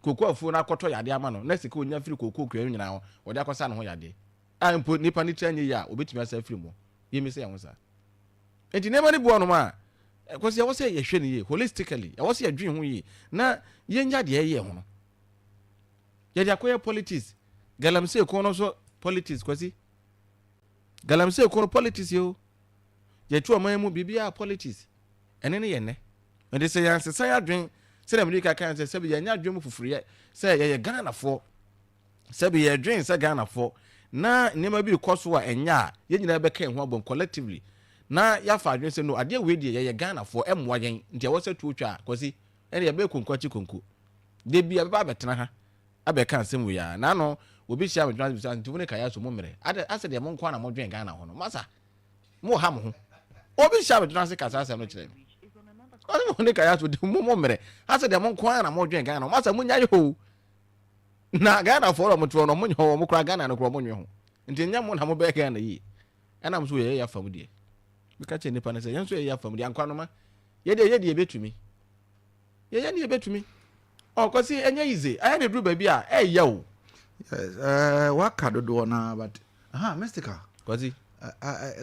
koko afu na akoto yade ama no na sika onya firi koko kran nyina ho wode akosa no ho yade ampo nipa ni tranye ya obetimi asa firi mo yemi se ya ho sa enti nema ni bo no ma kwasi ya wose ye hwe ne ye holistically ya wose ya dwen ho ye na yenya de ye ho no ye de akoye politics galamse ko no so politics kwasi galamse ko no politics yo ye tu oman mu bibia politics ene ne ye ne ende se yan se ya dwen se na America kan se bi ye nya dwen mu fufuru ye se ye Ghana fo se bi ye dwen se Ghana fo na nema bi koso a enya ye nyina be kan ho abon collectively na ya fa adwen se no ade we die ye Ghana fo emwa yen ntia wo se tuotwa kwasi ene ye be konkwachi konko de bia ba betena ha abeka nsem we ya na no obi hia me transit nti woni Kayaso mo mere ase de mo nkwa na mo dwen Ghana ho no masa mo ha mo ho obi hia me transit kasa asem no kire oni woni Kayaso de mo mere ase de mo nkwa na mo dwen Ghana masa munya ye ho na Ghana fo ro mo to no mo nyo mo kra Ghana no kro mo nyo ho nti nya mo na mo be Ghana yi enam so ye ya fam de bika che nipa na se yenso ye ya fam de ankwa no ma ye de ebetumi ye ne ebetumi o kwasi enye ize aya ne duru ba bi a ya o waka dodo na but mystical kwasi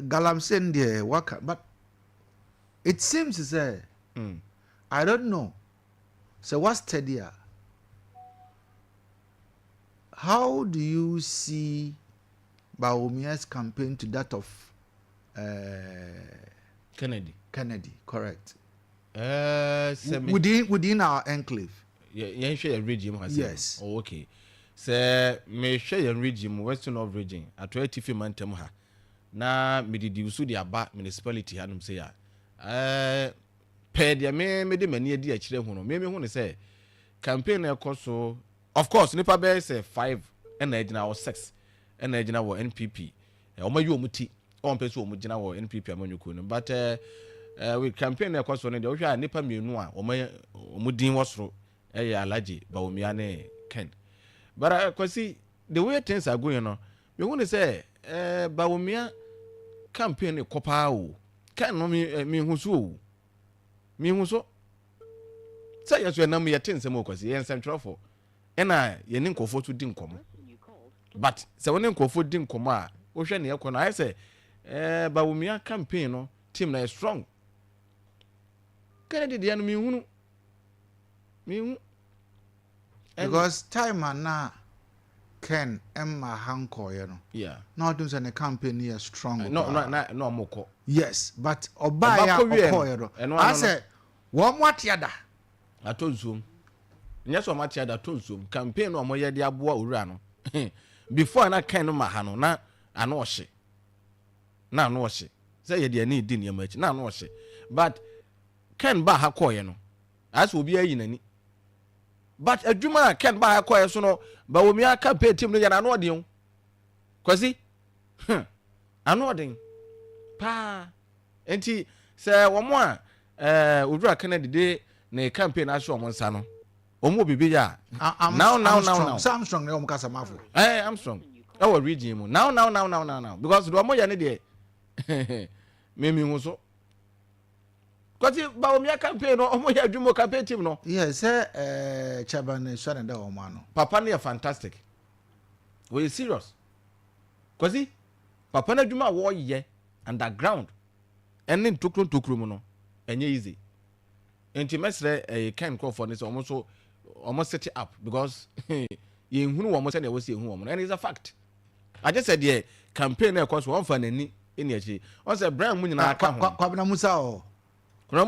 galamse ndie waka but it seems to say I don't know so what's steady. How do you see Bawumia's campaign to that of Kennedy, correct? Within our enclave. Yeah, share a regime has. Yes. Oh, okay. So me share a regime, Western of region. At 20 mantem ha. Na me di usu di aba municipality hanum say ya. Pe dia me de mani adi a kire hu no. Me hu ne say campaign e koso. Of course, nipa be say 5 and ejina or 6 and ejina wo NPP. Omayi omuti. On person omu gina wo NPP amanyuku no. But we campaign e koso ne de wo hwa nipa mienu a omudin wosoro Alhaji Bawumia ne Ken. But kwasi the way things are going on, me want to say Bawumia campaign e kopa o. Ken no me hu so. Me hu so. Say yeso na me yetin nsem kwasi yen central for. Ena ye ne nkofo to di nkomo. But say woni nkofo di nkomo a wo hwe ne yakọ na I say Bawumia campaign no team na is strong. Kennedy dia no me hu. Because time and now Ken Emma Hanko, you know. Yeah. Not doing any campaign here strong. No moko. Yes, but Obaya Okoyo. I said, one what yada. I told Zoom. Yes, so much yada told Zoom. Campaign no more yadi abua urano. Before na Ken no mahano na anoshi. Na anoshi. Say yadi need din your merch. Na anoshi. But Ken ba hakoye no. As will be a yin. But a Juma can't buy a choir so no, but we are campaign team no an audience. Quasi? An audience. Pa. And he say one more. Udra Kennedy day na campaign as one sano. Omo bibi ya. Now. Sam strong na omkasa mafo. I'm strong. Our regime. Now. Because do mo ya ne de. Me ho so. Kwati Bawumia campaign no omo ya dwumo campaign team no. Yes, Chaban Shana da o man no. Papa na fantastic. We serious. Kwati Papa na dwuma wo ye underground. Ene ntokro mu no. Enye easy. Enti mesre Ken Crawford ni so almost set it up because ye hunu wo mo se na we se hu wo mo. And it's a fact. I just said the campaign na course one fan ani eni achi. On say Brian mu nyina aka ho. Kwabena Musa o. Kwabena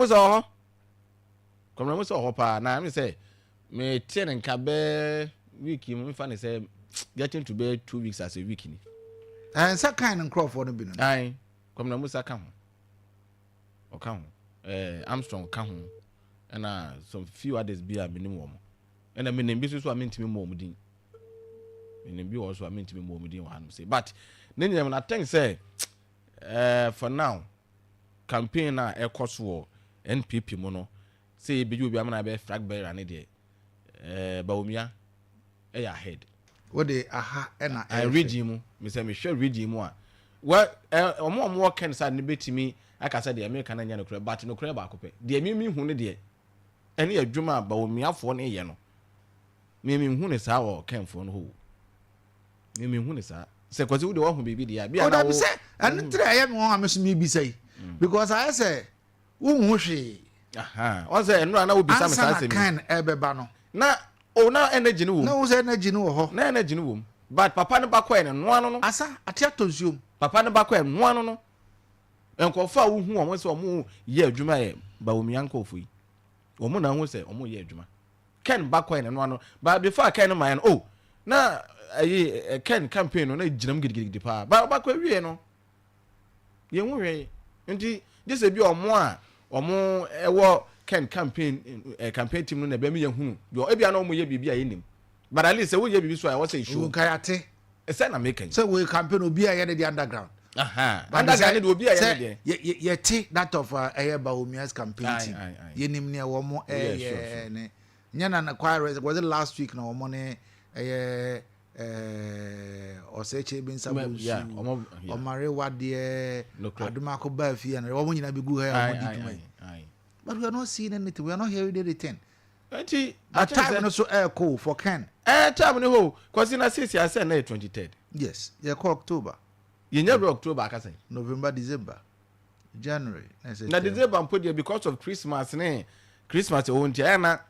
Musa ho pa na me say me tie nka be week me fa ne say getting to be 2 weeks as a week ni. And that kind of Crawford no bi no. Ai Kwabena Musa ka ho. O ka ho. Armstrong ka ho. And some few others be a minimum. And I mean in business I mean to me more mudin. In be also I mean to me more mudin one say. But then I think say for now campaign na e cost war NPP mono say be you be amana be flag bearer and there Bawumia ahead what they aha na I regime me say me share regime a well omo ken say ne betimi aka say the American anya no kra but no kra ba akopɛ de mi hu ne de ene adwuma Bawumia fo ne ye no me hu ne saa wo ken fo no ho me hu ne saa se kwase wo de wo hu bibi dia bia na wo say and try I am one am me bi say because I say wo hu hwe aha o say eno na wo bisa me saa se mi kan ebeba no na o na energy no wo na wo say energy no wo ho na energy no wo but papa no ba kwa ne no ano no asa ate atonsuom papa no ba kwa no ano no enkofa wo hu o se o mo ye adwuma ye ba wo mianko ofui o mo na hu se o mo ye adwuma ken ba kwa ne no ano ba before ken no man oh na ayi ken campaign no na ginam gidigidi pa ba kwa wie no ye hu we nti je se bi o mo ewo ken campaign team no na ba mi ye hu yo e bia na o mo ye bibia ye nim but at least se wo ye bibi so I was say show kayate e say na make so we campaign obi a ye the underground aha underground dey obi a ye dey ye te that of Baomia's campaign team ye nim ne wo mo ne nyana na choir was it last week na wo mo ne oseche bin sabu o mare wade aduma ko ba fi and wo mo nyina be gu ha o di duma but we are not seeing anything, we are not hearing anything. Auntie, at time also air call for Ken. Time no ho, cause in a city I said 23rd. Yes, you call October. You never October, I say. November, December, January. Now December I'm put here because of Christmas, ne? Christmas own Tiana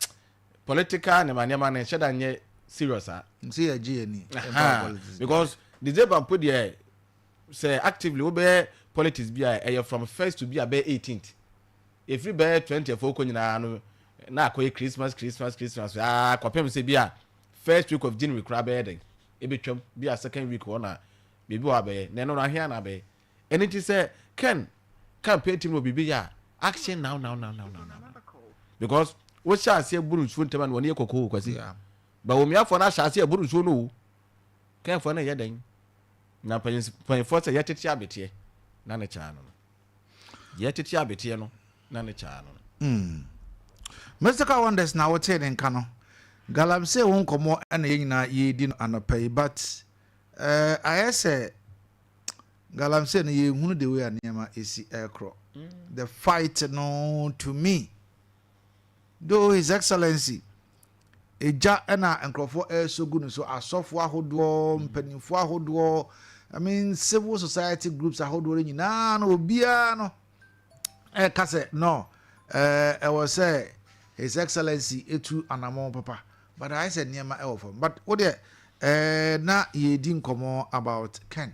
political and man shut down serious. See a GNE. Because December I'm put here say actively obey politics be from 1st to be a 18th. If you bear 24 konyina na akoye Christmas kwapem se bia first week of January crab e betwam bia second week wona bebi wa be na no ahia na be anything say Ken campaign team no bibi ya action now because what shall say buru nsuo ntema no ne kokoko kwasi ba wo miafo na shall say buru nsuo no Ken fo na ye den na pan for say yetete abete na ne cha no yetete abete no na ne cha no Mr. Wonders now what saying kano galam say won komo na yina ye di anopai but I say galam say na ye hunu the way anema esi ekro the fight no to me though his excellency eja na enkrofo so gunu so asofo ahodo mpanimfo ahodo I mean civil society groups ahodo nyina no obia no kase no I was say His Excellency etu anamon papa but I said niema e ofo but what there na ye din komo about Ken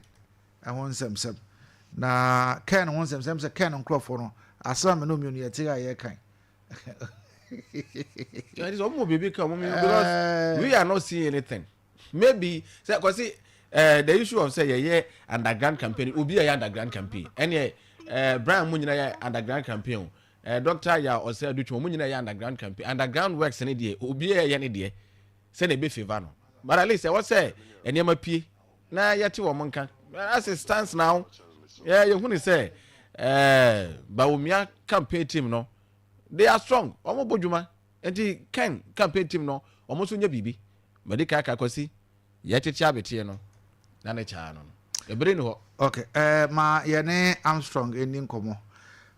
I want sem na Ken want sem say Ken nkrofo no asam no mi ye tira ye kan that is almost baby come because we are not seeing anything maybe say cause the issue of say ye underground campaign obi ye underground campaign any Brian Munyina ye underground campaign Doctor ya or say do to munyina ya underground works any day obi ya ne de say na be favor no but at least I was say enema pie na yete wo monka as it stands now you huni say Baumia campaign team no they are strong omo bodwuma enti Ken campaign team no omo so nya bibi medika ka kwasi yete tia bete no na ne cha no ebere ni ho okay ma ye ne Armstrong ending komo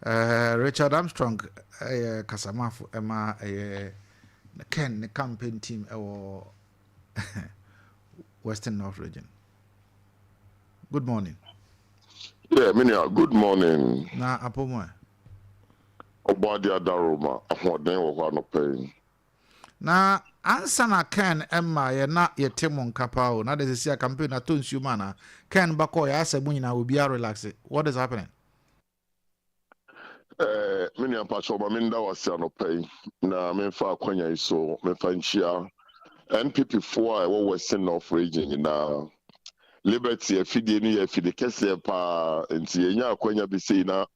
Richard Armstrong Kasamafu Emma Ken the campaign team or Western North region. Good morning. Yeah, Minia, good morning. Na apomo. Obadia Daroma, ahoden wo no pain. Na answer na Ken Emma ye na ye temon kapao na de se campaign na tonsu mana Ken bako ya asabu nyina obi a relax. What is happening? Many apacho ba minda wasi anopai na memfa akwanya iso memfa nchia NPP 4 wo Western North region na Liberty afidie ni afidie kese pa nti enya akwanya bi sei na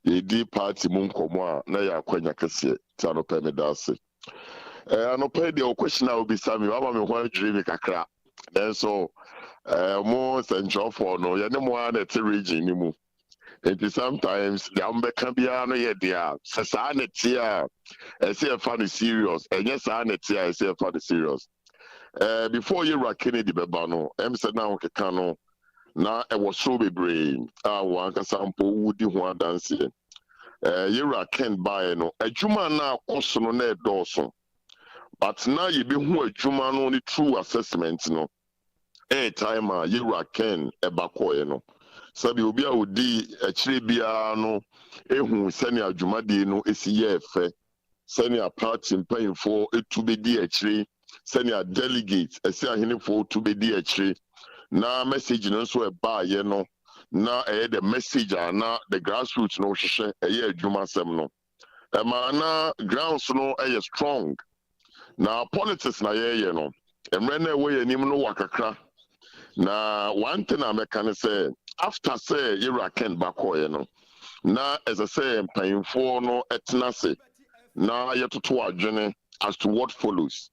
yedi party mu nkomo a na ya akwanya kese ti anopai me dase anopai de o question a obi sami wa me ho adwiri me kakra then so mo central for no ye ne mo na te region ni mu. And sometimes the Ambecabiano yedia, Sasanetia, I say a funny serious, and yes, Anetia, I say a funny serious. Before you were Kennedy Bebano, Emsa now Kano, now I was so be brain, one sample woody one dancing. You are Ken Bayano, a Juma now also no net Dawson. but now you be who a juma no the true assessment no time you Ken ebako no sabi obi a odi akyire bia no ehu sani adwumade no esi ye efe sani a party mpanyimfo etu bedi akyire sani a delegate esi ahenefo tu bedi akyire na message no so eba ye no na the message na the grassroots no hwehwe adwuma sem no na grounds no strong na politics na ye no emre na we yanim no wakakra na one thing I can say after say Ken bakoye no na as I say mpanyimfo no etnase na yetoto adwene as to what follows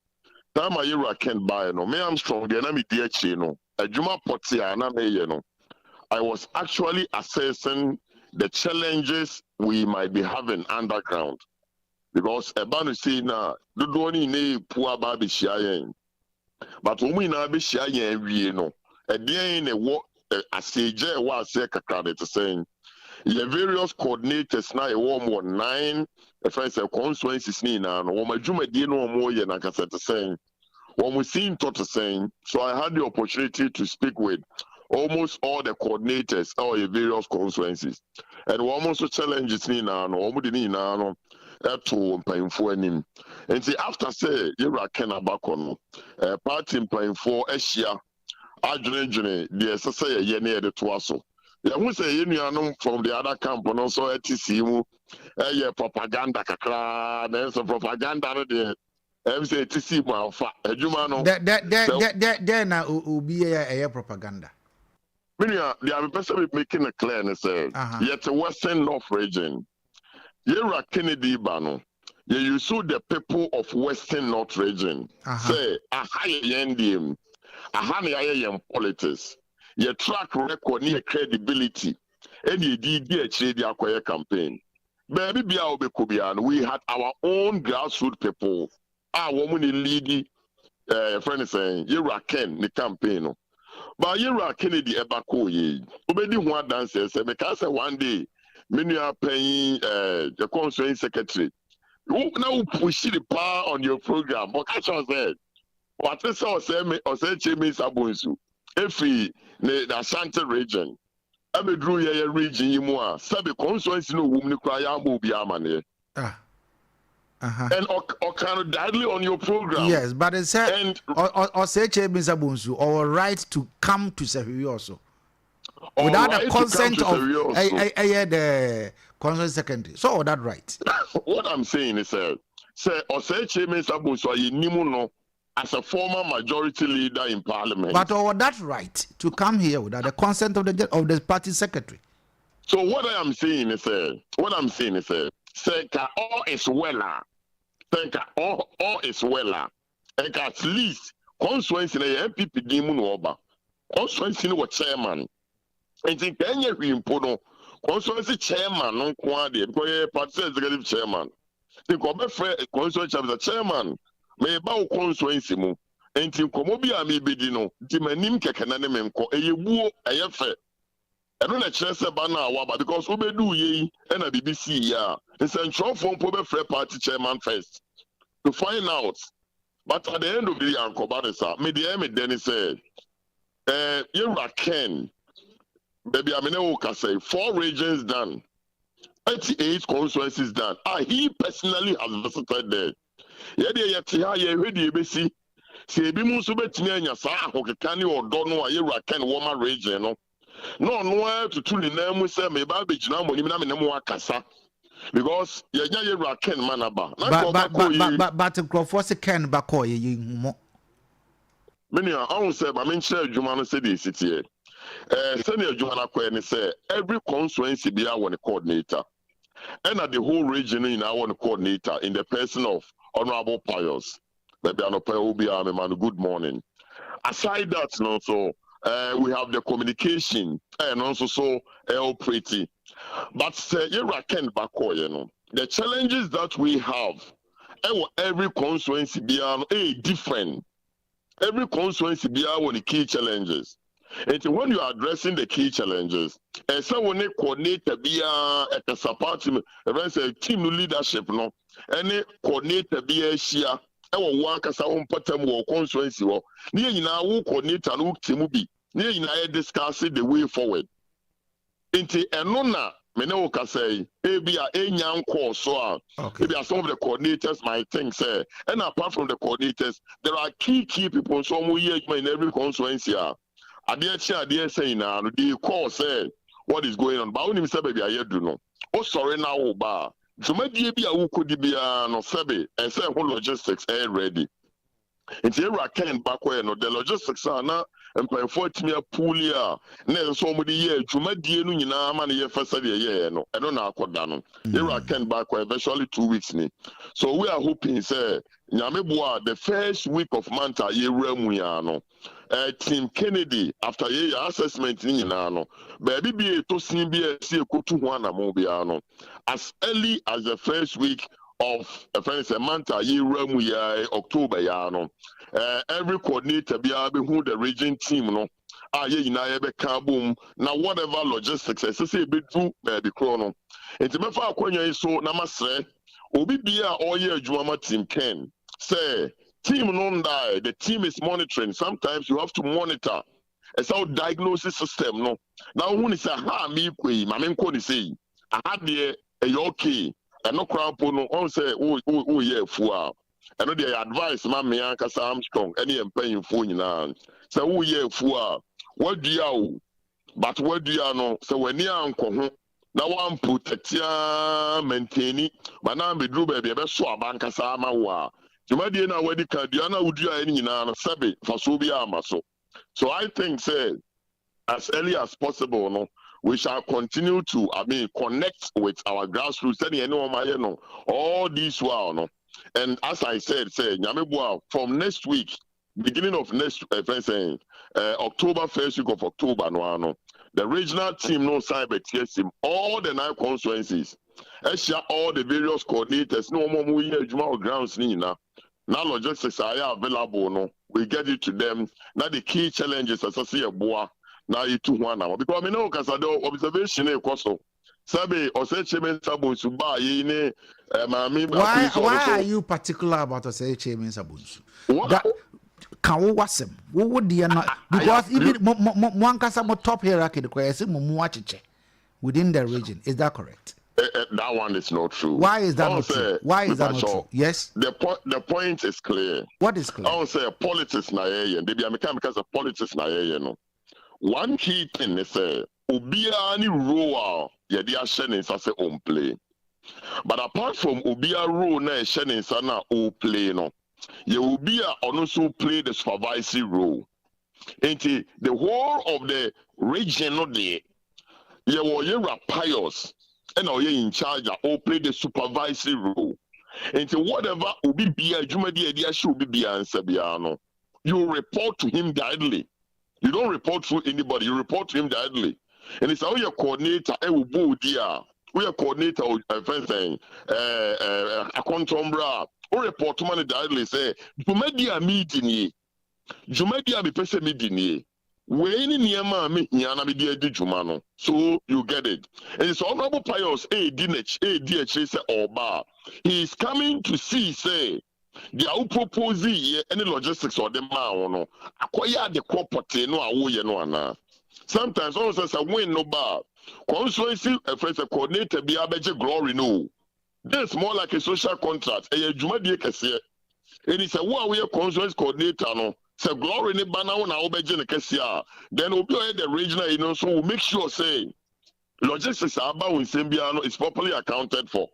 time Ken buy no me am strong na me die chi no adwuma potia na me ye no I was actually assessing the challenges we might be having underground because ebanu say na dodo ni ne pu aba be hia but omu na be hia yen wie no again what aseje wa ase kakra de saying the various coordinators na e warm 9 friends constituencies ni na no wo madwumadi no mo ye na kasa te saying what we seen to saying so I had the opportunity to speak with almost all the coordinators all the various constituencies and we almost challenges ni na no omu de ni na no to mpanyimfo anim and see after say Ken abako no party mpanyimfo ahia adwene the sese ye na de to aso ye hu say ye nuanom from the other camp no so etisi mu ye propaganda kakra na so propaganda no de say etisi mu afa adwuma no there na obi ye propaganda meaning they are person making it clear and say yet the western north region Yera Kennedy Bano, you saw the people of Western North region say, a higher NDM, a higher politics, your track record near credibility, and you did the acquire campaign. Baby Biaobe we had our own grassroots people, our woman in leading friend saying, Yera Ken, the campaign. But Yera Kennedy Ebako ye, Obedi one dancer, because one day. Many are paying the constituent secretary. Now push the power on your program. But catch us there. What is our say James Abunsu? If the ASANTE region, every drew your region, you more. Sabi constituency no woman cry out be amane. And or can directly on your program. Yes, but it said or say James Abunsu or right to come to Sahiri also. Without the consent of the consent secretary. So that right. What I'm saying is say Oseche Mensah as a former majority leader in parliament. But or that right to come here without the consent of the party secretary. So what I am saying is say all is well. All is well. And at least constituency na MPP dimu no oba. Constituency no chairman. And think any impono constituency chairman no kwade because party executive chairman think obe free constituency as chairman me ba o constituency mu and think komo bi am ibedi no di manim keke na ne menko eyebuo eyefe eno na kire se ba na awa because obedu ye e na BBC ya nsentro fo mpo be free party chairman first to find out but at the end of the year ankoba me then said you Ken baby, I mean, I say 4 regions done, 88 constituencies done. He personally has visited there. See, be musu betnya sa hokekani or dono a Ken woman region no. No to tuli name say me ba be jina money na me nemu akasa. Because yenya Ken manaba. But Crawford Ken bakoye yi many I won't say but I mean share Jumano say this city. Senior Joanna Kwen say every constituency be our coordinator, and at the whole region in our coordinator in the person of Honorable Pius. Maybe I know man. Good morning. Aside that, also we have the communication and also so pretty. But Ken Bako, the challenges that we have, every constituency be different. Every constituency be our key challenges. And when you are addressing the key challenges, and someone coordinate be at the support team, team leadership, no, any coordinator be a share ɛwɔ one kasa ho mpatam wɔ constituency hɔ ne nyinaa wo coordinator no wo team bi ne nyinaa discuss the way forward nti ɛno na me ne wo kasa yi ebi a enya nkɔ so a maybe some of the coordinators might think say and apart from the coordinators there are key people so mo ye in every constituency a Adeakyia saying na no dey call say what is going on but when him say baby ayedu no o sorry na wo ba dwumadie bi a wo kodi bia no sebe and say whole logistics ready nti era Ken bakwa no the logistics are na mpanyefo timi apuli a na so mo de ye dwumadie no nyina ma na ye fesa de ye no e no na akoda no era Ken bakwa eventually 2 weeks ni so we are hoping say nyameboa the first week of month a ye ramu ya no Team Kennedy after ye assessment ni nyina no baby bi to sin bi e si ekotu ho anamo bia no as early as the first week of a month a year ramu ya October ya no every coordinator be who the region team no ye na ye be ka boom na whatever logistics say be do be chrono enti me fa akwanya so na masre obi bia oye adwuma team Ken say team no die the team is monitoring sometimes you have to monitor it's our diagnosis system no now who ni say ha me kwei ma me nko ni say aha de e okay and no crowd no on say oh yeah fu and no dey advice ma me ankasa Armstrong any empanyin fu nyina say oh yeah fu what do you but what do you know so when you anko ho na one protect ya maintain but na be do baby be so abankasa ma wa jumadi na wedi ka dia na udu ya nyina na sebe faso bi amaso so I think say as early as possible no we shall continue to connect with our grassroots all this while no and as I said say nyameboa from next week beginning of next October first week of October no the regional team no cyber team all the 9 constituencies all the various coordinators no more adwuma grounds ni na now logistics are available no we get it to them now the key challenges associated boa na itu one now because me no kasa do observation e koso sabe osechemen sabunsu ba yi ne maami ba why are you particular about osechemen sabunsu that can we wasem wo dia na because even mo ankasa mo top hierarchy the kwese mo mu acheche within the region is that correct? That one is not true. Why is that not true? Why is that not true? Yes. The point is clear. What is clear? I will say politics na ye and they be because of politics na ye no. One key thing is say obia ni role ye dey share say on play. But apart from obia role na share na o play no. Ye obia also play the supervisory role. Into the whole of the region no dey. Ye wo ye pious and are in charge or play the supervisory role. Into whatever obi bia jumadi edia should be answer biano. You report to him directly. You don't report to anybody, you report to him directly. And it's how your coordinator we are coordinator fencing a contombra or report to money directly say Jumedia meeting ye. Jumedia be person meeting ye. When in Yama me yana be jumano. So you get it. And it's honorable pious DH say Oba. He is coming to see say they are proposing any logistics or the man acquire the property no awoye no ana. Sometimes also say win no bar. Constituency a first coordinator be abeje glory no. This more like a social contract. A jumadi kese. And it's a one way constituency coordinator no. So glory ni bana na obeje ne kese then obi the regional so we'll make sure say logistics about in Sembiano is properly accounted for.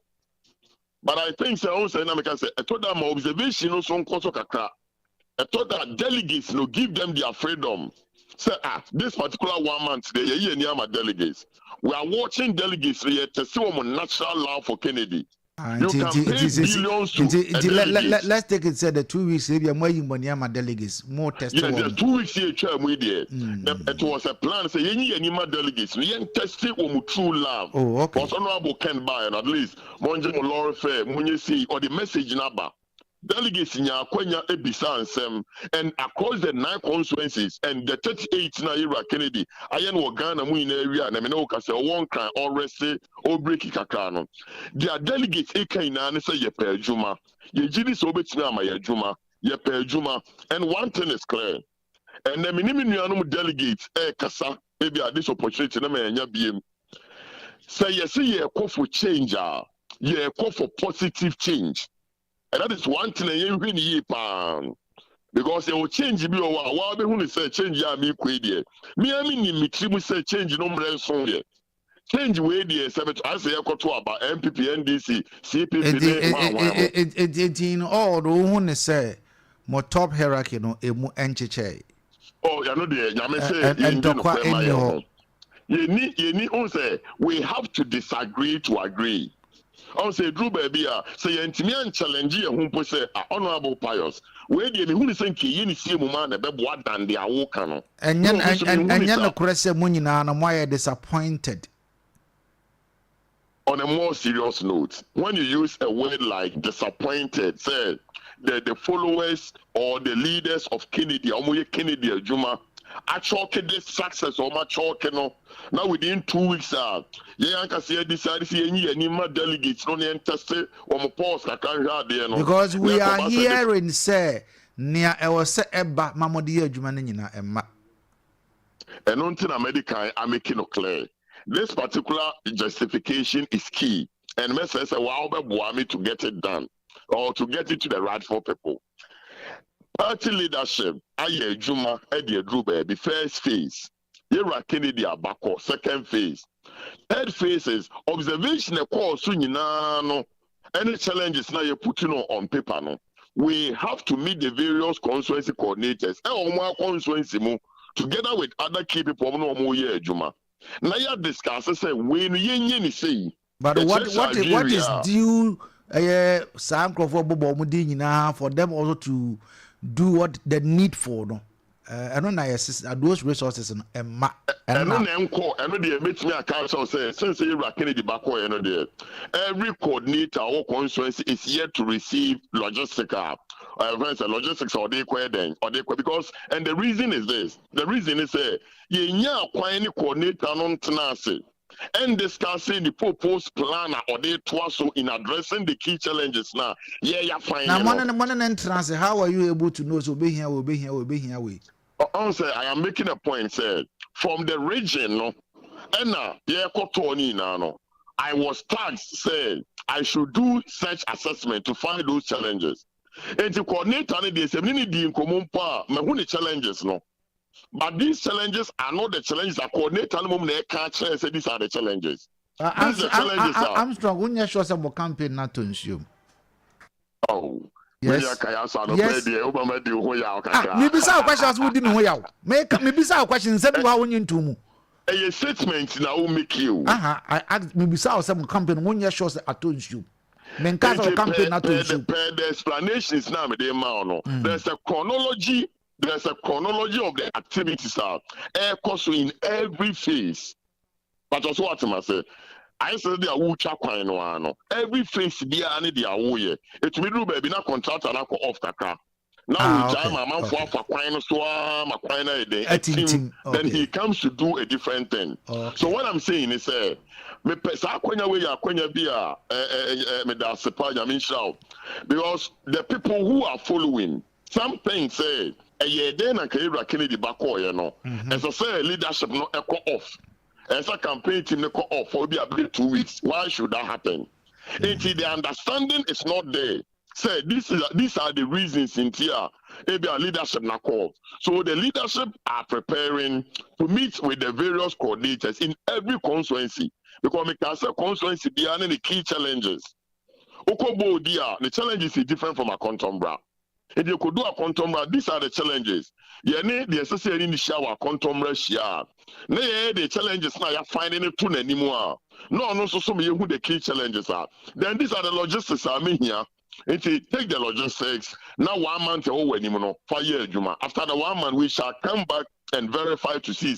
But I think say also na make say I told them observation no so nkoso kakra. I thought that delegates no give them their freedom. Say this particular 1 month today ye near my delegates. We are watching delegates here to see what natural love for Kennedy. You can pay billions to let's take it say the 2 weeks if you're more my delegates more testimony. Yeah, the 2 weeks here it was a plan say any more delegates we test it with true love. Oh, okay. Because honorable Ken Bayan at least monje mo Laura Fair munye see or the message number. Delegates in Yakwenya Ebisa and Sem and across the 9 constituencies and the 38 na era Kennedy ayen wo Ghana mu in area na me no ka say one kind or rest or break kakano their delegates e kan na say ye per juma ye jidi so betimi ama ye adwuma ye pe adwuma. And one thing is clear, and the minimum nuanum delegates kasa ebi this opportunity na me nya biem. Say yes, ye call for change, ye call for positive change. And that is one thing you win ye pan. Because they will change me or what be who say change ya me kwedie. Me I mean me trimu say change no mre so ye. Change way there as say ekoto about MPP NDC CPP it in all the who say more top hierarchy no emu encheche. Oh, you know the nyame say And dokwa enyo. You need on say we have to disagree to agree. On say Drew baby say yentimi an challenge ye hu po say honorable pious. We dey me hu say nki ye ni sie mu ma na bebo dan de awo kan no. Enya no kurese mu nyina na moye disappointed. On a more serious note, when you use a word like disappointed, say the followers or the leaders of Kennedy, Kennedy Juma, actually this success or much no. Now within 2 weeks, yeah, I can see decided to see any more delegates no interested or more post I can't have there no. Because we are hearing say near our say eba mamodi Juma nina emma. And until American, I'm making it clear. This particular justification is key, and me say wow, me to get it done or to get it to the rightful people. Party leadership, aye Juma, Eddie Drew baby. First phase, Yera Kennedy Abako. Second phase, third phase is observation. A course, no, any challenges now you put on paper. No, we have to meet the various constituency coordinators. Together with other key people, no more year Juma. Now you discuss say when you say. But what is due for them also to do what they need for no? I don't know those resources and since you Kennedy back every coordinator or constituency is yet to receive logistical logistics or they because and the reason is this. The reason is any coordinator non and discussing the proposed plan or they so in addressing the key challenges now. Yeah, fine. Now, one entrance, how are you able to know so be here, we'll be here, we? I am making a point, said from the region, no, and yeah, Kotoni no. I was tasked, said I should do such assessment to find those challenges. And to coordinate the community in common part, my challenges, no. But these challenges are not the challenges that coordinate and they can't say these are the challenges. I'm strong. When you show some campaign not to assume. Oh, yes. Kayaso, Yes. Maybe some questions we didn't know. Maybe some questions said we are into mu. A statement now will make you. I asked maybe some campaign when you show at to assume. Men can't campaign not to assume. The explanation is now the amount. There's a chronology. There's a chronology of the activities in every phase. But also what I say, I said they are wucha kwano. Every phase they are the awoye. It will do baby na contract and off kaka. Now we time a man for kwano so then he comes to do a different thing. Okay. So what I'm saying is me pesa kwanya we ya kwanya bia me da sepa ya shout because the people who are following some things say then I can Kennedy back no. As I say, leadership no echo off. As a campaign team no off for be about 2 weeks. Why should that happen? Until the understanding is not there. Say these are the reasons in here. Maybe our leadership not called. So the leadership are preparing to meet with the various coordinators in every constituency because we can say constituency they are the key challenges. Okobo dia the challenges is different from a contombra. If you could do a contombra, these are the challenges. You need the associated in the shower contombra share. The challenges now you're finding it too anymore. No, so me who the key challenges are. Then these are the logistics I mean here. If you take the logistics, now 1 month anymore, 5 years, Juma. After the 1 month, we shall come back and verify to see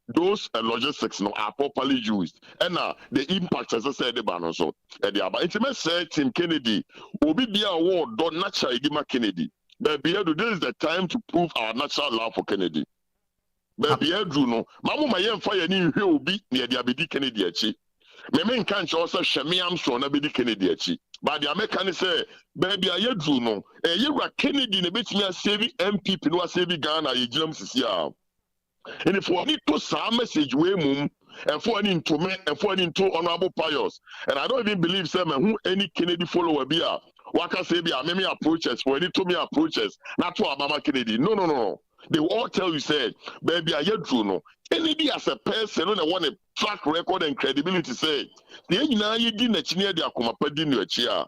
those logistics no are properly used. And the impact, as I said, the ban also. But intimate said Tim Kennedy will be the award done naturally Kennedy. But this is the time to prove our natural love for Kennedy. But Drew no, Mamu Mayen fire ni will be near the Abidi Kennedy. Me can't also Shemi Armstrong na bedi Kennedy achi. But the American say, baby, I drew no. You were Kennedy in a bit me a saving MPP no a saving Ghana ye jam sisia. And if we need to some message we mum and for an into me and for an into honorable pious. And I don't even believe some who any Kennedy follower be a waka say be a many approaches for any to me approaches not to Mama Kennedy. No. They will all tell you say, baby, I drew no. Kennedy as a person on want a track record and credibility say the na ye di na chinia de akomapa di no achia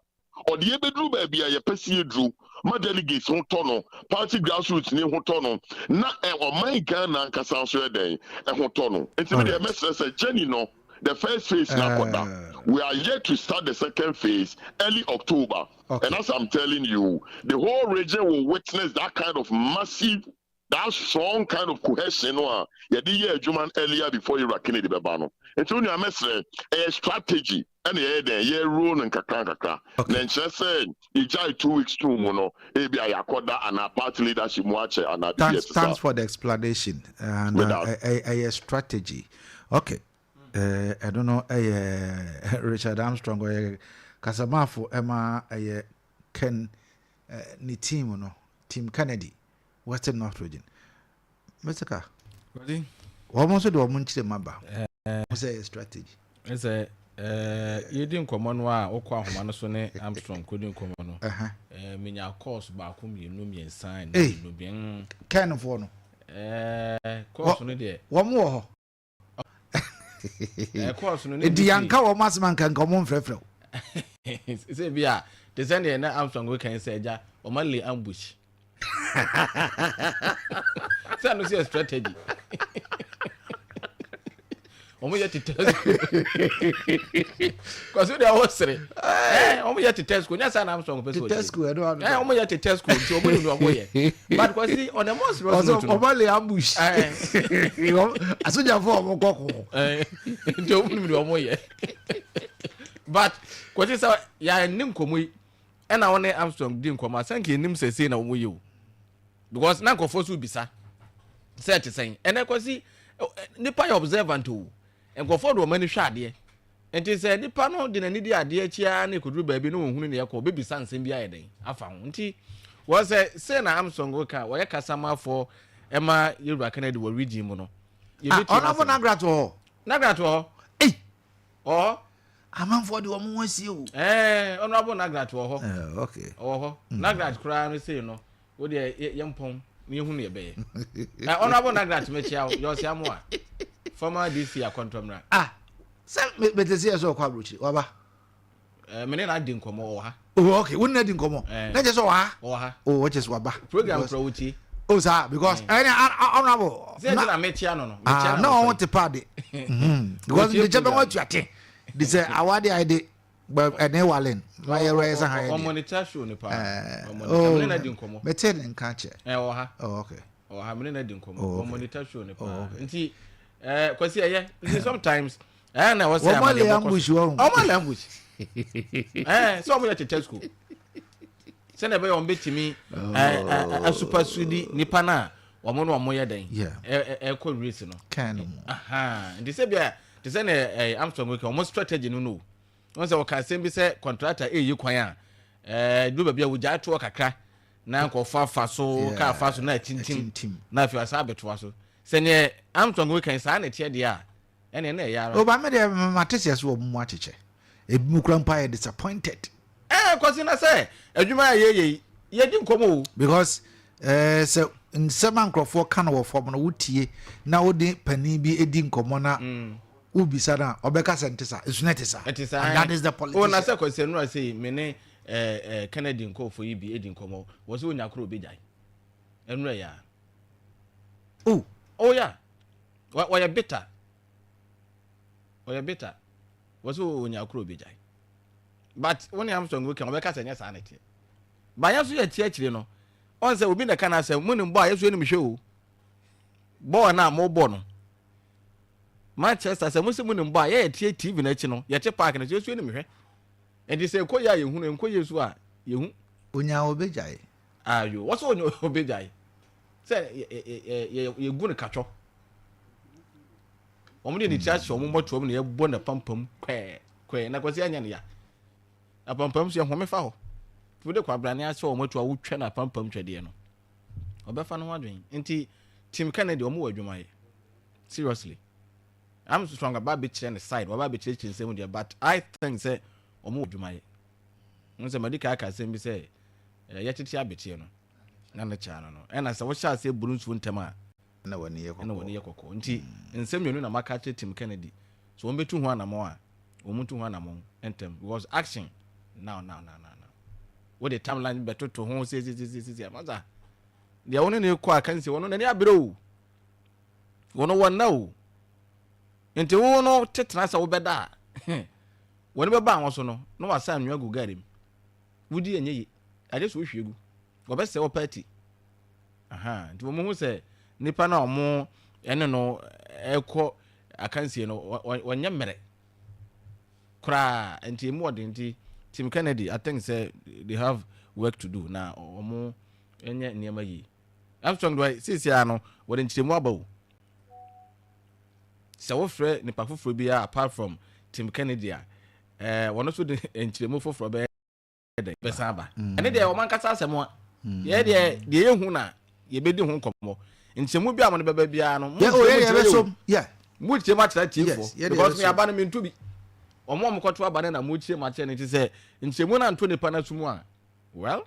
or the bedru baby a ye pesi edru ma delegates ho tono party grassroots ni ho tono na o man Ghana nkasa so eden e ho tono enti me the message say Jenny no the first phase na koda we are yet to start the second phase early October. And as I'm telling you, the whole region will witness that kind of massive, that strong kind of cohesion. You did hear Juman earlier before you were Kennedy Babano. And so you a strategy and a rule and kakra. Then she said, you try 2 weeks to mono, maybe I accord and a party leadership watch and thanks for the explanation and a strategy. Okay. I don't know, Richard Armstrong or Casamafo Emma Ken ni team no Team Kennedy Western North Region. Mr. Ka. Ready? Almost do a munch maba. Say a strategy. It's a you didn't come on wa okwa homano so ne Armstrong couldn't come on. Minya course ba kum you know me sign no bien kind of one. Course no there. One more. Course no. The yanka or massman can come on frefro. Say bia the send na Armstrong we can say ja o mali ambush. Say no see a strategy. Omo yet to test. Cause we dey hosere. Omo yet to test ko nya say na Armstrong person. Test ko do anu. Omo yet to test ko nti omo ni omo ye. But cause see on the most also o mali ambush. Asoja for omo kokko. Nti omo ni omo ye. But cause say ya nim komo e na won Armstrong din komo asanke nim sese na omo ye o. Because na ko fosu bisa. Say to say and cause nipa ya observant o. Enkofo do mani hwa ade enti se nipa no de nani di ade achia na koduru baabi no hunhunu ne yakọ bebi sansem bi ayeden afa ho nti wo se na Armstrong ka wo ye kasama for ema Yoruba Kennedy wo region mu no ye beti ona nagrato ho oh amanfo de wo mo wasi o ona bo nagrato ho okay ho nagrat kra no say no wo de yempom ne hunu ye be ona bo nagrat me chia yo se amoa former DC a contromra say betesi so kwa brochi waba mene na di nkomo wo ha okay won na di nkomo na je so wa ha which is waba program pro wuti sir because honorable say na me chia no no want to party because the chebe want to ate they say awade ide but ene walen na ye raise ha on monitor show ne pa mene na di nkomo me tell nka che wo ha okay ha mene na di nkomo on monitor show ne pa nti kwasi eye sometimes na was say ambush ambush so mo ya tete school se na be on betimi a super sudi nipa na omo no omo ye den ko race no kan ndi se bia de se na Armstrong we omo strategy no won se o ka sem bi se contractor eyi kwan a du ba bia wo ja to kakra na ko fa so ka fa so na tintim na fi asa beto so se ne Armstrong we kan sa na tie de a ene na ya o ba me de matese so mu acheche ebi kura mpa disappointed cause na say adwuma ye di nkomo because so in seven crofo kan wo form no wutie na wo de pani bi edi nkomo na ubisa na obeka sentesa isunetesa and that is the politics o na say cause no say mene Kennedy nkofo yi bi edi nkomo wo so onya kro obejai enura ya oh yeah wa ya bitter was o nya kro bejai but when Armstrong we can obeka senya sanity ba ya so ya tie no on say obi na kana say munim bo ayeso ni mhwe o bo na mo bo no Manchester say munim bo ya tie TV na chi no ya che park na yeso ni mhwe and they say ko ya yehunu enko yesu a yehu onya obejai ayo what so onya obejai say ye gu ne katwo omo de ni church omo moto omo ne yebo na pampam kwe na kwasi anya ne ya apampam so home fa ho fude kwa brane ase omo to awutwa na pampam twede no obefa no wadwen nti team Kennedy omo wadwuma ye seriously I'm strong about BECHEM the side about BECHEM say with but I think say omo wadwuma ye nse madika aka say bi say yetiti abeti no na na cha no na say wo sha say burunsu ntema na wani ye kokko nti nsem yenu na maka team Kennedy so won betu ho anamo a omuntu ho anamo entem because action now what the timeline beto to ho say amaza dia wonu ne ko aka nse wonu na ne abero wonu won na o nti wo no tetena sa wo beda wonu be ba awon so no no wasa anwa gu garem wudi enye yi ade so hwegu wo be se wo party nti wo mu hu se nipa na omo ene no ekọ akansie no wonye mere kra nti mu ode nti team Kennedy I think say they have work to do na omo enye niam yi Armstrong do sisi ano wo de nchiremu abawo se wo frɛ nipa foforo bi apart from team Kennedy wono so de nchiremu foforo be saba ene de o man kasa asɛm a ye de yehu na ye bedi ho nkomo nchiremu bi amone beba bia no mu tie ma tira tie fo because me aba no me ntu bi omo mkoto aba na mu tie ma tie ne ti se nchiremu na nto nipa na sumu a well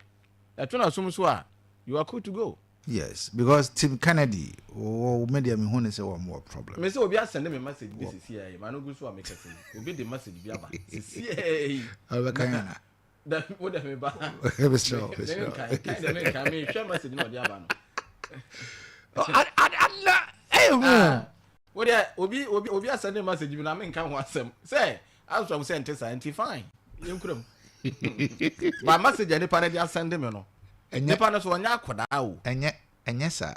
eto na sumu so a you are good to go. Yes, because Team Kennedy, media me who say one more problem. Me say obi send me message this is here. Man no go so make person. Obi the message bi aba. See Abakanya. That what me ba. It's true. Can me share message no dey aba no. What there obi send me message bi na me nka ho asem. Say as from say enti fine. Yenkuram. My message any panel dey send me no. Nipa no so nya akoda o enye sa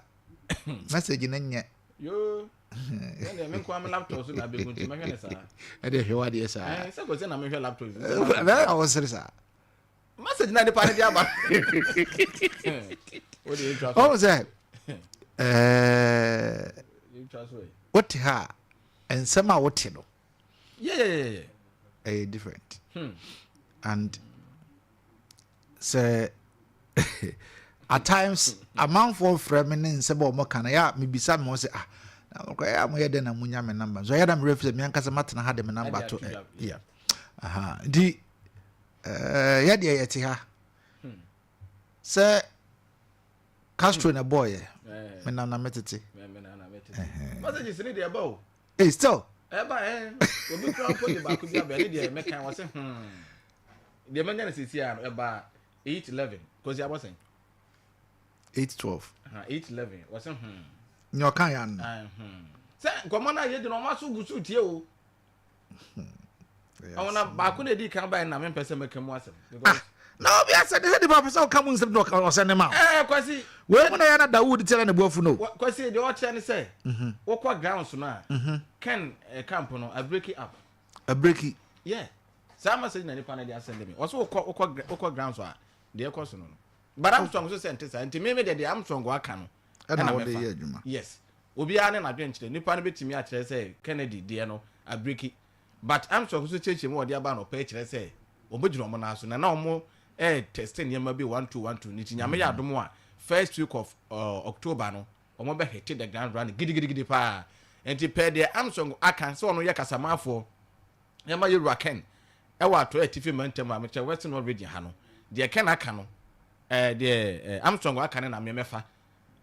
message na nye yo ene me kwa me laptop so na be gunti me hwene sa e de hwe wade sa se go se na me hwe laptop very awesome sa message na nipa ne dia ba o de intro oh say what ha and some what no yeah different and say at times a man for feminine sebo mo kana ya me bisa me say na ko ya mo yede na munya me number so ya da me refer me ankasa matena ha de me number to yeah di ya de yete ha say Castro na boy me na metete message is need dey about still ba obi try put the back bi abia dey me kan was dey manya na sisi a ba 811 because you are saying 812 811 was nyo kan ya no say komo na ye de no ma so gusu tie o awona ba ko na di kan ba na me pese mekam asem because no be asa de the papa so come nsem no kan ose ne ma kwasi we mo na ya na Dawood tell na buafu no kwasi de o che ne say wo kwa grounds no a ken camp no I break it up yeah sama say na ni pa na dey send me also wo grounds a de ekoso no but I'm strong so sent say nti me de am strong aka no na wo de ye adwuma yes obi a ne na dwen kire nipa no betimi a kire say Kennedy de no a break it but I'm strong so cheche me wo de aba no pa kire say obodjiro mo na so na omo testing yema bi 1212 ni tinyame ya adom a first week of October no omo be hit the ground run gidi pa enti pe de I'm strong aka so no ye kasamafo yema ye Raken e wa to atifi mantem a me che Western region ha no de ken aka no de Armstrong aka ne na me mefa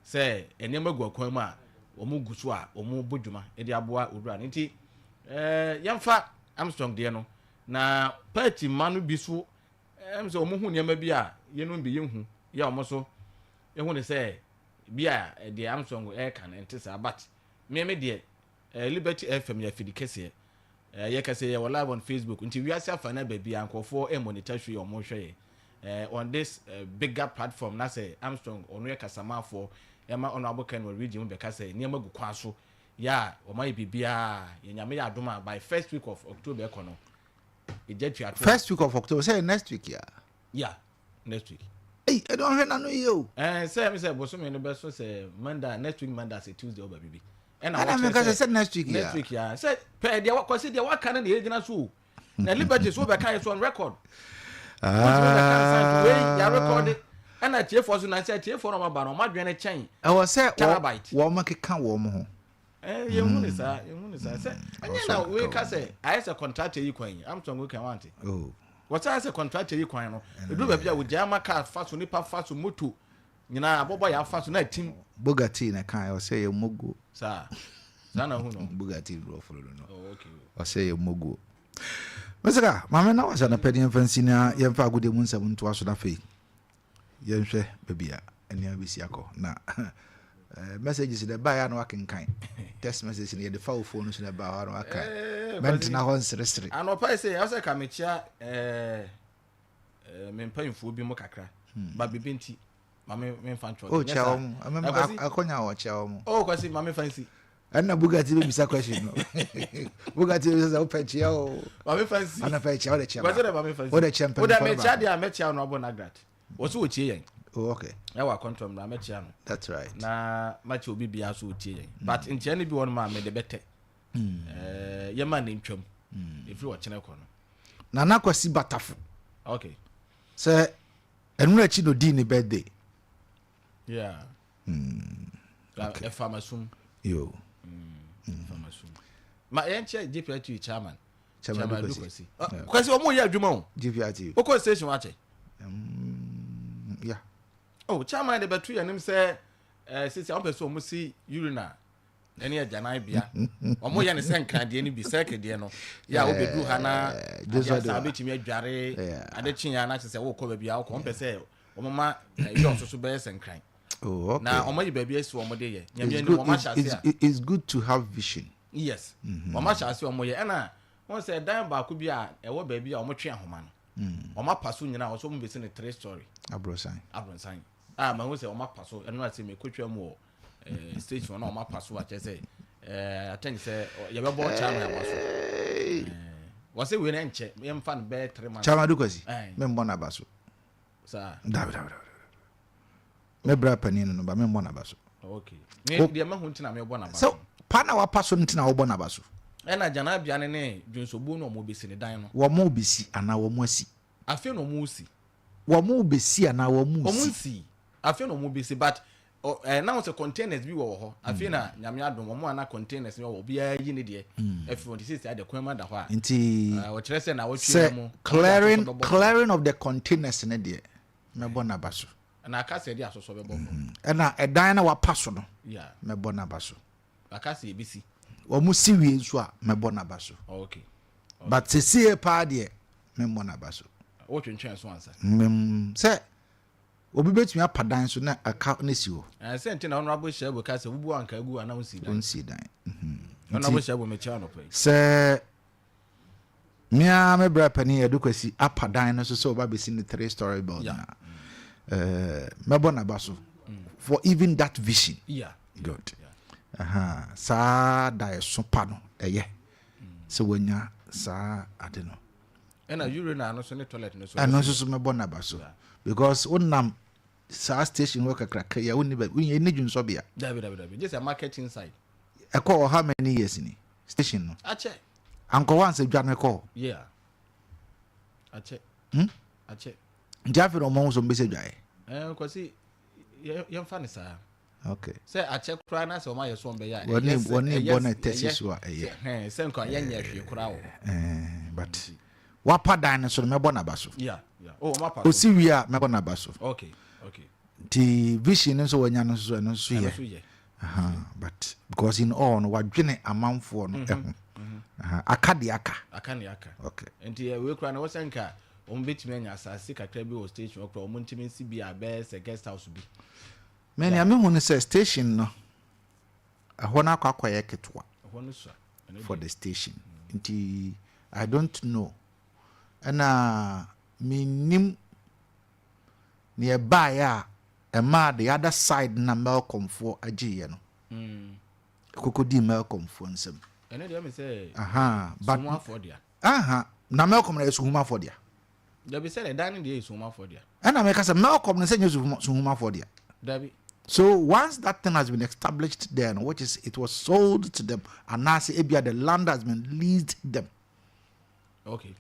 say enema gu akwan mu a omu gusu a omu bodwuma e de aboa odura nti yemfa Armstrong de no na party manu bi so so omu hu niam bi a yenu bi yehu ya omo so ehu ne say bi a de Armstrong kan ntisa but me de Liberty FM ya fidi kese ye kase ye live on Facebook nti wi ase afa na ba bi ankofo monitor hwe omo hwe on this bigger platform na say Armstrong onu ye kasamafo ema onu abokan we region be kase niam agu kwa so ya omo ye bibia ye nyame ya adoma by first week of October ekono first week of October say next week yeah next week hey I don't hear no you say me say boso me no be so say Monday next week Monday say Tuesday oba bibi And I'm going to say next week. Next week, yeah. Say, pay the what consider what can the agent so. Now Liberty so back is on record. Ya record it. And I tell for so I said for my ban on my drain chain. I was say terabyte. Woman can warm. You want sir, you want sir. Say, and now we can say I as a contractor you coin. I'm so we want it. Oh. What I say contractor you coin no. You do be with Jama car fast nipa fast moto. You know, aboba ya fast na team Bugatti na kan I say you mogo. Sir. Sana hu no. Bugatti ro follow no. Oh okay. I say you mogo. Mesika, mama na was na pedi mfansi na yemfa agode mu nsam nto aso na fei. Yenhwe bebia eni abisi akọ na messages the buy na wakenkan. Text message na the file phone so na buy na wakan. Ment na hon sere. Ano pa say I say ka mechia mempanfo bi mo kakra. Ba bibenti mama memfa ntwo. Oh cha om. Akonya o cha om. Oh kwasi mama fancy. Ana Bugatti be bisa question no. Bugatti be say open chia o. Mama fancy. Ana fa chia o de chia. Kwasi de mama fancy. O de champion. O de mechia de mechia no obo na grat. Wo so ochie yen. Oh okay. E wa control na mechia no. That's right. Na machi obi bia so ochie yen. But ntia ne bi won ma me de bete. Ye ma ne ntwam. If you watch na ko no. Na kwasi batafo. Okay. Say enu achi no di ni birthday. Yeah. Okay. E farmasum. Yo. Farmasum. Ma enche GPRT chairman. Chairman Kwasi. Kwasi omo ya adwuma o. GPRT. Oko station wache. Yeah. Oh, chairman de betu ya nim say sisi on person omo si urina. Eni ya janai bia. Omo ya ne senkan de ni bi seke de no. Ya obedu ha na just sabe timi adware. Ade chinya na se wo ko ba bia wo pese omo ma yo so be senkan. Oh, okay. Na omo yi ba bia si omo de ye. Nyame ni omo chase. It's good to have vision. Yes. Omo chase omo ye na won say dan ba ko bia e wo ba bia omo twe ahoma no. Omo paso nyina wo so mo be se ne 3 story. Abronsan. Ma won say omo paso eno ase me kotwa mu stage one omo paso wa chese I think say ye be bo chama ya waso. Wo say we na nche me mfa no be 3 months. Chama du kwasi. Me mbo na baso. Sir. Da. Me bra panino no ba me mbo na baso. Okay. Me de ma hu ntina me bo na baso. So pa na wa paso ntina wo bo na baso. Na jana bia ne dwonsobu no mo besi ne dan no. Wo mo besi ana wo mo asi. Afi no mo si. Wo mo besi ana wo mo si. Wo mo si. Afi no mo besi but now the containers bi wo ho. Afi na nyame adom mo ana containers bi wo bia yi ne de. Afi won say the kwema da ho a. Nti wo kire say na wo twa mo. Clearing of the containers ne de. Me bo na baso. Na aka say de asoso be bo. Na edan na wa paso no. Yeah. Me bo na baso. Aka say ebisi. Wo mu si wie nso a me bo na baso. Okay. But see pa de me bo na baso. Wo twentwen so ansa. Say obi betumi apadan so na aka na si ho. Say nti na honorable shebo ka say wubu anka gu ana unsi dan. Unsi dan. Honorable shebo me cha no pay. Say mia me bra pani edukwasi apadan no so oba besi ni 3 story building na. Me bo na baso. For even that vision. Yeah. Good. Sa da so pa no eye. Se wonya sa ade no. Na urina no so ne toilet no so. No so me bo na baso. Because unam sa station work akra ya woni ba woni ni dwunso bia. Dabi. Just a marketing side. E call how many years ni station no? Ache. Anko once dwan call. Yeah. Ache. Ache. Njafe no mo so mbese dwae. Kwasi yem fa ne sa. Okay. Say ache kura na so ma ye so mbe ya. Woni bona tesi so a eh. Say nko ye nya hwe kura wo. But wapadan so me bona baso. Yeah. Oh, ma pa. Osi wi a me bona baso. Okay. The vision so wonya no so ye. But because in all no wadwene amanfo no eho. Akade aka. Okay. Enti we kura na wo senka betimi anya asase kakra bi o station okra ntimi nsi bi abese guest house bi. Men ya me hu ne say station no. Aho na akwaye ketwa. Aho no so. For the station. Nti I don't know. Ana minim nearby ya the other side na Malcolm for agiye no. Kokodi Malcolm for nsem. Ene dey me say but suma for dia. Na Malcolm na suma for dia. There be say the dining dey suma for dia. Ana me ka say Malcolm na say suma for dia. Dabi. So once that thing has been established there, which is it was sold to them, and now say Abia the land has been leased them. Okay.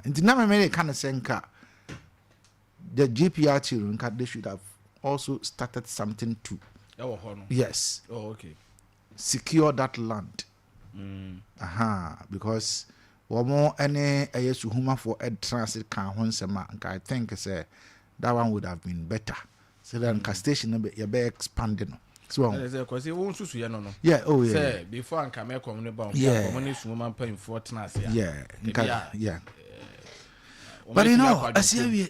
Into now me kind of saying the GPR they should have also started something too. Yes. Oh, okay. Secure that land. Because one more any Ayasuhuma for Ed Transit can I think say that one would have been better. So then station be expanding. So because it won't suit you no. Yeah, oh yeah. Say before and come here community bound. Yeah. Community woman paying for transit. Yeah. Yeah. But you know, I see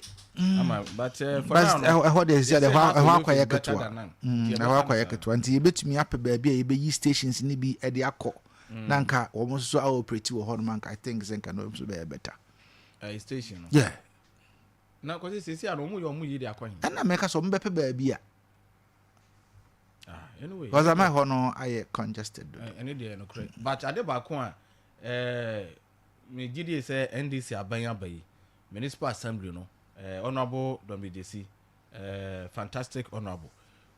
but for now, what they say, the how quiet to how quiet to and you bet me up baby be stations in be Adeakyia. Nanka almost so operate with Hornman. I think Zen can also be better. Station. Yeah. Now, because this is a room you are there. And I make us some better baby. Anyway, because I might honor I congested. Any day, no correct. But at the back one, me GD say NDC Abia Bay, Municipal Assembly, no, Honorable WDC, fantastic honorable.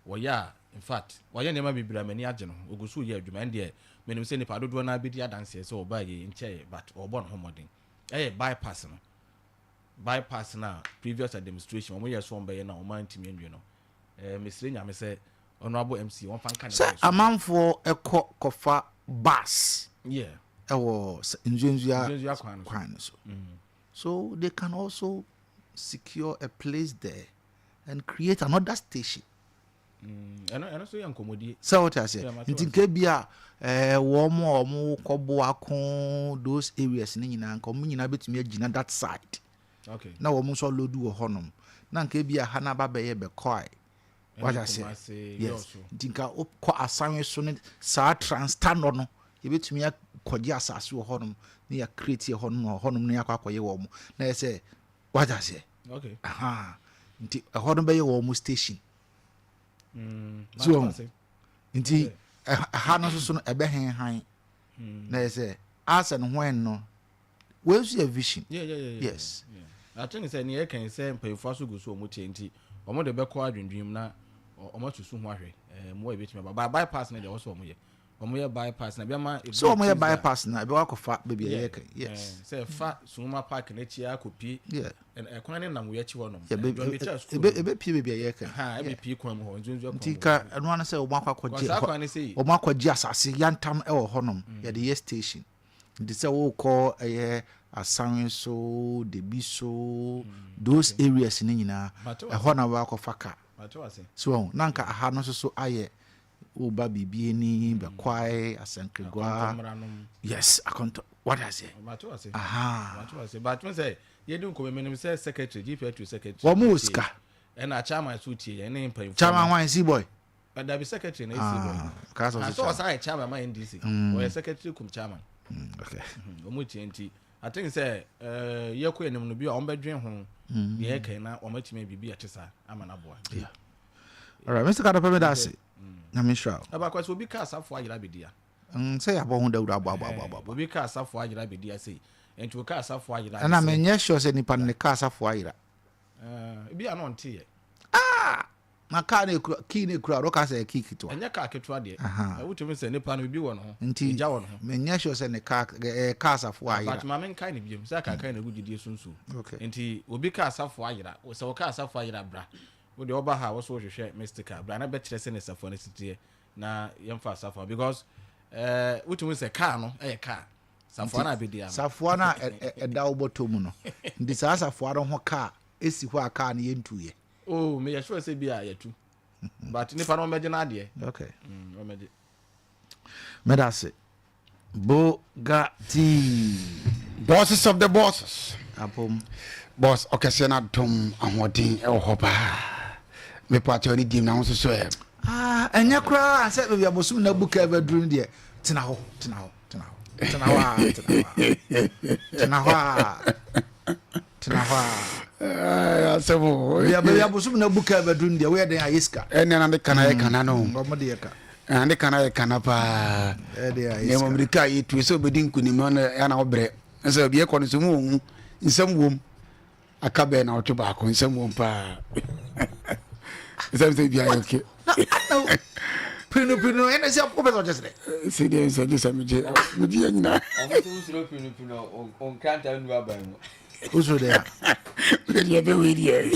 Well, yeah, in fact, why you never be many agent, Ugusu, yeah, you man, dear, when say if I don't want to be the dance, so by in chair, but or born homoding. Bypass now, previous administration, when we are sworn by now, mind to me, you know. Miss Lina, I say, Honorable MC, one fan can say a man for a kofa bus. Yeah. Was in Junzia. So they can also secure a place there and create another station. And also young commodity. So what I say, in Kebia, warm or kobo those areas in and coming a bit me that side. Okay. Now almost all do a honum. Nanke be a hanaba be koi. What I say? Yes. Dinka up ko assignment sonnet sa transtand no. You bet me a kwaja sasu honum near create a honum or honum near kwaye warm. Now I say, what I say? Okay. Aha. A honum bay warm station. So, indeed, a harness son a behind high. Now I say, as and when no. Where's your vision? Yeah. Yes. I think it's any can say pay for so good so much anti or more the back dream na or much to soon worry more bit by bypass na also more bypass na be ma so more bypass na be walk fat baby yes say fat suma park na chia kopi yeah and e kwan na mu yachi wonom e be pie baby yeka ha e be pie kwan mu ho nzunzu tika eno na say o makwaji asase yantam e wo honom ya the station the say wo call ASANTE the biso those areas ni nyina e ho na wa akofaka so nanka aha no so aye o ba bibie ni be kwai asankregwa yes akonto what I say aha but when say you don't come menim say secretary GP2 secretary wo muska e na chairman so tie e na impa chairman wan see boy but that be secretary na see boy Kayaso so say chairman man NDC or secretary kum chairman okay o mu tie I think say yeko enim no bi a ombedwen ho ye kan na o matime bibi atesa amana boa yeah all right Mr. Kadope that say na me sure aba kwa so bi ka asafo agira bedia say abo hu dawura abo obi ka asafo agira bedia say enti ka asafo agira na me nye sure say nipa ne ka asafo agira bi ano nte ye na ka ne ki ne kura ro ka say ki kito enya ka keto de wutumi say nipa no bi wo no nti ja wo no me nye sure say ne ka asafo agira but ma men kai ne biem say ka na gudidi sunsu okay enti obi ka asafo agira so wo ka asafo agira bra wo de oba ha wo so hwehwe mystica bra na be kire say ne safo na sitie na yemfa asafo because wutumi say ka no ka safo na bedia safo na da wo botomu no ndi sa safo ro ho ka esi ho aka na yentuye oh me sure say bia yetu but nipa no meje na ade okay o meje medase Bugatti bosses of the bosses apom boss okay say na dom ahodin e ho ba me pato ni dim na ho so enya kura say be abosum na buka bedrum de tena ho asebo ya be abosum na buka bedrum de we den ayiska ene na de kana no ngomode yeka ande kana pa de ayiska ne America yitu so be din kuni mo na na obre so be ko no so mu nsam wom akabe na oto ba ko nsam wom pa nsam se bia yoke Pino and I say professor just say there say just me je nyina on kanta nwa ban mu who's there we be we there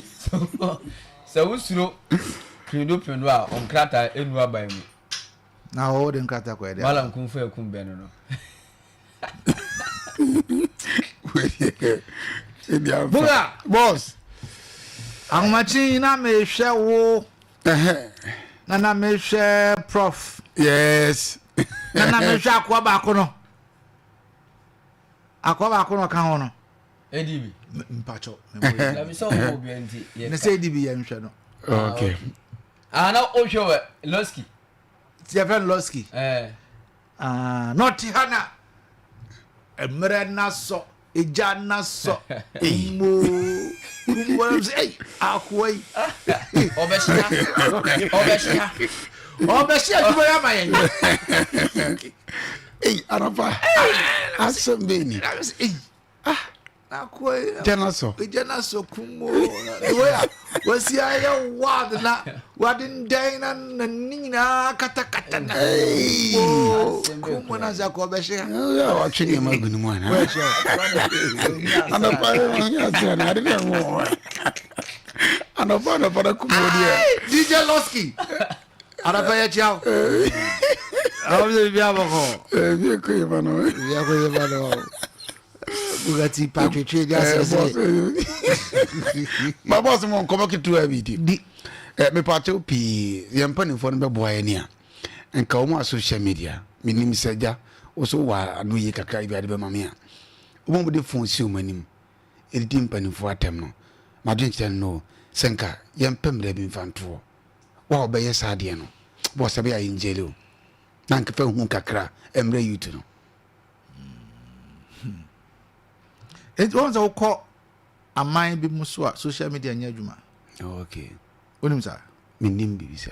so usuro pino a on kanta nwa ban mu na o den kata ko there malam kun fa kun ben no Buga boss amachi na me hwe wo na me hwe prof yes na me hwe akwa ba ko no kan ho no edibi mpacho na mi so mo bi anti ne say edibi ye nhwe no okay ana o hwe Loski Stephen Loski not hana emre na so eja na so mo kumbo say akwai obeshia tubo ya mayen araba asembeni akwai jana so kumbo oya wasi aya wad na wadin daina na nina kata na kumbo na za ko obeshia ya wa chini magunu mwana anapa ya sana adiga mo anapa kumodia DJ Loski anapa ya chao awze bia bako bien ko yebano Bugatti Patrick dia se ma boss mo komo kitu abidi me pacho pi yempani fo no be boy ni a enka o mo social media minim seja o so wa anu yi kakra bi ade be mame a o mo de phone si o manim edi mpani fo atem no ma dwen kire no senka yempem re bi mfanto wa obeye sade no boss be ayi njele o na nka fa hu kakra emre yutu no it wants to call a mind be muswa social media nya adwuma okay onim sa minim bi bisa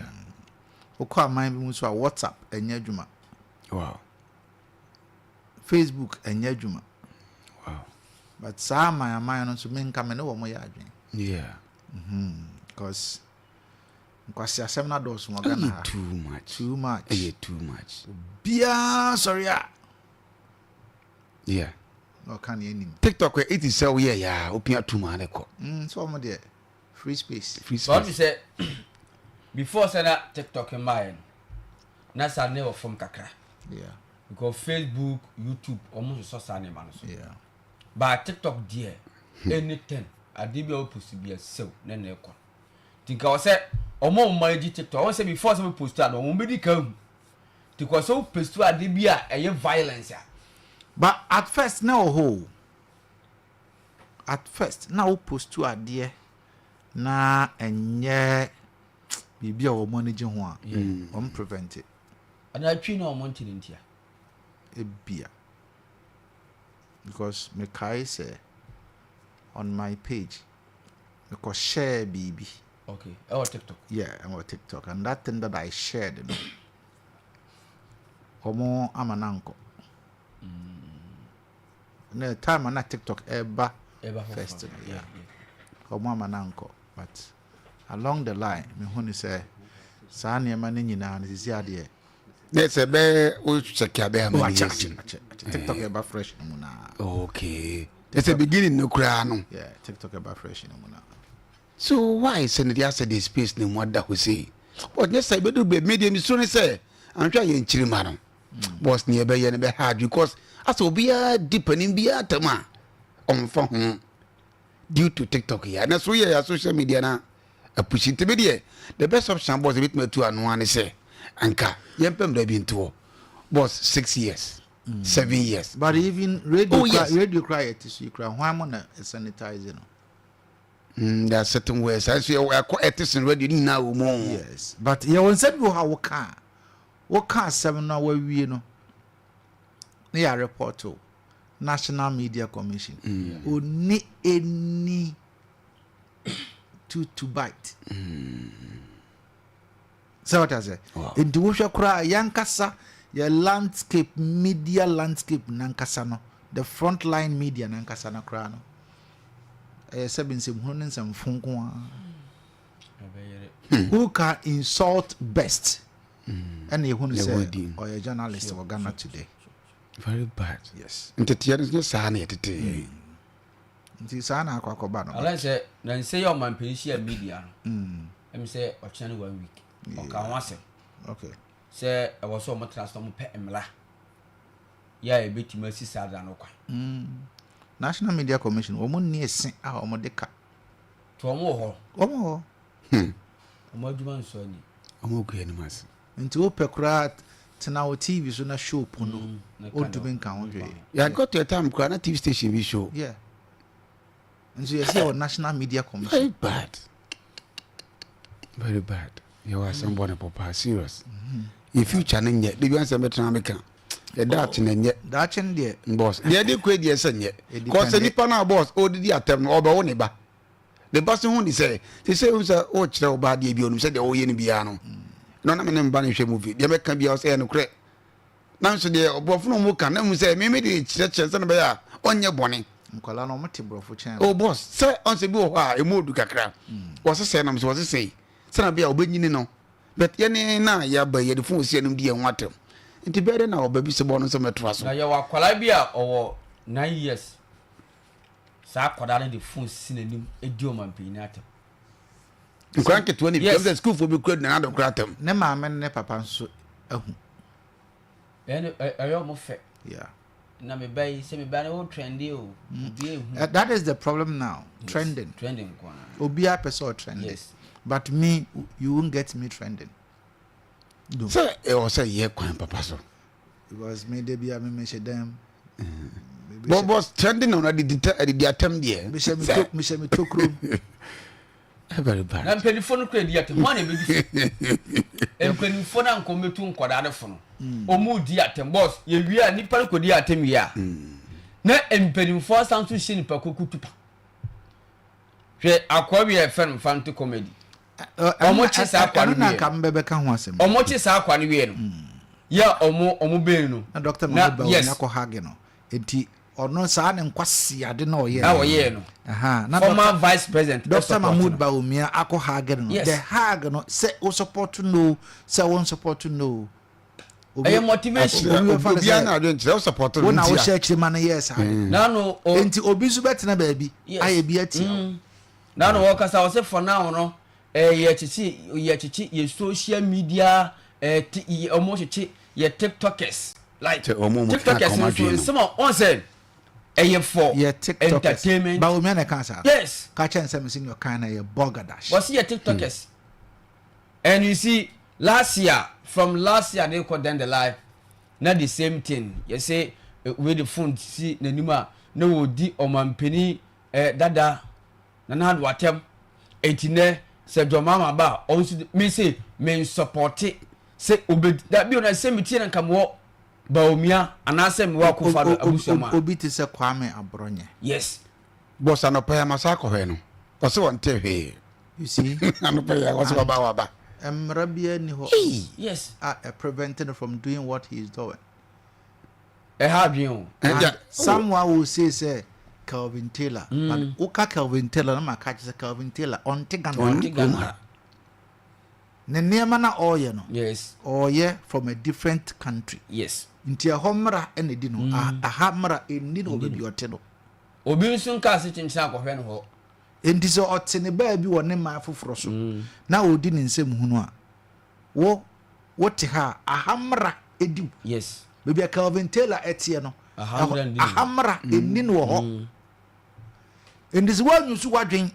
o call a mind be muswa WhatsApp nya adwuma wow Facebook nya adwuma wow but sa my no so menka me no wo mo ya adwen yeah because nkwasi asem na do so ngana too much bia sorry yeah no can you name TikTok where it is so yeah open up to man ko so mo there free space what you say before say that TikTok in mine na sa never from kakra yeah because Facebook YouTube almost so sa man so yeah but TikTok there anything adibia post be so na na ko tinka o say omo manage TikTok o say before say post and o be di kan because so post adibia eye violence. But at first now post to adie na enye bibia o manage ho a prevent it And I try no money ntia ebia because me kai say on my page me ko share bibi okay our TikTok on TikTok and that thing that I shared you know omo amananko na time na TikTok eba first yeah omo amananko but along the line me huni say saa niema ne nyina na sisi ade let's say be o check ya be am TikTok eba fresh no na okay it's a beginning no kra no yeah TikTok eba fresh no na so why send the asset the space no what that we say but yes say be do be media mi so ne say antwa ye nchiri ma no boss ne be ye ne be hard because as obia deepening bia tema on fa ho due to TikTok ya na so ya social media na a push it be there the best option boss bit me to anu an say anka yempem da bi nto boss 6 years 7 years but even radio cry it is you cry why mo na sanitize no there are certain ways as you are ethics in radio ni na wo mo yes but you won said how wo ka 7 na wa wie no na ya report to National Media Commission oni any to bite so what I say in the wusha kura yankasa ya media landscape nankasa no the front line media nankasa na kura no sabin sim honin sam funko who can insult best. And you want to say, or a journalist or Ghana today. Very bad. Yes. And the is not sign it. It is an aquabano. I say, then say your man pay media. Let me say, or channel 1 week. Or can once. Okay. Say, I was so much last time pet and la. Yeah, a bit mercy sad and National Media Commission, woman near Saint Amodeca. To a more. Oh, a more human son. I'm okay, animals. Into Pecrat, Tanao TV, so na show Pono, or to be country. Yeah, I got to a time, Grana TV station, we show. Yeah. And so you see our National Media Commission. Very bad. Very bad. You are somebody, Papa, serious. If you challenge yet, the answer better American. The Dutch and yet. Dutch and dear. Boss, they did quit your son yet. Because any pana boss, or did you attempt or Boniba? The person who say, who's a watch or bad you said the old Piano. No, I'm in Banish movie. The American be also no credit. Now, so they are both no more can them say, maybe the church and son on your bonnet. Colano Matibro for channel. Oh, boss, sir, on the book, a mood to cacra. Was a saying, was a say. Son of your beginning, no. But yenny na ya by the phone, see him dear water. It's better now, baby, so bonus of a trust. Now you are Calabia or 9 years. Saquadani the phone synonym a German pinata. You can't get 20 years at school for me, couldn't another cratum. Nema man, papa, so. And I almost fair. Yeah. Now me buy semi banner trendy. That is the problem now. Trending. Trending. Obia person trending. Yes. But me, you won't get me trending. No. So it was a year, Papa. So because maybe I mention them. But was trending on the attempt there. Michelle took room. Very bad. I'm penny phone credit at money. And penny phone and come to Quadana phone. O mood diatem boss, ye are nipper could diatem ya. Na and penny for sound to shin per cucupa. Aquabia fan fan to comedy. Omoch is our come back and was him. Omoch is our quaniano. Ya omo beno. A doctor Nako Hageno. Eti or no son and quasi, I don't know yet. Our year. Aha, former vice president. Dr. Mahmoud Baumia, Ako Hagen. Yes, the Hagen say, oh, support to know, so one support to know. I am motivation. I don't support when I was searching money. Yes, no, into Obisu better, baby. I be at you. Now, workers, I was say for now, no. Ye social media, almost ye TikTokers. Like TikTokers, some of on said, for entertainment. Baumia cancer. Yes, catch and some in your kind of a bogadash. Was he a TikTokers? And you see, last year, they called them the live, not the same thing. You say, with the phone, see, the Nima, no, di or man penny, dada, Nanad Watem, 18, said your mama ba, also, me say, men support it, say, that be on the same material and come walk. Baumia and I said, walk over Obit is a Kwame Abronya. Yes, boss, I no pay a massacre. What's one tell here? You see, I no pay a what's about. Rabia yes, prevented from doing what he is doing. I have you. Someone will say, Calvin Taylor, but Oka Calvin Taylor, no catches a Calvin Taylor on Tigana. Nenemana or you know, yes, or yeah, from a different country. Yes, into a homera and a dino, a hammer in needle baby or teno. Obinson Cassit in Sanko Henho. And this or Tene baby or name my frosso. Now we didn't say Munua. What to her a hammer edu. Yes, maybe a Calvin Taylor etiano. A hammer in Nino. In this world, you see what drink.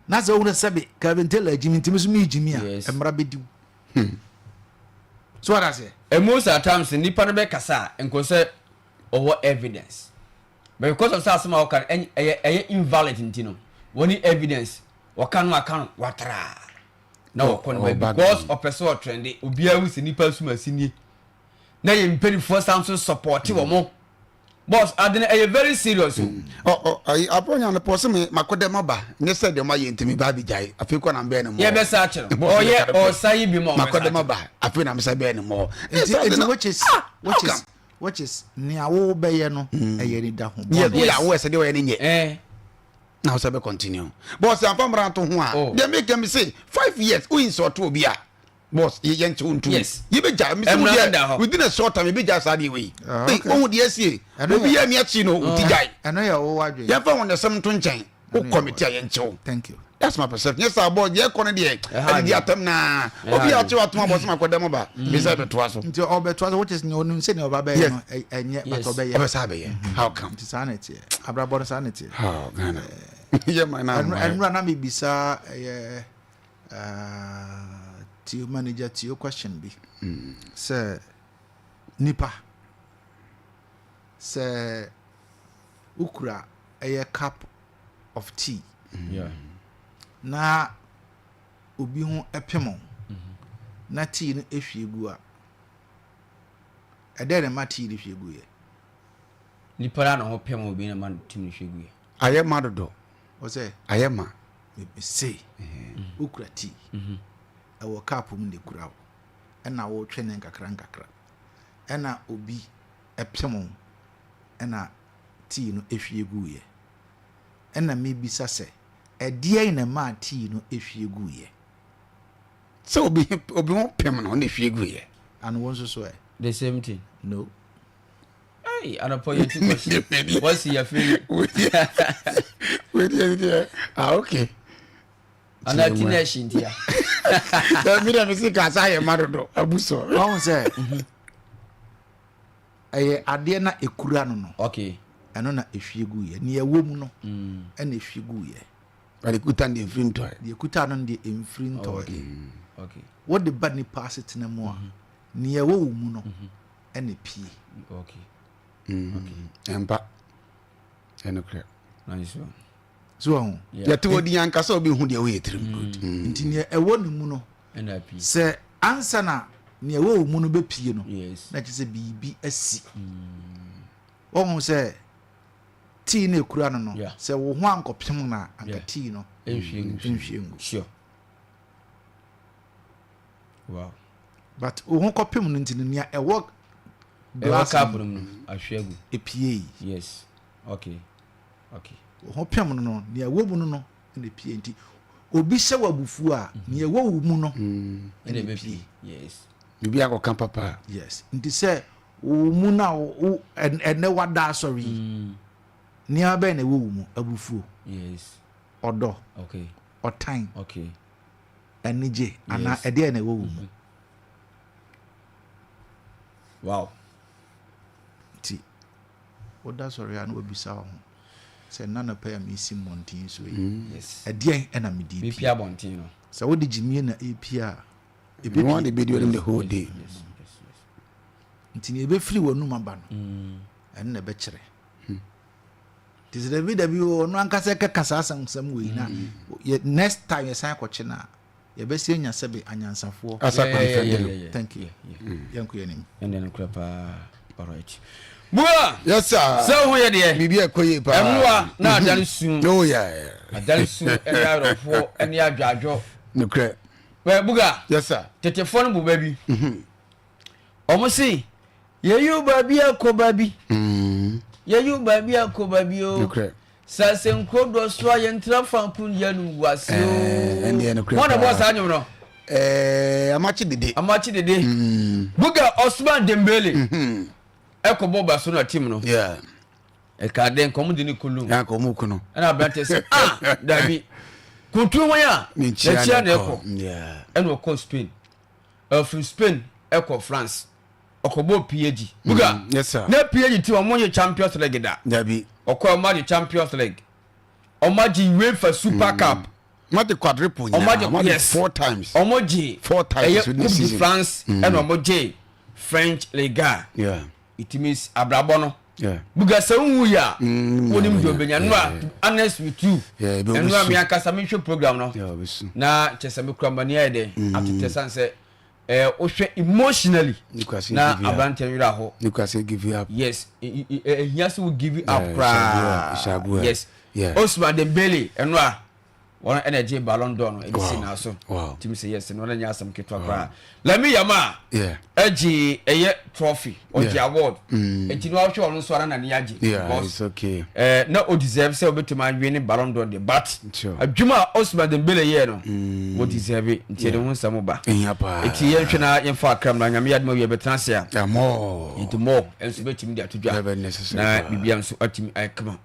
That's all the Sabi, Calvin Taylor, Jimmy Timmy, Jimmy, and Rabidu. So what I say? And most of the times, the Nippon Becassa and concert over evidence. But because of some can invalid in Tino. When evidence, what can watra. No, because of person trendy, Ubia with the Nippon Sumasini. Now you pay for some support or more. Boss, I didn't very serious. I put on the person, my Kodemaba, and said, my intimate baby jay. I feel I'm better. Yeah, best actually. Oh, yeah, or say be more. My Kodemaba, I feel I'm saying more. Which is near all Bayano, a year down. Yeah, we are worse than any. Now say be continue. Boss am pamra to ho a. They make me say 5 years who insult obi a. Boss ye yenche untu. Yes. Ye be ja me say within a short time ye be ja sade we. Hey, ohu de asie. Obi ya mi achi no utijai. Eno ya wo wadwe. Ye fa won the sem to nchen. Wo committee a yenche wo. Thank you. That's my perception. Yes, our boy, ye kono de. E di atem na. Obi a che watuma boss ma kwada ba. Be say beto aso. Nti obeto aso which is no say ne oba be no enye but obe ye. Obe say be. How come? Nti sanity. Abrabo sanity. Oh, Ghana. Yeah, my na. And na me bisa to your manager to your question be. Say nipa. Say ukura a cup of tea. Yeah. Na obi ho epemo. Na tea no ehwie gu a. Ede ma tea no hwie gu ye. Nipa na ho pem obi na man tim no hwie gu ye. Aye madodo. O say Ayema. me say. Ukura tea. E wo cup mu de kura wo. E na wo twene nkakra. E na obi epemo. E na tea no ehwie gu ye. E na me bisa say edie na ma tea no ehwie gu ye. So obi ho pem no na hwie gu ye. And one so The same thing. no. Hey, and upon your two questions. What's your feeling? Wait. Ah, okay. And I think that's India. Da mi da mi si ka sa ye madodo abuso. One say ade na ekura no no. Okay. Eno na ehwie gu ye. Ne ewo mu no. E na ehwie gu ye. But the kutan the front toy. De ekuta no de emfiri to. Okay. What the bad ni pass it na mo a. Ne ewo mu no. E na pie. Okay. Okay. Empa. Eno clear. Nice one. So Ya to odi yanka so obi hu de we trim good. nti ne ewo ne mu no. NIP. Se ansa na ne ewo mu no be pie no. Yes. Na kise bibi asi. Won se tea na ekura no no. Yeah. Se wo ho ankopem na anka Yeah. tea no. Enhwengu. Sure. Wow. But wo ho kopem no nti ne ewo Glass cup no ahwegu. Epie. Yes. Okay. Okay. Wo ho pem no ne ewo mu no na epie nti obi hye wabufu a ne ewo mu no And the baby. Yes. Bibi akoka papa. yes nti se wo mu na wo ene wada sorry ne abe na ewo mu abufu Yes. odo Okay. otan Okay. enije ana Yes. ede na ewo mu Wow. nti oda sorry ana obisa ho se nana pa ya misi montin so yi Yes. ede ena me di BP abontin no. se wo de jimie na epia We want the video them the whole day. Yes. nti ne ebe free wonu maba no ene na be kire This David no ankasa kasa asam we na next time you sign kwache na ye be sie nya sebe anyansafo Yeah. thank you yanku yanim And then crapa. All right. Bua. Yes sir. So who ye there? Bibi akoye pa. Emwa na adale sun. Oh yeah. Adale sun eni arofo eni adwadwo. No clear. We buga. Yes sir. Tetefo no bu baby. Omo si ye yu baby akoba bi. Ye yu baby akoba bi o. No clear. Sase nkrodo so ye ntra fankun ye nu wase o. And the no clear. Mo na boss anyum no. Amachi dede. Amachi dede. Buga Osman Dembele. Eko boba so na team no. Yeah. E ka den komu de ni kulum. Ya ko mu kuno. Na brante say Dabi. Kuntu wan ya. Chia na eko. Yeah. Eno ko Spain. From Spain eko France. Okobo PG. Buga. Yes sir. Na PG ti omo ye Champions League da. Dabi. Okọ ma the Champions League. Omaji UEFA Super Cup. Mate quadruple nya. Omaji yes 4 times. Omoji 4 times with this season. France and omoji French Liga. Yeah. It means abrabono. Yeah. Buga se unwu ya. Wonim do benya no honest with you. Yeah, be and no me akasa me program no. Yeah, we soon. Na chese me kura mani ade atete sanse o hwe emotionally. Na abante wira ho. Nikase give you up. Yes, he has to give you up Shabu. Yes. Yeah. Osman Dembele enwa wɔn energy ballon d'or no edisi na so timi say yes no na nya asam ketwa kra Lami Yama eji eye trophy oji award enti no ahwe ono so ara na ne yaji it's okay na o deserve say obetuma win ballon d'or de but adwuma Osman Dembele ye no o deserve enti de ho nsam ba enti ye hwe na ye fa akram na nyame yadma we betena se a more into more enso betimi de atodwa na bibia nso atimi akama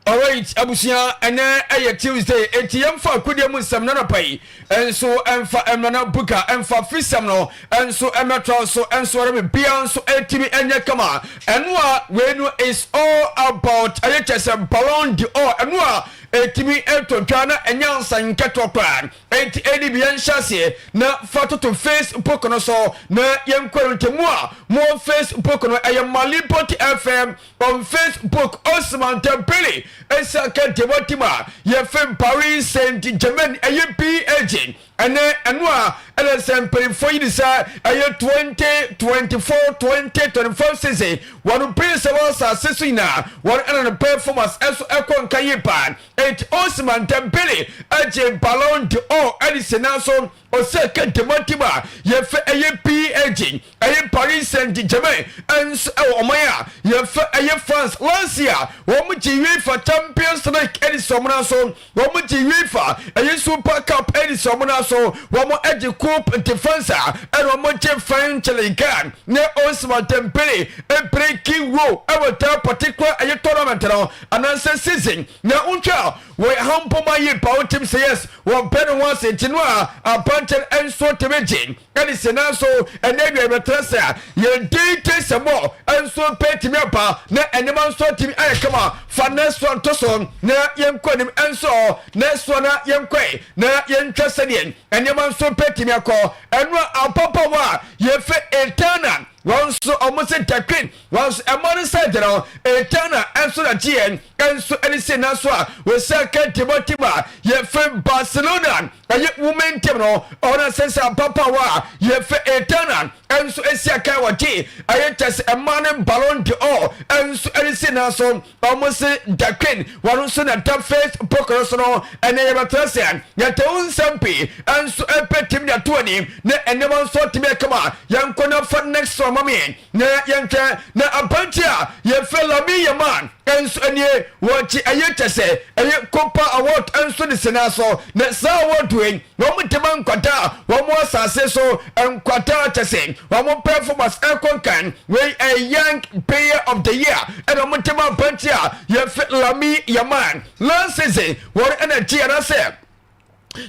alright abusia ene eye Tuesday enti yemfa akodie mu nsam na no pai enso emfa emna buka emfa fisam no enso emetro so enso re bia enso etimi enye kama enwa wenu is all about ayechese ballon d'or enwa etimi etontwa na enyansa nketo kwa enti edi bia nhyase na fatoto Facebook no so na yenkwarentemu a mo Facebook no Malipoti FM on Facebook Osman Dembele esaka demotima ye fem Paris Saint-Germain PAG ene enwa ele semperi foyi sa 2024 season wanu prince was asesina one and performance eso ekon kayepa et Osman Dembele aje Ballon d'Or alisenaso osaka demotima ye fe PAG Paris Saint-Germain ens omaya ye fe France last year wo mu ji UEFA Champions League edisomnaso wo mu ji UEFA Super Cup edisomnaso wo mu eji coupe defense and wo mu je French Ligue ne Osman Dembele breaking role our particular tournament no another season na untwa we hampo maye pa team say yes wo better once tinwa abanten enso temeji edisenaso enebia betresa ye date samo enso petimi apa na enema nso timi ayekama fa next one to so na yenkwanim enso next one na yenkwe na yentwasedien enema nso petimi akọ enwa apapa wa ye fe eternal once almost takin once a modern side no eternal enso na gn enso edisenaso a we second Timotima ye fe Barcelona aye women team no ona sense apapa wa ye fe eternal enso esiaka waji aye tes a man Ballon d'Or enso edisenaso almost takin once na top face poker no ene ye batrasian ye te unsampi enso epetim da 20 na enema so timi kama yankona for next one mami na yanka na abantia ye fe Lami Yaman enso enie wachi aye tese aye Copa Award enso de senaso na sa award win wo mutima nkwata wo mo asase so nkwata tese wo mo performance ekonkan we a young player of the year and wo mutima abantia ye fe Lami Yaman last season what energy and I say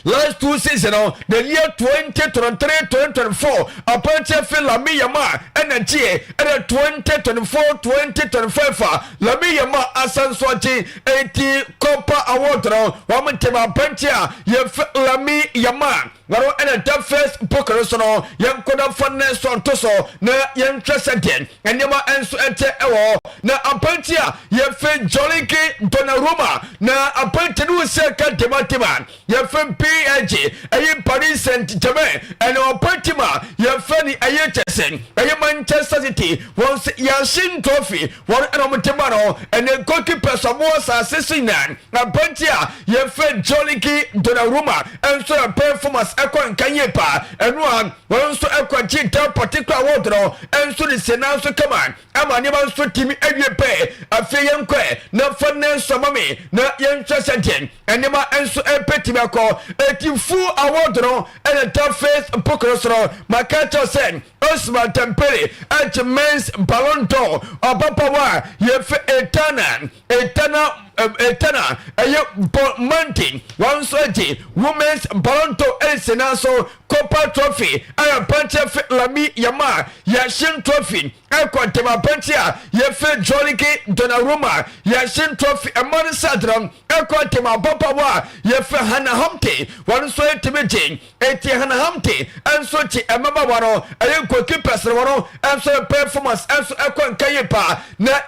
last 2 seasons the year 2023-2024 appointed for Lami Yaman energy and 2024-2025 Lami Yaman asanswaji 80 Copa Award no wamutima pantia ye Lami Yaman waro ene the first poker so no yankoda finance on to so na yantresen enema enso ente ewo na appointia ye Joliki Donnarumma na appointed no second Dematima ye PAG aye Paris Saint-Germain and appointima ye fani aye Chelsea aye Manchester City once Yashin trophy one anomutima no and the goalkeeper Samoa Sasisinan appointia ye Joliki Donnarumma and so performance ekon kanyepa and one so ekon that particular award no and so the senaso come on ama ne ban so timi awie pe afeyenkwe na finance mami na yentresen enema enso epetimi akọ eti full award no and the face poker no makacho sen Osman Dembele at men's Ballon d'Or abapa wa ye fe eternal mountain one soji women's Ballon d'Or senaso Copa trophy aya pancha fe Lami Yaman Yashin trophy ekontema pancha ye fe Joliki Donnarumma Yashin trophy amon sadram ekontema papa wa ye fe Hannah Humpty one so etimeji eti Hannah Humpty enso chi emama wano aye goalkeepers wano enso performance enso ekon kayepa na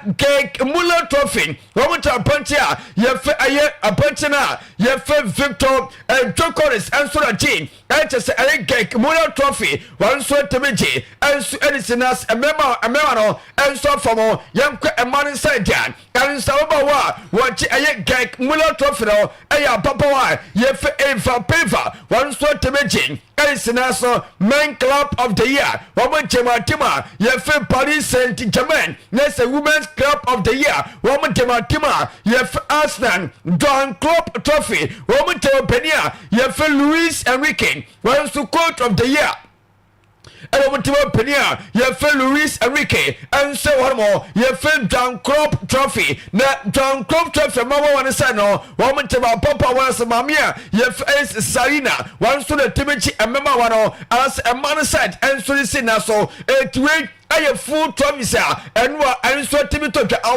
Muller trophy one pancha apantia ye fe aye apantina ye fe Victor and Jokoris and Soraji just a gek Moral Trophy one so temeji and Edisinas a memo and so for more young a man inside Jan and Sabawa watch a gek Moral Trophy a papa ye fe a paper one so temeji Edisinas main club of the year one Tima ye fe Paris Saint-Germain next a women's club of the year one Tima ye fe Arsenal Don Club Trophy one Penia ye fe Luis Enrique one to coach of the year and over to Penia ye fe Luis Enrique and so one more ye fe Don Club Trophy na Don Club Trophy mama one sano one papa one mamia ye fe Sarina one to the Timothy and mama one as a man said and so this na so it wait I full trophies and what and so Timothy I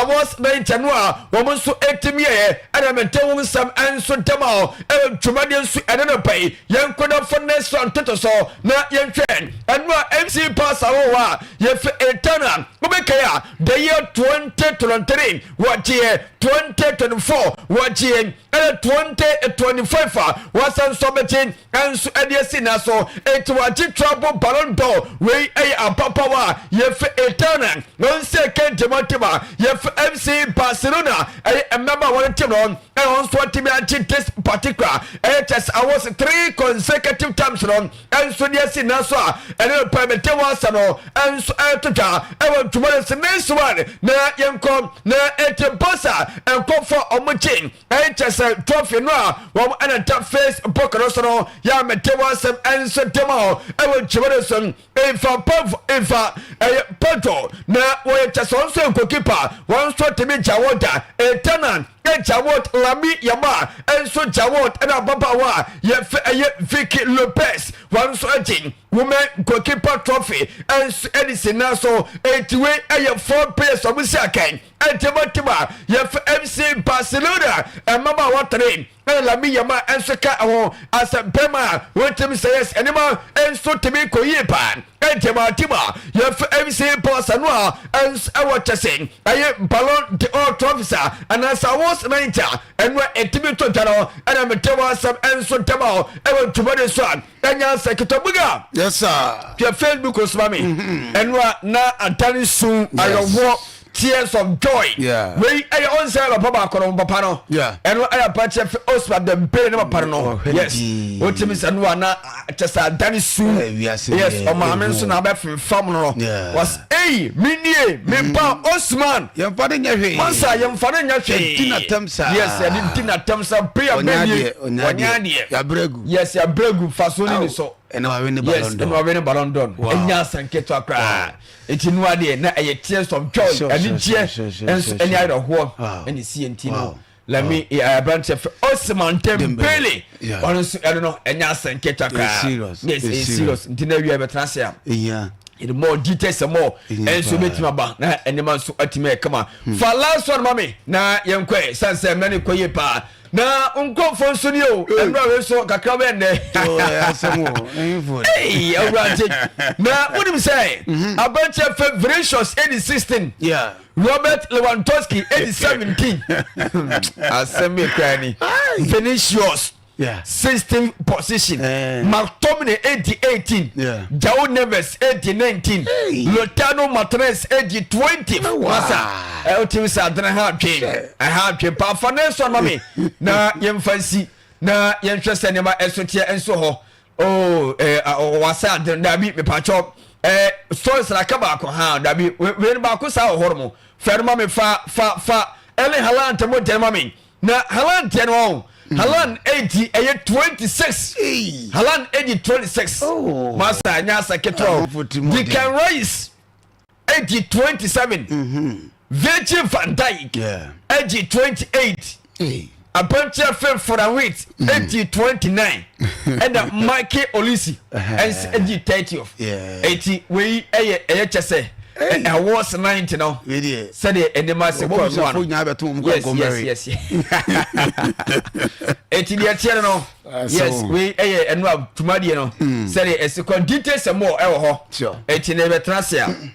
was 9 January woman so 8 and I'm telling some and so demo and Trumadian and then pay young could have for next on Tetoso not young train and what MC pass our ye for a turner Ubekaya the year 2023 what year 2024 what year 2025 was on submitting and so Adiasina so it was trouble Ballon d'Or we a power yef eternal non second Timotima yef FC Barcelona I remember one team on and on what team this particular just I was 3 consecutive times on and so yes in Nasa and then permit was and so I want to want the next one na yankom na etebosa and come for omachin I just a trophy no one and a top face pokeroso ya metewasem and so demo I want to want if Poto na we just also goalkeeper one shot to me Jawota a tenant Jawot Lami Yama and so Jawot and Ababawa ye Vicky Lopez one shotting women goalkeeper trophy and Edison Naso 8-way a 4 players of Musakan and Timotima ye FC Barcelona and Mama Watering and Lami Yama and Saka as a Bema what to say yes anymore and so to me Koyepan and Timotima ye FC Barcelona and I was just saying I Ballon d'Or trophies and as I was 90 and we're a Timothy and I'm a Tewasam and so Tamo I want to buy this one and you're Sekitobuga. Yes, sir. Your Facebook was mommy and we're now attending soon. I walk tears of joy. Yeah. We I on sale of Papa Pano. Yeah. And I approach Osman the Bay no Pano. Yes. What you miss and one just a Danny soon. Yes, or my mention about from Famino was a mini Mimpa Osman. You're putting your face. Once I am finding your dinner temps. Yes, I did dinner temps of Priya Onyadi. Yabregu. Yes, Yabregu Fasoni so. And I win the Yes, and I win a Ballon d'Or. And yes, and get to a cry. It's in one day, now a tears of joy, and in tears, and any other war, and you see and Tino. Let me a branch of Osman Dembele. I don't know, and yes, and get to a cry. Yes, it's serious. Dinner you have a transia. Yeah. In more details and more, and so meet my bar, and the man so ultimate come on. For last one, mommy, now young quay, sunset many quay pa. Na unko fon sunio enra we so kakra be nde hey alright na what do you say about your favoritos 2016 yeah Robert Lewandowski 2017 asemi krani Vinicius yeah 16th position McTominay 18 yeah João Neves 19 Lautaro Martinez 20 wasa ultimate adana ha twe pa financial mami na yem fancy na yem twese ne ma esotie enso ho wasa adana bi me pa chop stories la ka ba ko ha da bi we ba ko sa ho mo ferma me fa Erling Haaland mo den mami na Haaland ten won Haaland 80 26 Haaland 26 masa nyasa ketro Declan Rice 27 Virgil van Dijk 28 Apantia Fem for a week 29 and Mikey Olisi and 30 80 we chese I was 90 now. Said it and the master was one. Yes. 80 years channel. Yes, we and Rob Tumadiano said it as a details and more. Sure. 80 never transia.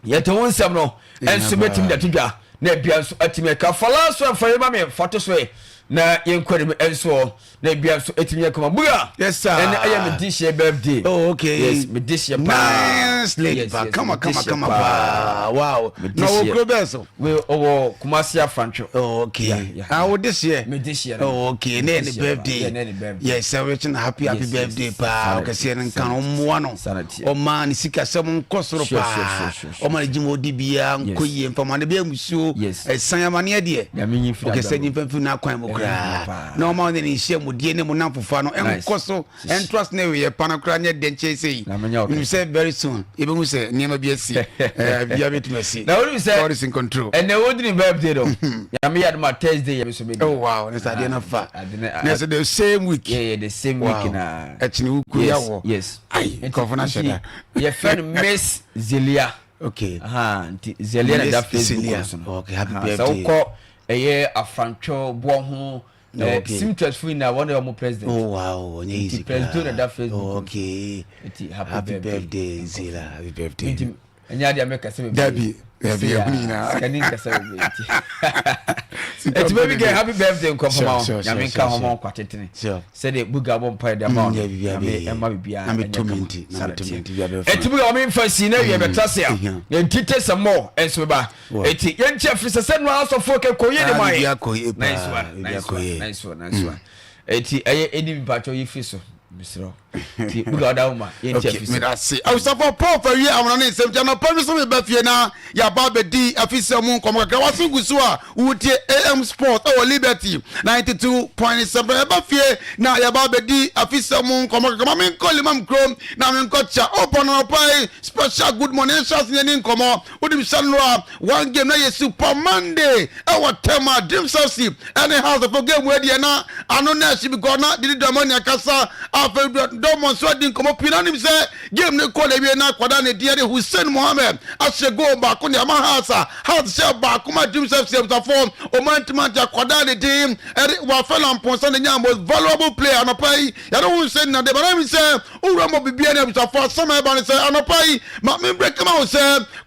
Yet one some no and submitting the tiga. na bia so atimi ka fala so afare ma me foto so na yenkwere me enso na bia so atimi ka buga yes sir and I am this year birthday. Oh okay. Yes, me this year nice lady. Yes, yes, come on wow no we beso we owo Kumasi Afrancho. Oh okay. How this year? Me this year. Oh okay. Na any birthday. Yes, celebrating happy birthday pa. Okay, say nkan omo no. O man sika sem nkosoro pa. O man jimo dibia nkoyie mfama na bia musuo. Esan amane de. Okay, say nyimfa na kwan mo kra. Na o man ne nhia mu die ne mu namfofa no enkoso entrust na we pa na kra nya denche sei. You say very soon. Even we say niam bia si. Bia betumasi. Now we say God is in control. And the wedding birthday though. Ya me had my Thursday ya so me. Oh wow, that's na fa. That's the same week. Yeah, the same week na. Actually wuku ya wo. Yes. Ai, confirmation. Your friend Miss Zelia. Okay. Zelia na that Facebook. Okay, happy birthday. So ko Afrancho bo ho symptoms for na one of my president. Oh wow, easy. President na that Facebook. Okay. Happy birthday Zela. Happy birthday. Anya dia make say Dabi na. Kanin ka say be. It's baby get happy birthday nkomfama. Ya me ka homo kwatetene. Say the buga bon pa da ma. Emma bibia. Na me tominti bia be. Eti buga o me fancy na we betase a. Yen tite some more enso ba. Eti yen chef se no house of folk koye de mai. Nice one. Eti aye edi bipacho yifi so. Misro. Ti buga da uma yen chef. Okay, me da say. I was for Paul for you am na nsem jana pa me so me ba fie na ya ba be di afisa mu nkomo kakra wasu gusu a wutie AM Sport o Liberty 92.7 e ba fie na ya ba be di afisa mu nkomo kakra me nkoli mam krom na me nkocha open no pai special good morning shots ni nkomo udim sanwa one game na yesu per Monday e what tema dream sauce any house of game we dey na ano na shi because na did the money akasa afa do so din komo pina nim se game ne ko le bi na kwada ne dia de Hussein Mohammed ashe go ba ko ne amahasa has se ba kuma dream self to form o mantima ja kwada ne dim wa fela mponsa ne nya most valuable player no pai ya no Hussein na de ba na mi se ura mo bibia ne to for some e ba ne se anopai ma me break ma o se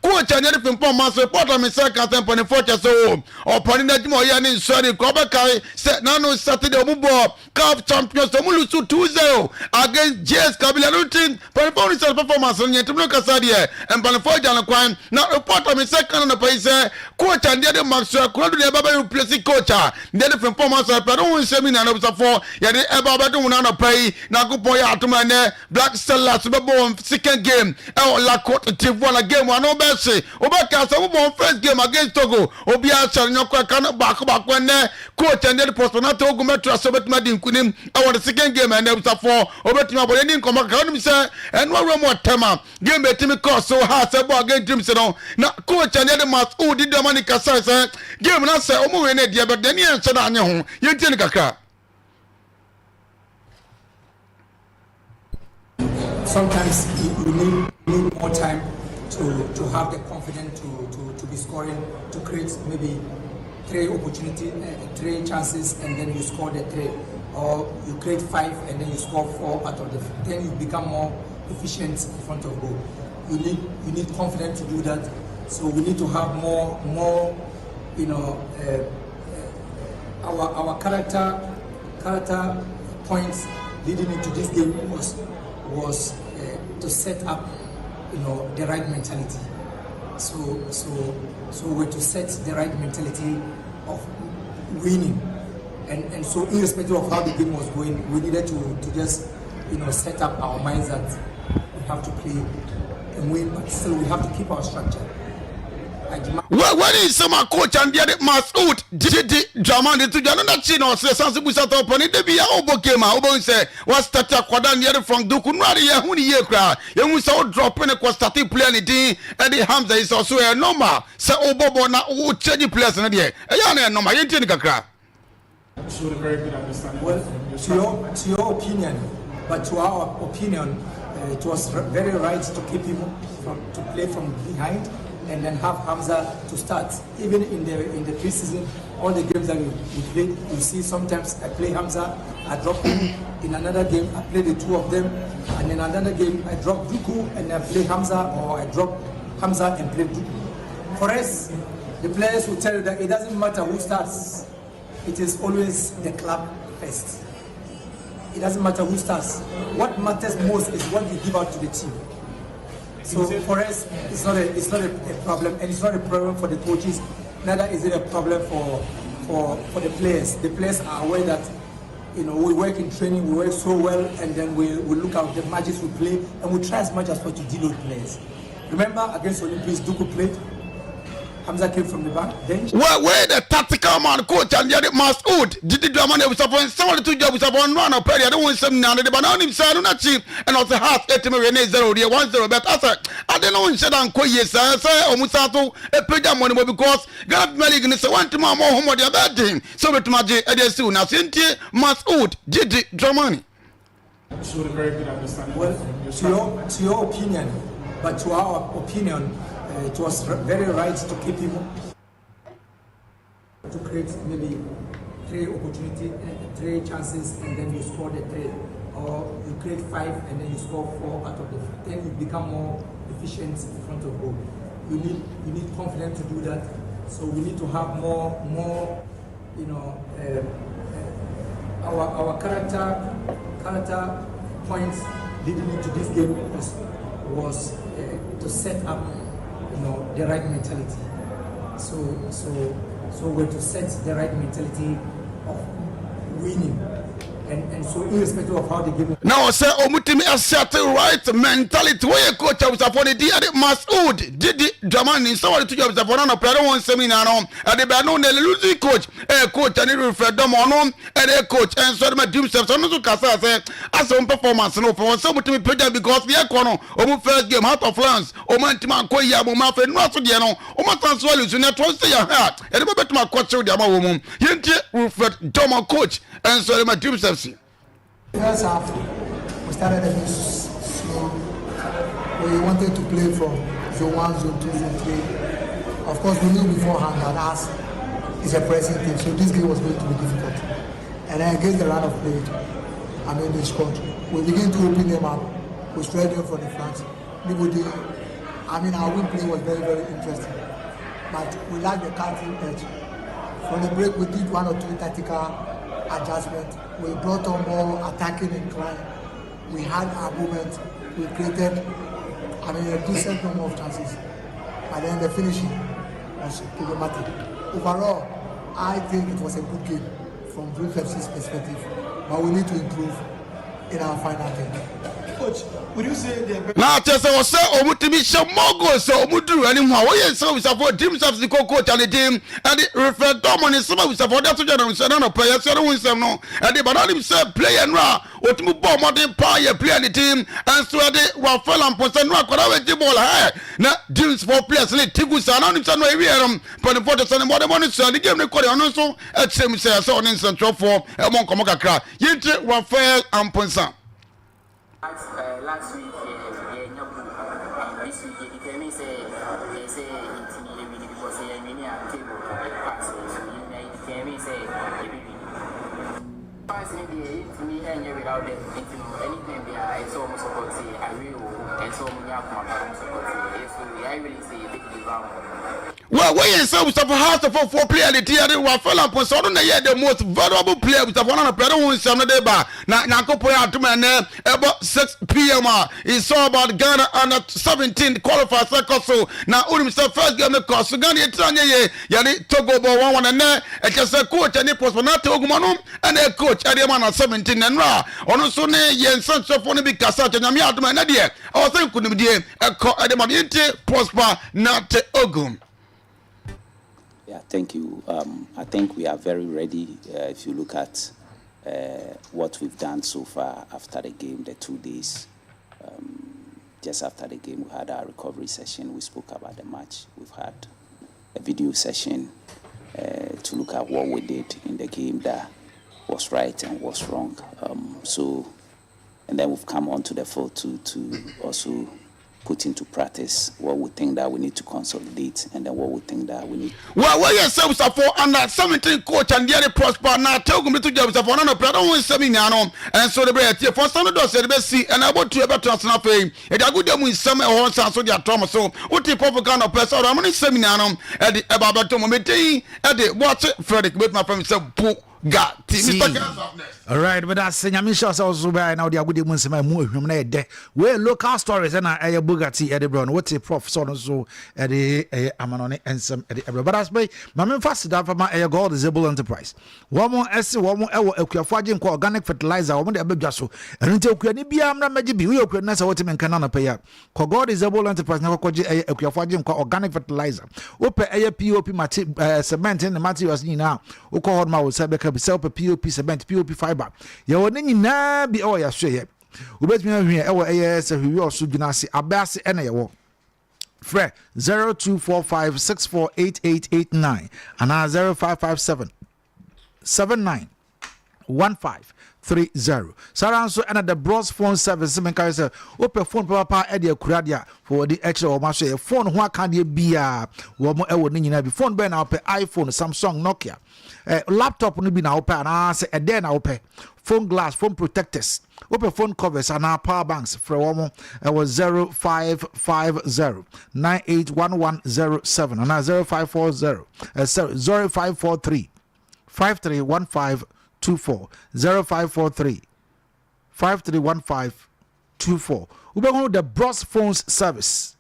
ko cha ne de pimpon ma so report me se ka tempo ne for so o pani na jimo ya ne nsori ko ba kai se na no Saturday o mu bo cup champions o mu lusu 2-0 against JS Kabila Lutin performance performance on yetimno kasadiye empanfo jana kwan na reporter me second na paise coach and the Maxwell Kudu de baba you place coach the performance pero won seminar na busafo ya de e baba do na pay na gopo ya atuma ne Black Stars be bon second game e la Cote d'Ivoire game one no be se obaka so bon first game against Togo obi a chare nyokwa kan back ne coach and the post na Togo metro so betuma din kunim e the second game and busafo obetuma bo ni nkomo ka no se enwa mo tema game betimi course so ha se bo against dreams no na coach and the match o di the money kasa se game na se omo we na dia be de ni ense na anye ho yenti ni kakra. Sometimes you need more time to have the confidence to be scoring, to create maybe 3 opportunities, 3 chances, and then you score the 3, or you create 5 and then you score 4 out of the 5. Then you become more efficient in front of goal. You need confidence to do that. So we need to have more our character points leading into this game was to set up the right mentality. So we're to set the right mentality of winning, and so irrespective of how the game was going, we needed to just set up our minds that we have to play and win, but still we have to keep our structure. When is some coach and the Masoud did drama to Janana Chino, sensible sat up on it, be a Obokema, Obo say, was started Quadan the from Dukunari, Huni Yakra, and we saw drop in a Quastati planety, and the Hamza is also a normal, so Obo na change place in the year. Ayana no my Intinica. Showed a very good understanding. Well, to your opinion, but to our opinion, it was very right to keep him to play from behind and then have Hamza to start. Even in the preseason, all the games that we played, you see sometimes I play Hamza, I drop him. In another game, I play the 2 of them, and in another game, I drop Duku and I play Hamza, or I drop Hamza and play Duku. For us, the players will tell you that it doesn't matter who starts. It is always the club first. It doesn't matter who starts. What matters most is what you give out to the team. So for us, it's not a problem, and it's not a problem for the coaches. Neither is it a problem for the players. The players are aware that we work in training, we work so well, and then we look at the matches we play, and we try as much as possible to deal with players. Remember against Olympics, Duku played. Hamza came from the bench. Where the tactical man coach and the Masoud did the drama was upon someone to job was upon one or Perry. I don't want some now, the banana side on cheap and also half 8 million 1-0 but I don't know said Uncle yes, I say Omusato a pejam money because God Malik is one to my more home or the other thing. So to my J. Soon now Cynthia Masoud did the drama. Showed a very good understanding. Well, to your opinion, but to our opinion, it was very right to keep him, to create maybe 3 opportunities, 3 chances, and then you score the 3, or you create 5 and then you score 4 out of the 5. Then you become more efficient in front of goal. You need confidence to do that. So we need to have more our character points leading into this game was to set up the right mentality. So we're to set the right mentality of winning. And so irrespective of how the game. Now I say Omutimi a set right mentality where coach was upon the Masoud did the Germany somebody to jobs upon a player one seminar at the Banon losing coach and he referred them on and coach and so my dream steps on to Casa as some performance no for some to me because the econo first game out of France Omantima Koya Mumafe not to Diano Omatan Swallows in a trust your heart and about my coach with the woman Yenti referred Doma coach and so my dream steps. First half, we started a bit slow. We wanted to play from zone 1, zone 2, zone 3. Of course, we knew beforehand that us is a pressing team, so this game was going to be difficult. And then against the run of play, they scored. We began to open them up. We spread them from the front. Our win play was very, very interesting. But we lacked the counting edge. From the break, we did 1 or 2 tactical adjustment. We brought on more attacking incline. We had our movement. We created a decent number of chances. But then the finishing was problematic. Overall, I think it was a good game from Blue FC's perspective. But we need to improve in our final game. Coach, would you say now just I was say Omutimi Shamogo so Omudu anymore. We so we support teams of the coach and the team and the refer Domon is some we support that to general so no player so win some no and the banana himself play and ra Otumu ball modern player play on the team and so the Rafael and Ponsa no akora we the ball high na teams for players le Tigu sana no no we for the photo so more money so the game record on so at same say so on central for among Komokakra Yente Rafael and Ponsa. Last week, and this week, they tell me they say intimidating because they are many table pass. So they tell me say pass in the to me and without them anything they are so much support I will and so many of my support so I really say big devour. Well, we in some stuff house of 4 player the theater were fell up on so the most valuable player with one of the player who is some day bar. Now go put out to man about 6 p.m. It's all about Ghana under 17 qualified second so now only Mr. First game the cost so Ghana yani Togo ball one and there and just a coach and it was not Togumanum and a coach at the man at 17 and ra on so ne yen such of one big cassette and I'm out man idea I was thinking could be a co at the man prosper not Ogum. Yeah, thank you. I think we are very ready. If you look at what we've done so far after the game, the 2 days, just after the game, we had our recovery session. We spoke about the match. We've had a video session to look at what we did in the game that was right and was wrong. And then we've come onto the field to also put into practice, what we think that we need to consolidate, and then what we think that we need. Well, yes, so for under 17 coach and the prosper now. Tell me to jobs for no plan on seminar and so the bread for some doors the best see and about to ever transfer fame. It a good them with some horse and so their Thomas. So what the propaganda person I'm on seminar at the about Tomomete at the watch Frederick with my friend said got all right, but that's Nyamisha also by now. The Agudi Munsema Mu de where local stories and I Bugatti Eddie Brown. What's a prof so so Eddie Amanone and some Eddie. But that's by my fast down for my God Disable Enterprise. One more S, one more Equafagin organic fertilizer, one the Abejaso, and until Quanibia Majibi, we open Nasa Waterman Canana pay up. God Disable Enterprise never called Equafagin organic fertilizer. Open a POP cement in the materials now. Oklahoma will say self POP cement, POP fiber. You will need na be all your share. We bet me here, our AS, we also do not see Abia and a war. Fred 0245648889 and 0557 791530. Saranso and the Bros phone service. Semen open phone papa Eddie Kuradia for the extra or my phone. What can you be a woman? I would need to phone Ben up iPhone, Samsung, Nokia. Laptop no be na open and say then open phone glass, phone protectors, open phone covers and our power banks for one was 0550 981107 and 0540 0543 531524 0543 531524. We go the Bros phones service.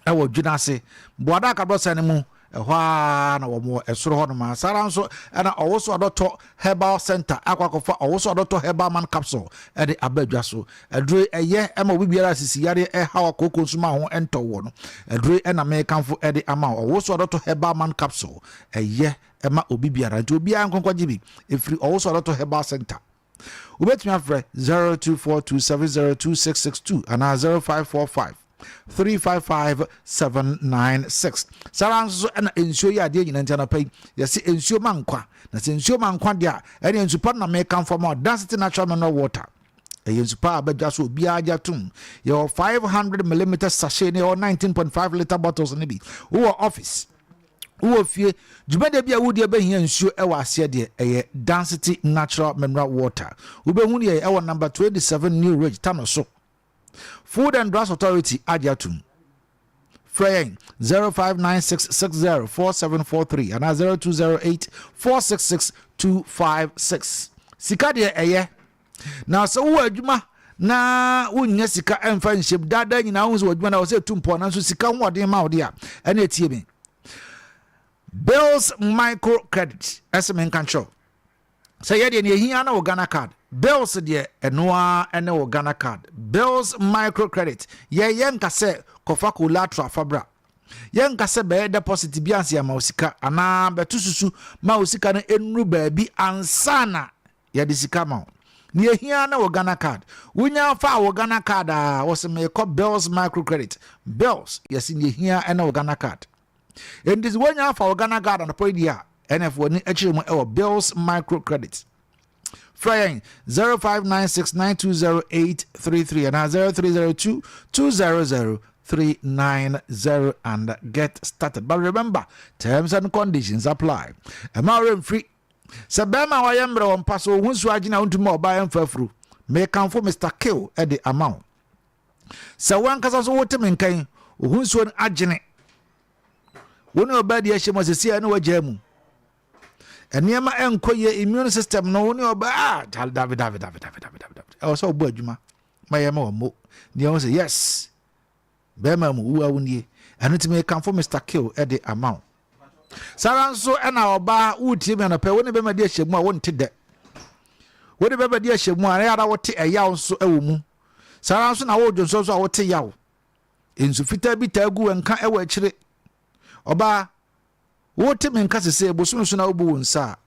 I will Junase Boadaka Bros anymore. Na wo esoro ho no ma saranso na also adoto herbal center akwakofa also adoto herbal man capsule e de abadwa so adure eye ema bibiara sisi yare e hawa koko nsuma ho ento wo no adure na me kanfo e de ama also adoto herbal man capsule eye ema obibiara nti obi ankonkwa gibi efiri also adoto herbal center ubetumi afre 0242702662 and 0545 355796. Saranso and ensure ya de nyina pay. Yes, ensure mankwa. Na ensure mankwa dia. Any ensure na make come from more density natural mineral water. A yensupa abedja so bia jatum. Your 500mm sachet or 19.5 liter bottles in be. Who office. Who fie jumade bia wo de be hia nsuo e wa ase de density natural mineral water. Wo be hu de e wa number 27 New Ridge Tanoso. Food and Drugs Authority Adiatum. Fraying 0596604743 and 0208466256. Sikadia eye. Now so adwuma na wonya sika emfanship dada nyina wo so adwuma na wo se tumpo na so sika nwode ma wo de a ene etie me. Bills microcredit SMN control. Say yede ne hia na wo Ghana card. Bills de enoa ene wo Ghana card. Bills microcredit. Ye yenka se kofa collateral fabra. Yenka se be deposit biansi ya mausika ana betususu mausika na enru baabi ansana ya disika ma. Ni hia na wo Ghana card. Wunya fa wo Ghana card a wo se me ko Bills microcredit. Bills yes ni hia ene wo Ghana card. And this wunya fa wo Ghana card na po dia NF woni actually mo e Bills microcredit. Frying 0596920833 and 0302200390 and get started. But remember, terms and conditions apply. Amount free. Sabema wayembre on paso wunsu agina untu mo buy and fafru. Make come for Mr. Kill at the amount. So one kasa so wote menkan wunsu an agine. Woni obadi ya shemo se sia no wajemu. Eniema enkoye immune system no ni oba David also bo adwuma mayema omo ni o say yes bema mu uwa woni eno ti me kan for Mr. Kill e the amount saranso e na oba uti me na pe woni bema di ahyemu a wonte de woni bema di ahyemu a ya wote eyaw nso ewo mu saranso na wo dwonso so a wote yaw ensu fita bi tagu enka ewo akire oba wote menka sese bosunsu na obu wonsa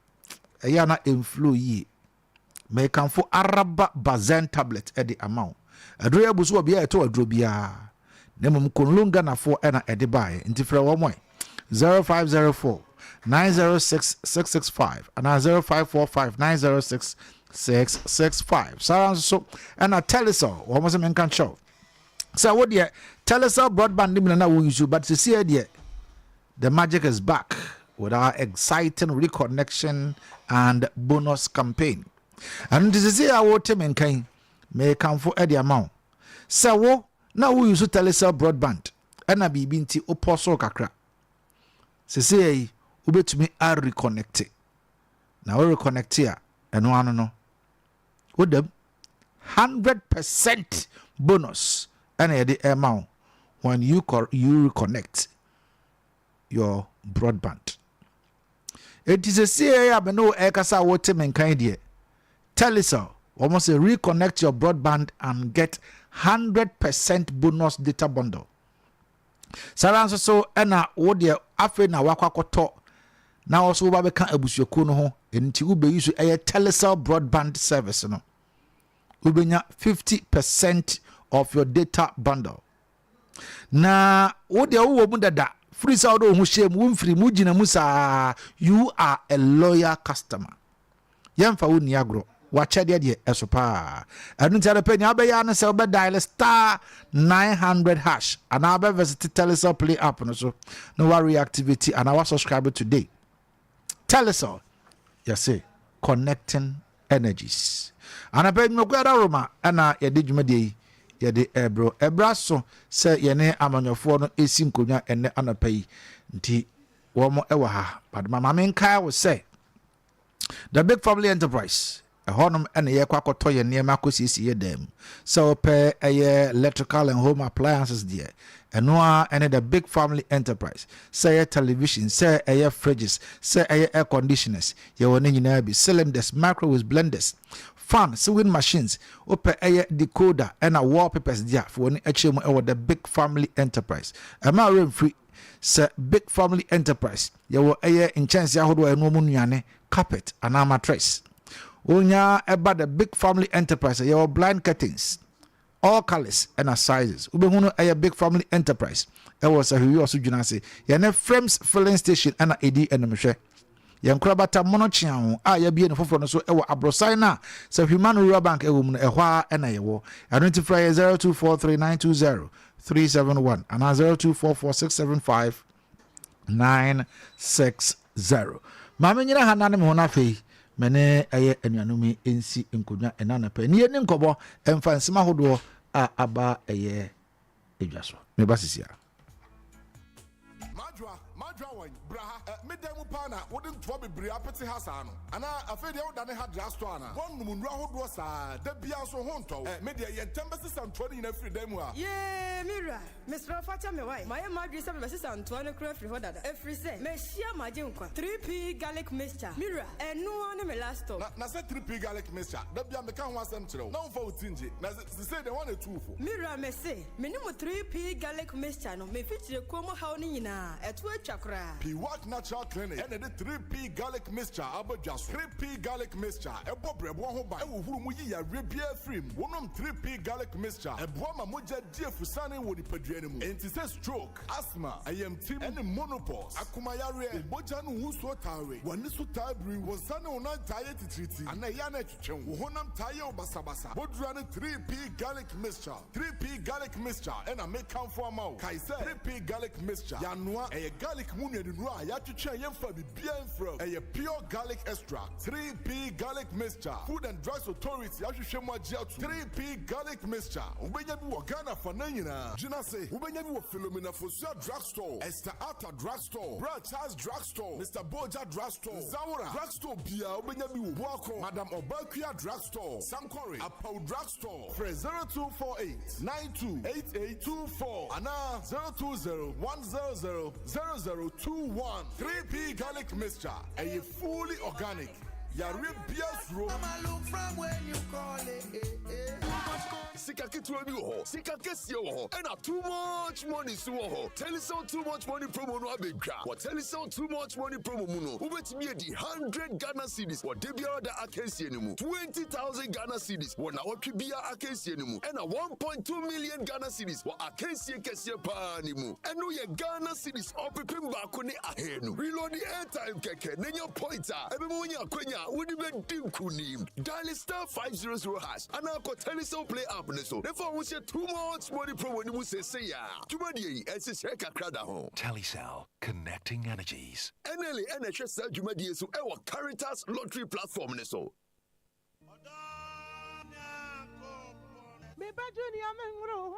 eya na inflow yi me kan fo araba bazen tablet e the amount adro ya busu obi ya to adro bia na mum konlunga na fo e na e de bae ntifre wo moy 0504 906665 and 0545 906665 saranso and a teleso wo mo se menka show So what the Telecel broadband na we use, but to see the magic is back with our exciting reconnection and bonus campaign. And to see our team in kind may come for the amount. So now we use Telecel broadband and a BBNT oposo kakra. Se say ube to me are reconnected. Now we reconnect here and one no. With them 100% bonus and the amount when you reconnect your broadband. It is a CA no ekasa wote menkaidie. Telecel almost say reconnect your broadband and get 100% bonus data bundle. Saranso so ena wo de afi na wakwakoto na also ba beka abusuaku no ho enti ube use Telecel broadband service no. Ubenya 50% of your data bundle. Na wo de wo mu dada free sound ho shame wo mfiri mu gina musa, you are a loyal customer. Yemfa wo ni agro wache de esopa anu ntare pe nya be ya na se be dial star 900 hash and aba visit Telecel Play app no so no worry activity and our subscribe today. Telecel, you say connecting energies. And I beg no gwada roma ana ye de dwumade ye de ebra so se ye ne amanyofo no esi nkonya ene anapai nti wo mo ewa ha but mama men kai will say the big family enterprise a honum and ye kwakoto ye niema kosisi ye dem so pe electrical and home appliances there and the big family enterprise say television say fridges say air conditioners ye woni nyina bi cylinders microwaves blenders fan sewing machines open decoder and a wallpapers there for any the big family enterprise ama rent free say big family enterprise ye wo in chance ya hodo eno mu nuane carpet and a mattress onya about the big family enterprise ye wo blind curtains all colors and sizes ubehunu big family enterprise e was a hu also dwuna say ye ne frames filling station and edi enomhwe yankura bata monochin ho a ya bie no foforo no so e wo abrosai na so human rural bank e wo mu no e hwa e na ye wo identify 0243920371 and 0244675960 mama nyina hanane me ho na fei mene eye anuanumi ensi nkonwa enana pa ni eni nkobo emfansima hodo a aba eye edwaso me basisia Midday Mupana wouldn't drop a briapety hasano. And I feel the other had Jastrana. One Munra was the Biaso Honto, media yet 10% and 20 in every day. Yeah, Mira, Mr. Fatame, why? My Margaret and 20 crafty order. Every say, Messia Majunka, 3p garlic mixture, Mira, and no one may last. Nasa 3p garlic mixture, the Biamecan was central. No for Tingy, they say they want a two for. Mira may say, minimum 3p garlic mixture, no may feature a Como Haunina, at 2 chakra. P what natural clinic, and the 3p garlic mixture, about just 3p garlic mixture, a bobre, one by whom we are repair free, 3p garlic mixture, a Brahma Muja dear Fusani would be pedrenum, and it says stroke, asthma, I am team and monopause, Akumayare, Bojan Wusotare, one is Tabri was Sunny on not tired to treaty, and a Yana Chum, Honam Tayo Basabasa, Bodran 3p garlic mixture, 3p garlic mixture, and I make come for a mouth. Kaisa 3p garlic mixture, Yanua, a garlic moon and Rua, Yatucha Yemfa be bien from a pure garlic extract, 3p garlic mixture, Food and Drugs Authority, Yashishemwa Jet, 3p garlic mixture, Ubenyabu Ghana for Nana, Jinase, Ubenyabu Philomena for Sir Drugstore, Esther Arthur Drugstore, Brad Charles Drugstore, Mr. Boja Drugstore, Zaura Drugstore, Bia, Ubenyabu Wako, Madam Obakia Drugstore, Sam Corey, Apple Drugstore, Fred 0248 928824, and 020 100 0021, 3p garlic mixture, a fully organic. Yaribia's room. Look from when you call it. Sikaki to a new Sikakesio, and too much money so Telecel too much money promo no big crap. What Telecel too much money promo muno. Who bet me the 100 Ghana cedis. What Debia the Akasianimu 20,000 Ghana cedis. What now Kibia Akasianimu and a 1.2 million Ghana cedis. What Akasia Kasia Panimu and no ya Ghana cedis or Pipimba Kuni Ahenu. Reload the airtime keke. Then your pointer. Everyone Quenya would even do kunim. Dial star 500 hash and I'll Telecel Play app. so. The phone was too much money pro when you say ya. Jumadi and say kakra da ho. Telecel, connecting energies. NLA NHS Jumadi so our Caritas lottery platform so. Me ba junior mengro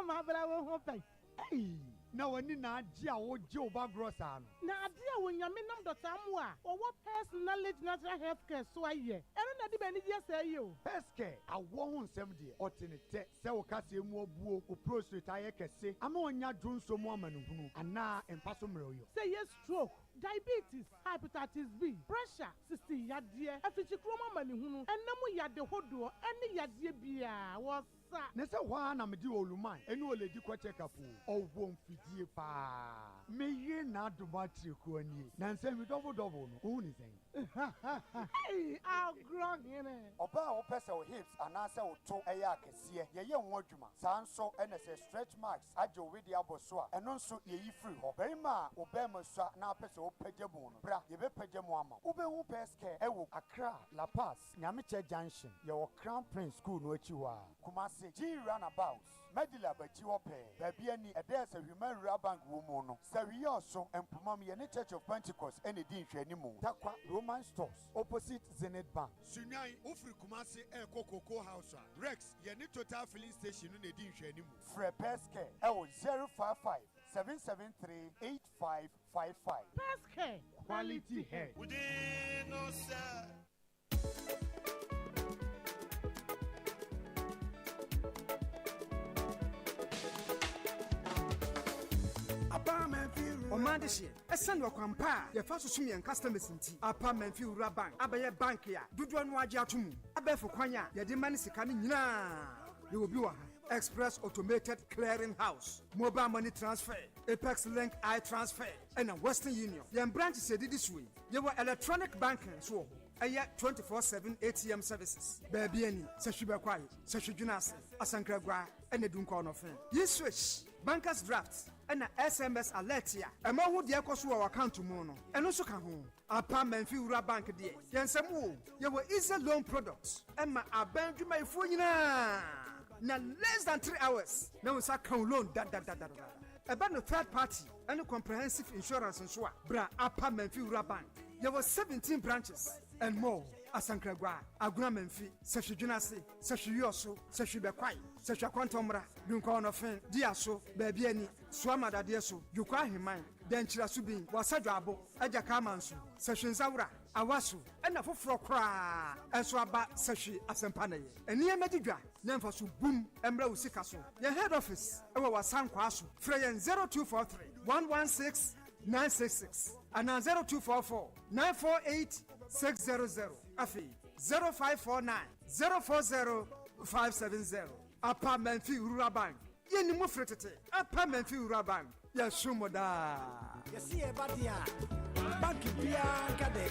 ma bravo ho pay. Hey. Na wani na adia wo je oba grosan na adia wo nyame nam dota mu a owo personality natural health care so aye eno na di bani je say o peske awo hu nsem de otenete se wo kase mu obuo o prostate aye kese ama onya dwonso mu amanuhunu ana empaso mreyo say yes stroke diabetes hepatitis B pressure 60 yade afichi kroma manihunu enam yade hodo ene yade bia wo ne se wa na me di oluman eni o le di kwa check up o wo mfidie pa me ye na adomatri ko ani na nse mi double no o ni sen hey I'll grow in oba o pese o hips anase o to eya akese ye ye won adwuma sanso ene se stretch marks ajo we di aboso a eno nso ye yi free ho beri ma oba ma so na pese o pagemu no bra ye be pagemu ama obe hu peske ewo Accra La Paz Nyamiche Junction ye wo Crown Prince School no achi wa Kumasi G runabout Medila bachi wo pe baby ani ede Human Rural Bank wo mu no sawi so empomam ye ne Church of Pentecost ene di nhwanimu takwa Roman stores opposite Zenith Bank Sunyai ofri Kumasi KOTOKO house Rex ye ne Total filling station no ne di nhwanimu Fre Peske ewo 055 773-8555 Peske quality hair Within no sir. Omandishie esando kwampa ye fa susumi en customers nti apa manfi ura bank abaye bank ya dodo no age atomu abefo kwanya ye de mani sika ni nyina ye obi wa Express Automated Clearing House Mobile Money Transfer Apex Link iTransfer and Western Union ye branch se didi suwe ye wa electronic banking so Aya 24/7 ATM services. Baby any, Sashiba Kwai, Sashijunase, Asankragwa, and the Dunko of Fame. Ye switch, bankers drafts, and a SMS alert ya. A man who the echoes our account to mono, and also come home. Apa Menfi Ura Bank dear. Yansamu, you were easy loan products. Emma Aban to my phone na less than 3 hours. Now it's a count loan about the third party and a comprehensive insurance and so bra Apa Menfi Ura Bank. There were 17 branches and more. Asankragwa, Aguna Menfi, Sashijunase, Sashiyoso, Sashibekwai, Sashakwantomra, Dunkono Fen, Diaso, Babiani, Swamada Diaso, Yukwa Himai, Denchira Subin, Wasadrabo, Ajakamansu, Sashinzaura, Awasu, and a Fufrokra, and Swaba Sashi Asampane. And near Medidra, Nemfasu Boom, Embra Usikaso, your head office, our San Kwasu, Freyan 0243 116 966 and 0244 948 600 Afi 0549 040 570 Apa Menfi Rural Bank Yeni Mufretete Apa Menfi Rural Bank Yashumoda Yesi Ebadia Banki Bia Kade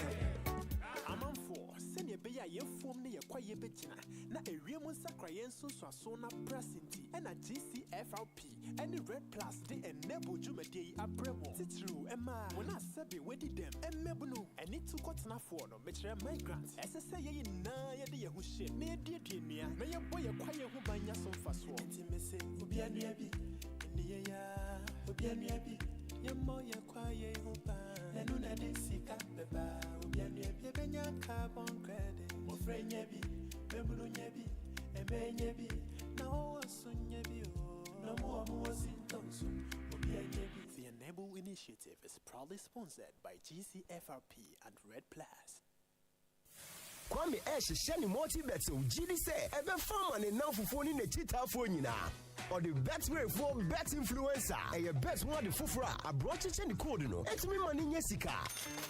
Amanfo Sene Beya Yefom ne Yakwaye Bechina na Ewiem Sakra Yensu Swaso na Presinti and a GCFRP and the Red Plus de enable Jumadi Abremo Titru Emma when I sabi wedi them and Mebuno and need to cut na for no metre migrants SSA na yede Yahushi near Dinia may a boy acquire who by Yason Faswo intimacy Ubianebi India Ubianebi Yamoya Kwaye Huba and Una de Sika Beba Ubianebi Benya carbon credit Mofrenebi Mebunebi Ebenyebi now Sunyebi no more The Enable initiative is proudly sponsored by GCFRP and Red Plus. Kwame sheni multi-bet so GD say ebe farm and now for phone in the cheetah phone na. Or the bet way for bet influencer. E bet one the fufura abroad chichen the code no. Etimi mani nye sika.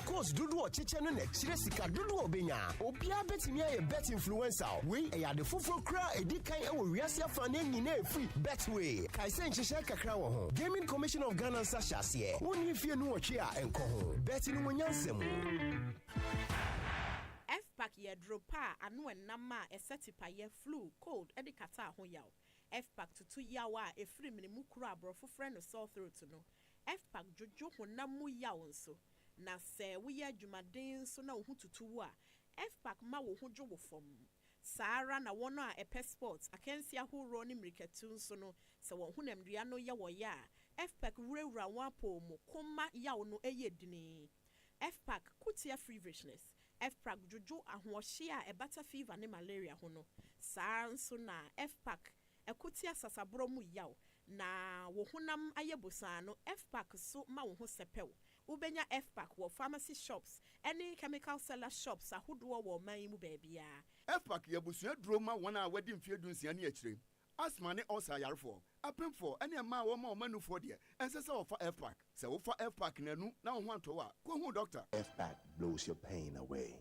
Course dudu o chichen no ne chire sika dudu obenya. Obia bet me a bet influencer. We e ya the fufura kra edi kan e wo wiase afane nyina free bet way. Kai se nchehye kakra wo ho. Gaming Commission of Ghana sashase e. Woni fie no otwe a enko ho. Bet no nyansem. FPAC ye dropa anu enama esetipa ye flu cold edi kata ho yaw. FPAC tutu yawa efiri minimu kura abrofo friend no sore throat no. FPAC jojo honam mu yaw nso. Na se wo ye adwumaden so na wo tutu wo a FPAC ma wo ho dwo wo fom. Sara na wɔn a ɛpɛ sports akansi ahoroɔ ne mmirikatu nso no sɛ wɔn honam dua no yɛ wɔ yɛ a FPAC wurawura wɔn apɔ mu kɔma yaw no ɛyɛ dini FPAC kutia feverishness FPAC dwodwo ahoɔhye a ɛbata fever ne malaria ho no saa nso na FPAC ɛkutia sasaboro mu yaw na wo honam ayɛ bosaa no FPAC so ma wo ho sɛpɛw ubenya FPAC wɔ pharmacy shops any chemical seller shops ahodoɔ wɔ man mu baabia FPAC yɛbusua duro ma wɔn a wɔde mfie dunsia ne akyire asma ne ɔsa yarefo apemfo ɛne ma wɔn ma ɔmanufoɔ deɛ ɛnsɛ sɛ wɔfa FPAC sɛ wofa FPAC nanu na wo ho antɔ a ko hu doctor. FPAC blows your pain away.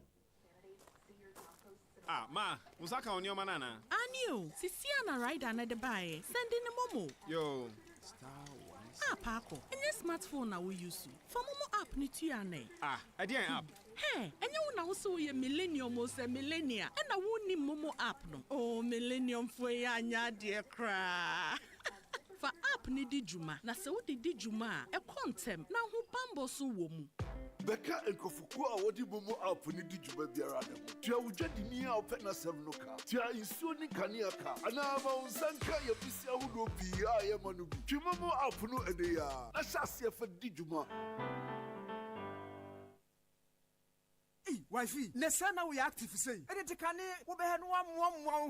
Ah, ma, usaka onioma nana. Anio, sisia na rider na de buy. Send in the momo. Yo, Ah, Paco. Any smartphone na we use. For momo app ni tu ane. Ah, Adeakyia app. Hey, and you na also ye millennium or say millennia. And I won't need momo app no. Oh, millennium for ya nya dear cra. For app ni di juma. Na se udi di juma. E contem. Na hu pambo su womu. Beka enkofuku a wodi momo app ni di juba biara ne ho. Tia wudwa di ni a opɛ na sɛm no ka. Tia insuo ni kanea ka. Ana ma unsanka ya bisi ahudo bi a ye manu bi. Twi momo app no ene ya. Na hyase fa di juma. Hey, wifey, nesana we active say. Ede kane wo be no am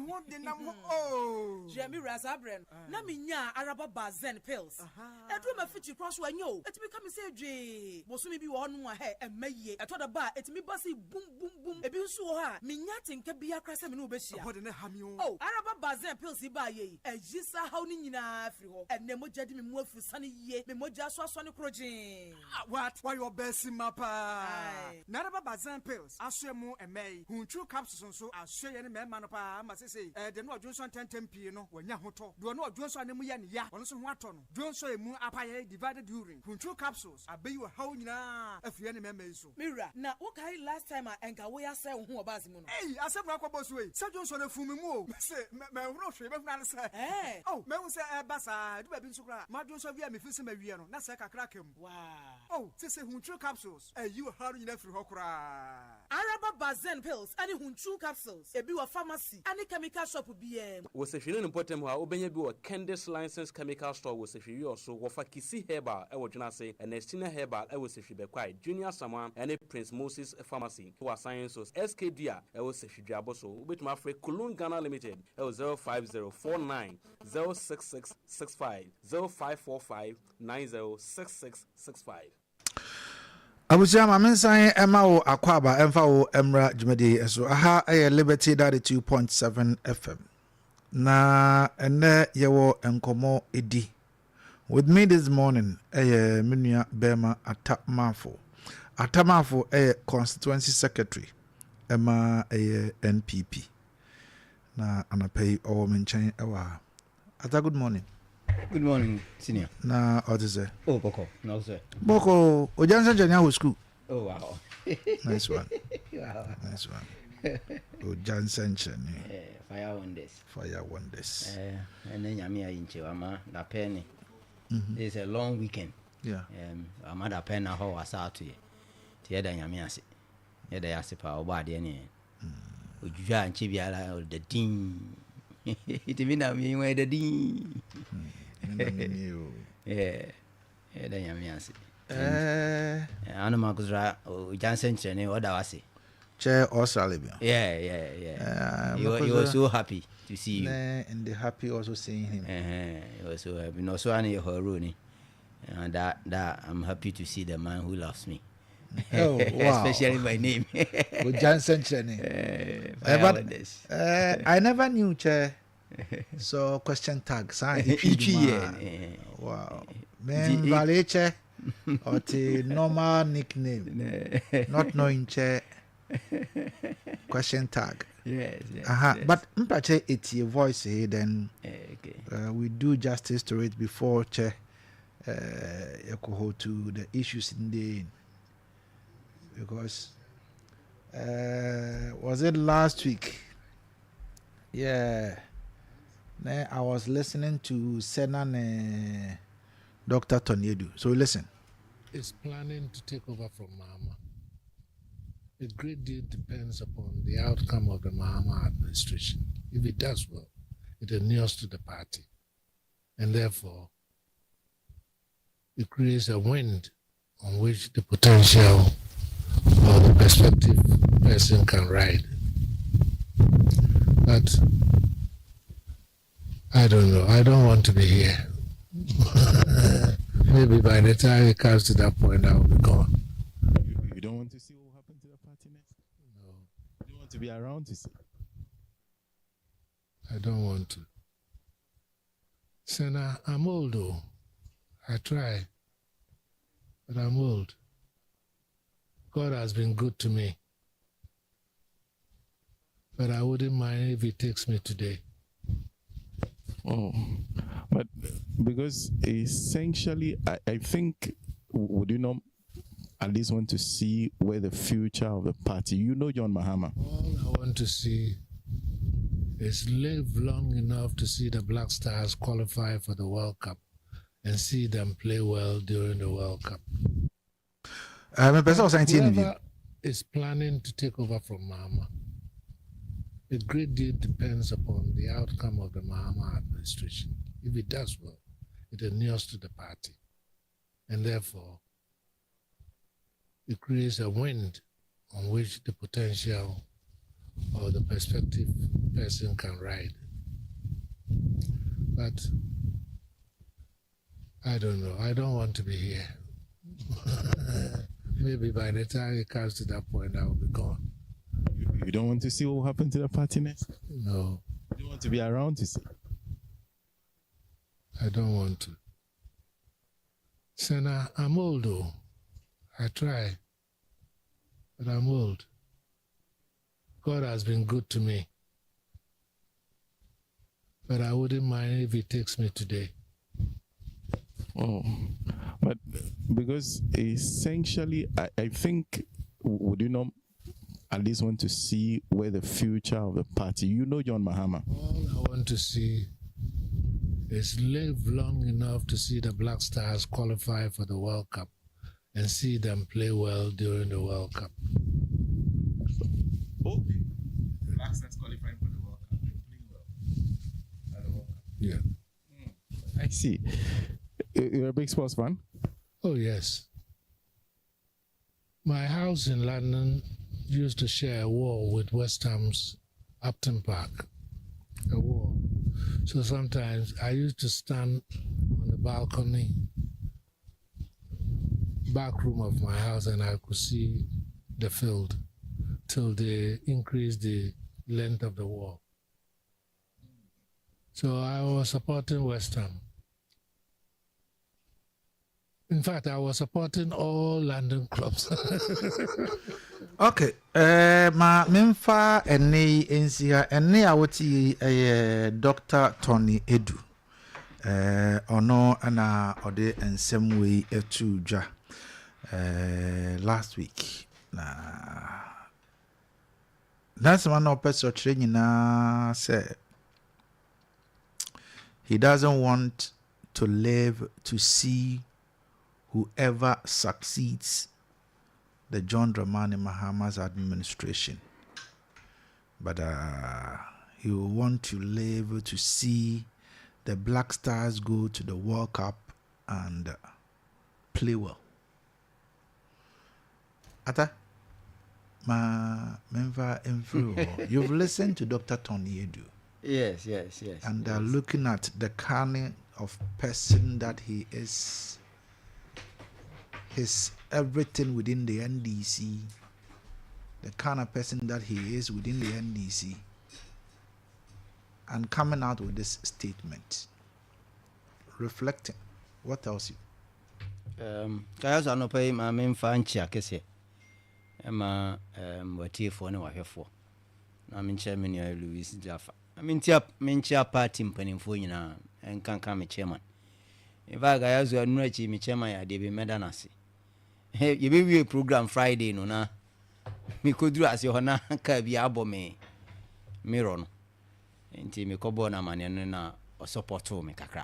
ho de nam ho. Oh. Jemi Razabren. Na minya araba bazen pills. Edu ma fichi cross wa nyo. Etimi ka me say dwe. Bosumi bi wo no a he emaye. Eto da ba etimi basi boom boom boom. Ebi nso wo ha. Minya tinka bia krasa me no be hia. Hode ne hamio. Oh, araba bazen pills ba ye. Ejisa haw ni nyina afri ho. Enne moja di me mu afri sane ye. Me moja so ne krojin. What? Why your best mapa? Na araba bazen pills aswemu emei hunchu capsules so aswe ne mema no pa ma se de no odwonso 10 pie no wanya hoto do no odwonso anemu ya ne ya ono so ho ato no dwonso emu apaye divided urine hunchu capsules abeyi wo haw nyina afie ne mema so mira na wo kai last time enka wo ya se wo ho obazi mu no eh asebra kwa bosu we se dwonso na fumi mu o se me huro hwe be funa se oh me hu se basa du ba bi nso kra ma dwonso via me fisi ma wie no na se kakra kem wow oh se hunchu capsules you haw nyina firi ho kra Araba bazen pills ani hunchu capsules ebi wa pharmacy ani chemical shop biem wo se hwene important ho a obenya bi wo Candice license chemical store wo se hwe also wo fa Kisi herbal e wo dwena se Ernestina herbal e wo se hwe bekwai Junior Saman ani Prince Moses pharmacy wo sciences SKD e wo se hwe aboso obetuma afre Kulun Ghana Limited e wo 05049 06665 0545 906665 abusia ma mensan ema wo akwaba emfa wo emra dwumadi eso aha Liberty 2.7 FM na ene yewo enkomo edi with me this morning menua bema atamafo constituency secretary ema NPP na anapay o menchen ewa ata good morning. Good morning, senior. Na Odise. Oh, Boko. No, sir. Boko, Ojansan Janya school. Oh, wow. Nice one. Wow. Nice one. Ojansan Janya. Fire wonders. Fire wonders. And then Yamia in Chiwama, La Penny. It's a long weekend. Yeah. Amada Penna Ho was out to you. Tiada Yamiasi. Yada Yasipa, or body any. Uja and Chibiala, or the dean. It mean I mean where the dean. Yeah, then Yamiasi. Animal Guzra, Jansen Chene, what I say. Chair or Salibia. Yeah. He was so happy to see you. And the happy also seeing him. He was so happy. No, so I need her Rooney. And that I'm happy to see the man who loves me. Oh, wow. Especially my name. With Jansen Chene. I never knew, Chair. So question tag each year. Wow. Men Valeche or the normal nickname. Not knowing Chair. Question tag. Yes. But mpache it's your voice then we do justice to it before Chair to the issues in the because was it last week? Yeah. I was listening to Senan Dr. Toniedu. So listen. Is planning to take over from Mama. a great deal depends upon the outcome of the Mahama administration. If it does well, it inures to the party. And therefore, it creates a wind on which the potential or the prospective person can ride. But I don't know. I don't want to be here. Maybe by the time it comes to that point, I will be gone. You don't want to see what will happen to the party next? No. You don't want to be around to see? I don't want to. Senna, I'm old though. I try. But I'm old. God has been good to me. But I wouldn't mind if he takes me today. Oh, but because essentially, I think, would you not at least want to see where the future of the party, you know John Mahama? All I want to see is live long enough to see the Black Stars qualify for the World Cup and see them play well during the World Cup. Whoever is planning to take over from Mahama, a great deal depends upon the outcome of the Mahama administration. If it does well, it inures to the party. And therefore, it creates a wind on which the potential or the prospective person can ride. But I don't know. I don't want to be here. Maybe by the time it comes to that point, I will be gone. You don't want to see what will happen to the party next? No. You don't want to be around to see? I don't want to. Senna, I'm old though. I try. But I'm old. God has been good to me. But I wouldn't mind if he takes me today. Oh, but because essentially, I think, would you not at least want to see where the future of the party, you know John Mahama? All I want to see is live long enough to see the Black Stars qualify for the World Cup and see them play well during the World Cup. Okay. Black Stars qualifying for the World Cup and playing well at the World Cup. Yeah. I see. You're a big sports fan? Oh, yes. My house in London used to share a wall with West Ham's Upton Park. A wall. So sometimes I used to stand on the balcony, back room of my house, and I could see the field till they increased the length of the wall. So I was supporting West Ham. In fact, I was supporting all London clubs. Okay. Ma memfa ene ensia ene awoti Dr. Tony Edu. Ono ana ode ensem we etu dwa last week. That's one of the nyina say he doesn't want to live to see whoever succeeds the John Dramani Mahama's administration. But he will want to live to see the Black Stars go to the World Cup and play well. Ata, ma member info. You've listened to Dr. Tony Edu. Yes. And looking at the kind of person that he is, his everything within the NDC, the kind of person that he is within the NDC, and coming out with this statement, reflecting. What else you? Kayaso no pay ma memfa nchia kese. Ema watiefo ne wahwefo. Na menchia meni Louis Jaffa. Menchia party mpanimfo nyina enkanka me chairman. Eva Kayaso anu achi me chairman ya de be medanase. You be a program Friday no na me koduru ase ho na ka bi abo me mirror no enti me kobo na mane no na o support me kakra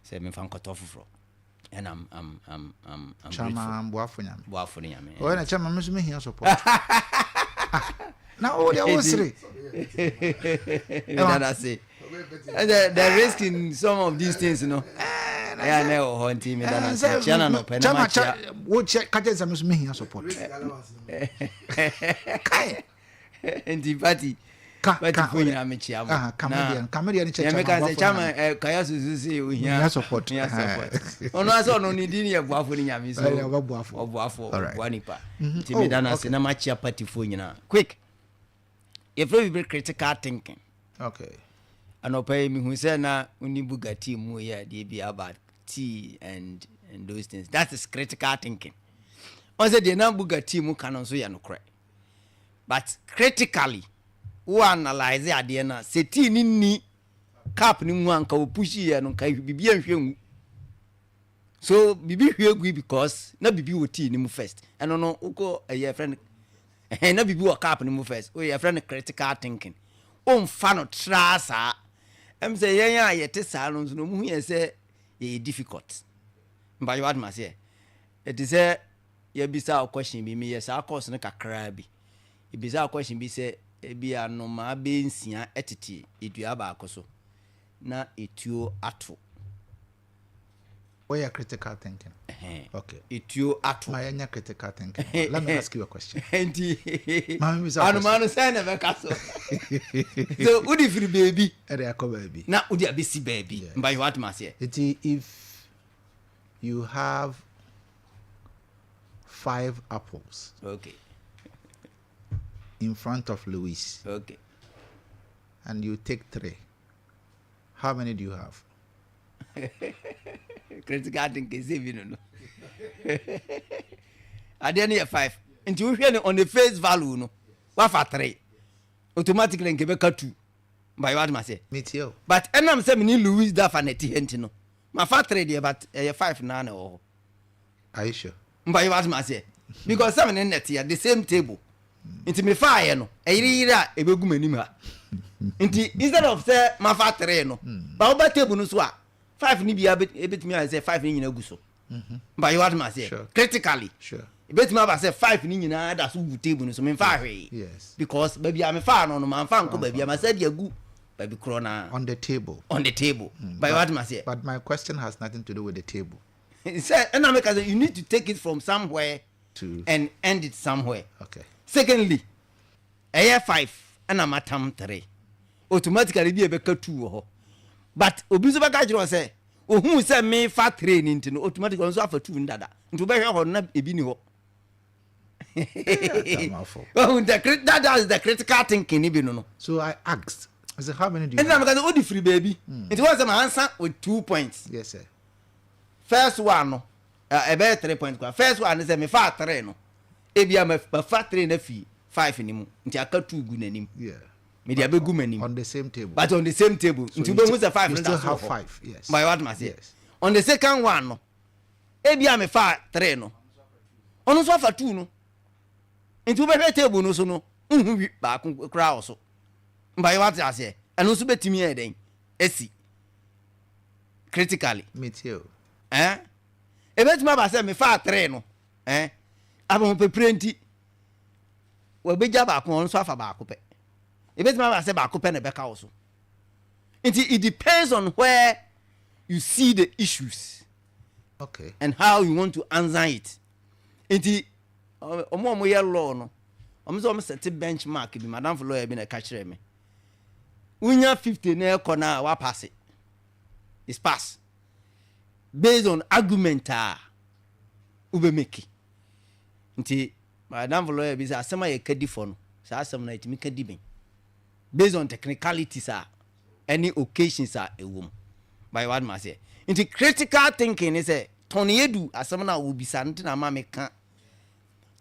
say me fan kotofofro and I'm chama boafo nyame o na chama me so me here support Now all the old three. The risk in some of these things, you know. I never hunting me. What catches some me here support. Party. Comedian Kayaso support. Oh no, I saw no need any buafu ni nyami so. Buafu. Wanipa. Timidana se na machia party for nyina. Quick. If very be critical thinking. Okay. Anopa me hu say na uni Bugatti mu ya dey be about tea and those things. That is critical thinking. On say dey na Bugatti mu kanon so ya no kre. But critically who analyze ade na se tea ni cap ni mu anka o push ye no kai bibi anhwe. So bibi hwe because na bibi wo tea ni mu first. Eno no uko a friend na bibi wo cap ni mu first. O your friend critical thinking. O mfa no trasa. Em say yen ya yete sa no so no mu yen say e difficult. Mba you what ma say. It is say ye bisa question bi me yes a course no kakra bi. E bisa question bi say e bia no ma be nsia etete edua ba akoso na etuo ato. Why are critical thinking? Okay. Etuo ato. My anya critical thinking. Let me ask you a question. Manu say na be kaso. So udi free baby. Ere akọ baby. Na udi abesi baby. Mba you what ma say. If you have 5 apples. Okay. In front of Louis. Okay. And you take 3. How many do you have? Critical thinking saving no. At the end of 5. Until you hear on the face value no. What for 3? Automatically nke beka 2. By what ma say? Me too. But enam say me Louis da faneti henti no. Ma fa 3 there but 5 na na oh. Are you sure? By what ma say? Because some in net here the same table. Inti me fa ye no. Eyira ebegu manim ha. Inti instead of say ma fa 3 no. Ba oba table no so a 5 ni bia ebetimi a say 5 ni nyina gu so. By what ma say? Critically. Sure. Ebetimi aba say 5 ni nyina da so gu table no so me fa hwe. Yes. Because baby am fa no man fa nko baby am say dia gu baby krona on the table. On the table. By what ma say? But my question has nothing to do with the table. He said and I make say you need to take it from somewhere to and end it somewhere. Okay. Secondly, a 5 and a matam 3. Automatically be a beka 2 ho. But obi so baka jiro say, o hu say me fa 3 ni ntino automatically on so afa 2 ndada. Nto be hwe ho na ebi ni ho. Oh, that is the critical thinking ibi no. So I asked, I said, how many do you have? And I'm going to free baby. It was my answer with 2 points. Yes, sir. First one, no, about 3 points. First one is me fa 3 no. Ebi am fa 3 na fi 5 ni mu. Nti aka 2 gu nanim. Yeah. Me dia be gu manim. On the same table. But on the same table. So Nti be mu say 5 you na still so have 5. Yes. My what must say? Yes. On the second one no. Ebi am fa 3 no. Ono so fa 2 no. Nti be hwe table no so no. Nhu ba ku kra o so. Mba what I say? Eno so betimi e den. Esi. Critically. Me too. Ebetuma ba say me fa 3 no. Abon pepre nti we beja ba ko so afa ba ko pe ebetuma ba say ba ko pe na beka wo so nti it depends on where you see the issues, okay, and how you want to answer it. Nti omo ye law no omo set benchmark bi madam for lawyer bi na ka kire me unya 50 na e na wa pass it is pass based on argument ube make. Nti madam lawyer bi say asema ye kadi for no say asem na itimi kadi ben based on technicalities any occasions ewom by what ma say. Nti critical thinking is Tony Edu asem na wo bisa nti na ma me ka.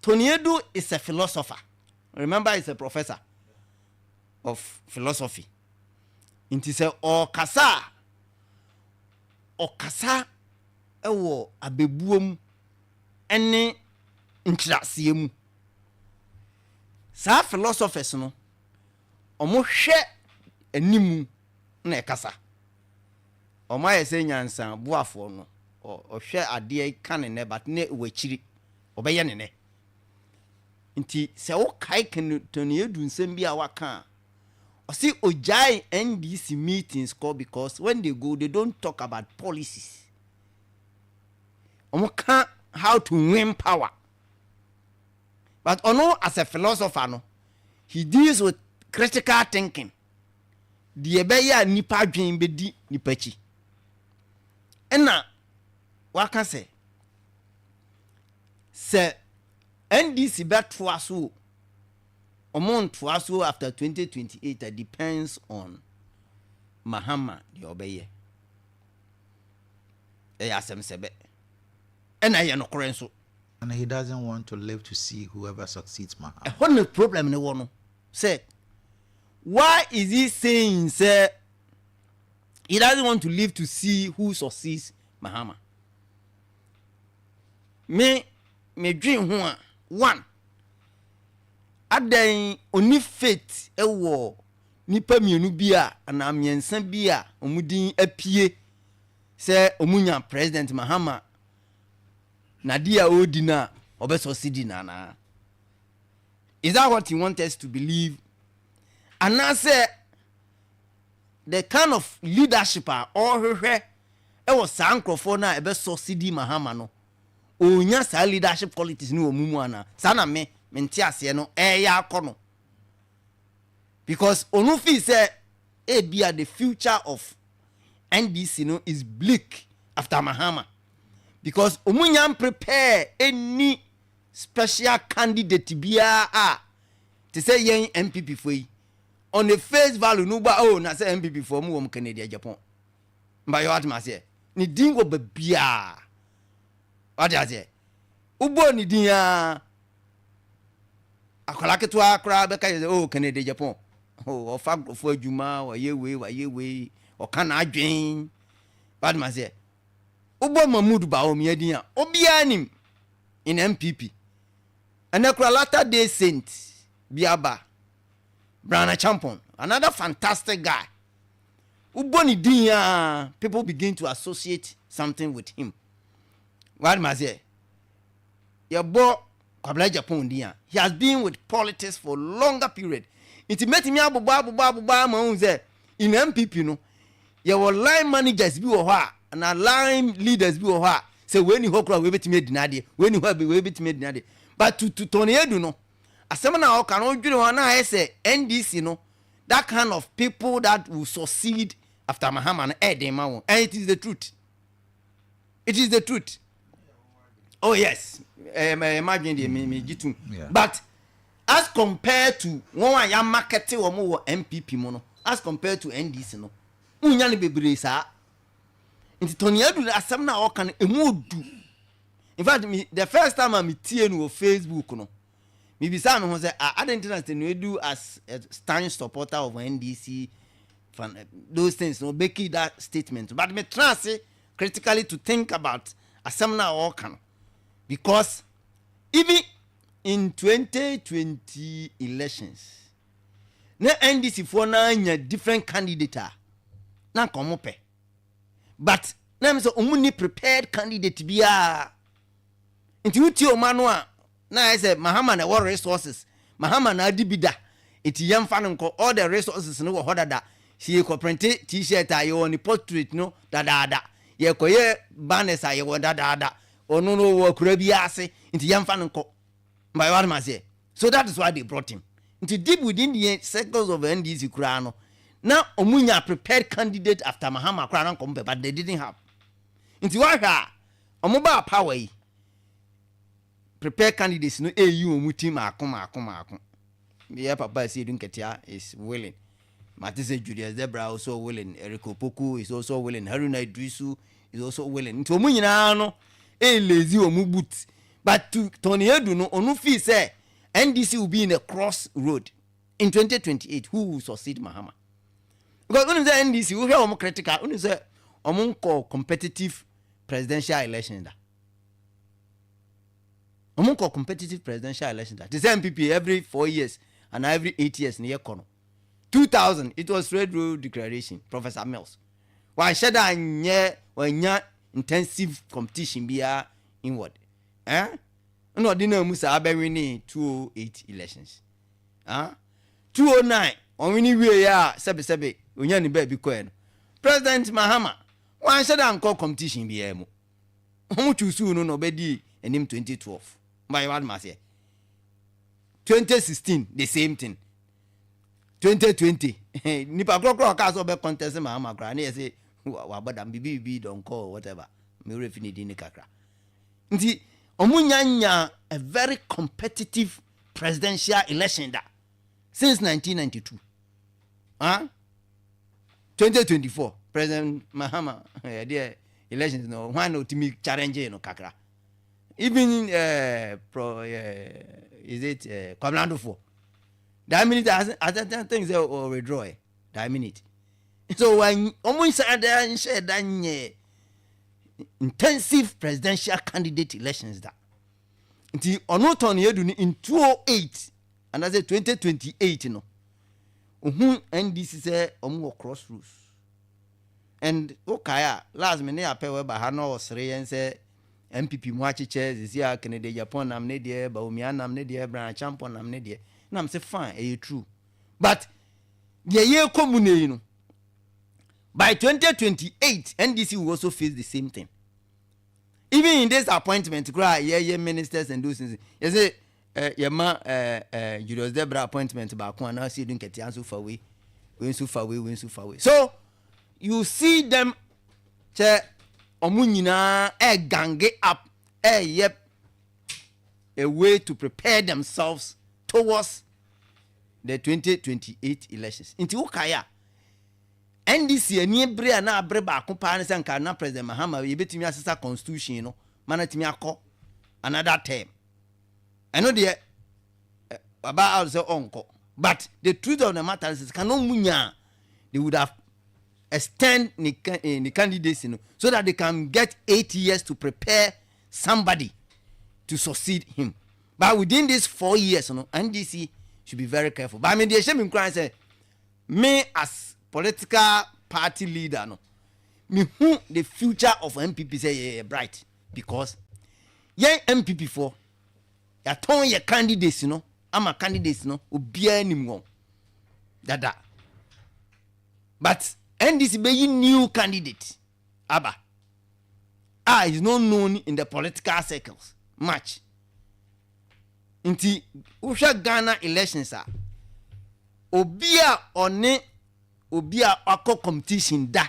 Tony Edu is a philosopher, remember he's a professor of philosophy. Nti say okasa ewo abebuom ene nkrasiye mu sa philosophers no omo hwe animu na ekasa omo ayese nyansa buafo no o hwe ade kan ne but ne wachiri obeye ne nti se wo kai kan to ne edu nsem bi a waka o see ojai NDC meetings call because when they go they don't talk about policies can how to win power but ono as a philosopher no he deals with critical thinking the ebeya nipa dwen bedi nipa chi ena waka se NDC bet to aso amount to aso after 2028 that depends on Mahama the obeye asem sebe ena ye no kore so and he doesn't want to live to see whoever succeeds Mahama. What the problem ne wono say why is he saying say he doesn't want to live to see who succeeds Mahama? Me dream ho a one adan oni faith ewo nipa mienu bi a na miensa bi a omudin apie se omunya president Mahama na dia odina obeso sidi na is that what he wants us to believe? And I say the kind of leadership or e was sankrofo na ebeso sidi Mahama no onya sa leadership qualities ni omumu ana sana me nti ase no ya akono because onu fi say bia the future of NDC no is bleak after Mahama because omunya prepare any special candidate bia to say yen MPP for yi on the face value no ba na say MPP for mu Canada Japan mba yo atma say ni dingo be bia what you say ubo ni din ya akola keto akra be ka Canada Japan ofa for adwuma wa yewe o kana adwen what ma say ubo Mahmoud ba o me din ya obia nim in MPP and akra latter day saint biaba Brana Champon another fantastic guy ubo ni din ya people begin to associate something with him. What ma say your boy Kabla Japan dia he has been with politics for longer period intimate me abuba ma unze in MPP no your line managers bi wo ho a na line leaders bi wo ho a say when you hokra we betime dinade when you we betime dinade but to Tony Edu no asem na o kan odwire ho na say NDC no that kind of people that will succeed after Mahama na edema won and it is the truth oh yes imagine the me gitu but as compared to one ya market wo mo MPP mo no as compared to NDC no unya ne bebre sa nti Tony Edu asem na o kan emudu in fact the first time I meet you on Facebook no me be say me say I didn't understand Tony Edu as a staunch supporter of NDC those things no make that statement but me try say critically to think about asem na o kan because even in 2020 elections na NDC for na nya different candidate na komo pe but na me say omuni prepared candidate bia nti uti o manu a na say Mahama na what resources Mahama na adibida iti yemfa nko all the resources no wo hodada si ko print t-shirt ayo on portrait no dada ye koye banners ayo dada onu no wo kura bi ase nti yemfa nko by what ma say so that is why they brought him nti deep within the circles of NDC kura no na omunya prepared candidate after Mahama kura na kompe but they didn't have nti wa hwa omuba power yi prepare candidates no eyi omuti akon yeah papa say Dunketia is willing Matisse Julius Debra also willing Eric Opoku is also willing Haruna Idrisu is also willing nti omunyina no lazy omubut but to Tony Edu no onu fi say NDC will be in a crossroad in 2028 who will succeed Mahama because when say NDC we hear critical when say competitive presidential election da competitive presidential election that the MPP every 4 years and every 8 years near kono 2000 it was Red Road Declaration Professor Mills why said anya intensive competition bia inward no dina mu sa be winning 208 elections 209 on winning we ya sebe onya ni ba bi ko no President Mahama wan said anko competition bi emu omu chusu no be di enim 2012 by what ma say 2016 the same thing 2020 nipa krokro ka so be contest Mahama kra na say wa bodam bibi don call whatever me refini di ni kakra nti omunyanya a very competitive presidential election that since 1992 2024 President Mahama the elections no one no timi challenge no kakra even is it Kwamlando for that minute as things or withdraw that minute so when almost said that intensive presidential candidate elections that nti ono ton yedu ni in 208 and I say 2028 no NDC say omo crossroads and okaya last minute apewe ba ha no osre yen say MPP mu achiche zisia Kennedy Japan nam ne de ba omia nam ne de bran champion nam ne de nam say fine e true but the year commune no by 2028 NDC will also face the same thing. Even in this appointment, ministers and those things. You say, Julius Debra appointment back one, now see don't get answer for we, win so far away. So you see them, omunina gange up, yep, a way to prepare themselves towards the 2028 elections. Into Okaya. NDC ni bre na abre ba ko pa ne nka na President Mahama ye betimi asesa constitution no manatimi akọ another term eno de baba say onko but the truth of the matter is cannot munya they would have extend the candidacy no so that they can get 8 years to prepare somebody to succeed him but within these 4 years no NDC should be very careful but I mean the shame in crime say me as political party leader no me who the future of MPP say bright because MPP for ya ton ye candidates no ama candidates no obia nim won dada but NDC be new candidate aba is not known in the political circles much nti usha Ghana elections obia one obia wako competition da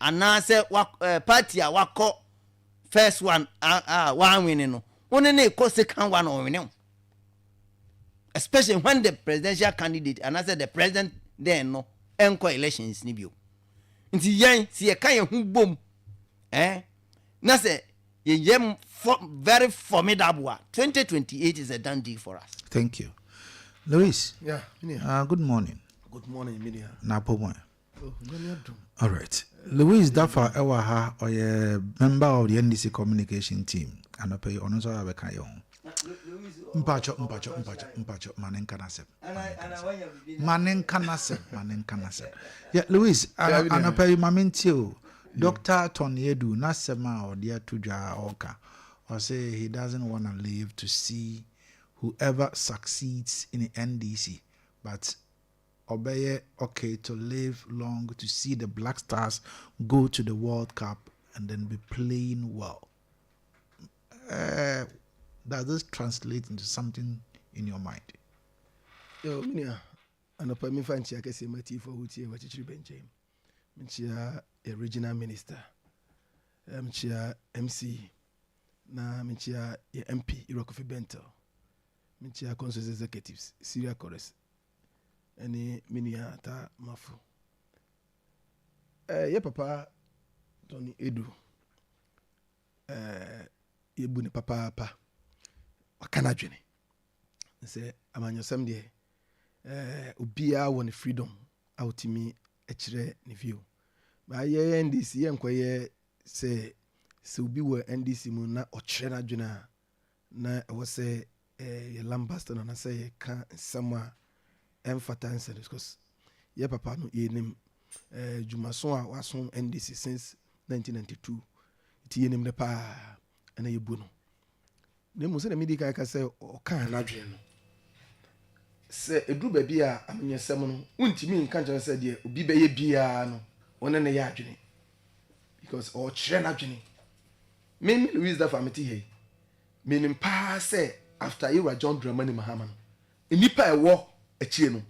anase party wako first one one winning no one na e second one on winning especially when the presidential candidate anase the president then no enko elections ni bio nti yen si e kan ye hu bom na se ye very formidable 2028 is a done deal for us. Thank you. Luis. Yeah. Good morning. Good morning, Minia. All right. Louis Dafa Ewaha or a member of the NDC communication team. And I pay on so I can Mpacho, Manen Kanasep. Yeah, Louis, and I pay Mamintio. Dr. Toniedu, Nasema or dear Tuja Oka, or say he doesn't want to live to see whoever succeeds in the NDC, but Obeye okay to live long to see the Black Stars go to the World Cup and then be playing well. Does this translate into something in your mind? Yo, Minia, and a permit fancy I can say my tea for who tea what you BECHEM. Minchia a regional minister. Minchia MC. Na minchia a MP Irokofi Bento. Minchia council executives, Syria chorus. Any Minia ta mafu. Ye papa Tony Edu. Ye bune papa pa. Wakana dwene. Nse amanyosam de obia won freedom outimi echire ne view. Ba ye NDC ye nkoye se obi wo NDC mu na ochire na dwene na wo se ye lambaster na say ye ka samwa emphasis because ye papa no ye nim jumaso a waso NDC since 1992 ti ye nim ne pa na ye bu no na mu sɛ na medi ka sɛ ɔka n'adwene no sɛ eduru baabi a amenyɛsɛm no wontumi nka nkyɛn sɛ deɛ obi bɛyɛ biara no ɔne ne yɛ adwene because ɔkyerɛ n'adwene me Louis da famity hɛ menim paa sɛ after yɛwura John Dramani Mahama no nipa ɛwɔ akyire no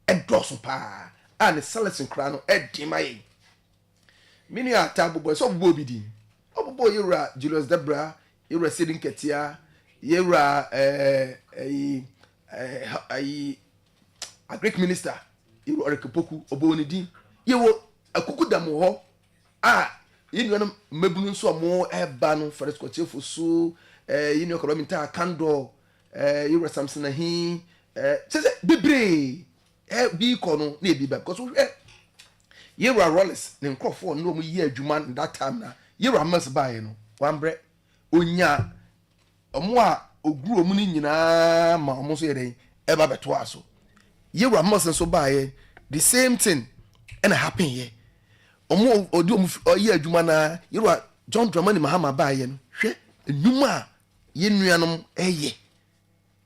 ɛdɔɔso paa a ne selection koraa no ɛdi ma yɛ mini ata bobɔ sɛ ɔbobɔ obi din ɔbobɔ yɛwura Julius Debra yɛwura Sidin Ketia yɛwura a Greek minister yɛwura Orekapoku ɔbɔ ne din yɛwɔ akuku dam hɔ a yɛnua no mmabunu nso a mo ɛba no Faris Kwachiefo so yɛnua kɔrɔ minta kando yɛwura Samson ahi sɛ bebree bi kɔ no na ebi ba because yɛwura Rollins ne nkurɔfoɔ no ɔmo yɛ adwuma that time na yɛwura Mills baeɛ no wambrɛ onya ɔmo a oguru ɔmo no nyinaa ma ɔmo nso yɛ dɛn ɛba bɛtoa so yɛwura Mills nso baeɛ the same thing ɛna happen yɛ ɔmo ɔdi ɔmo ɔyɛ adwuma na yɛwura John Dramani Mahama baeɛ no hwɛ enwuma a yɛnuanom ɛyɛ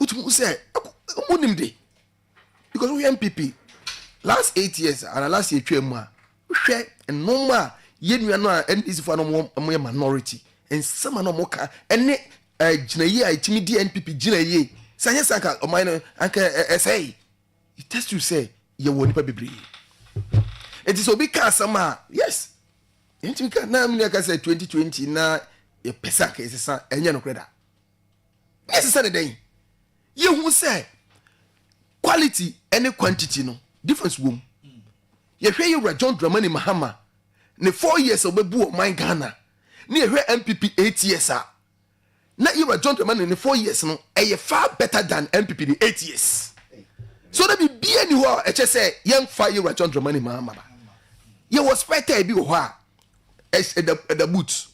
wotum sɛ ɔmo nim de because we MPP last 8 years and last year twɛ mu a hwɛ nnoma a yɛnua no a NDC fo no mo yɛ minority nsɛm no mo ka ɛne gyina yi a etimi di NPP gyina yi sanya sanka ɔman no anka ɛsɛe it test you say yɛ wɔ nipa bebree it is obi ka asɛm a yes yɛntimi ka na me ka sɛ 2020 na yɛ pesa ka ɛsesa ɛnyɛ no kreda ɛsesa ne dɛn yɛhu sɛ quality any quantity no difference wom yɛhwɛ yɛwura John Dramani Mahama ne 4 years obebu ɔman Ghana ne yɛhwɛ MPP 8 years a na yɛwura John Dramani ne 4 years no ɛyɛ far better than MPP ne 8 years so na bibia ni hɔ a ɛkyɛ sɛ yɛmfa yɛwura John Dramani Mahama ba yɛwɔ specter bi wɔ hɔ a ɛda boot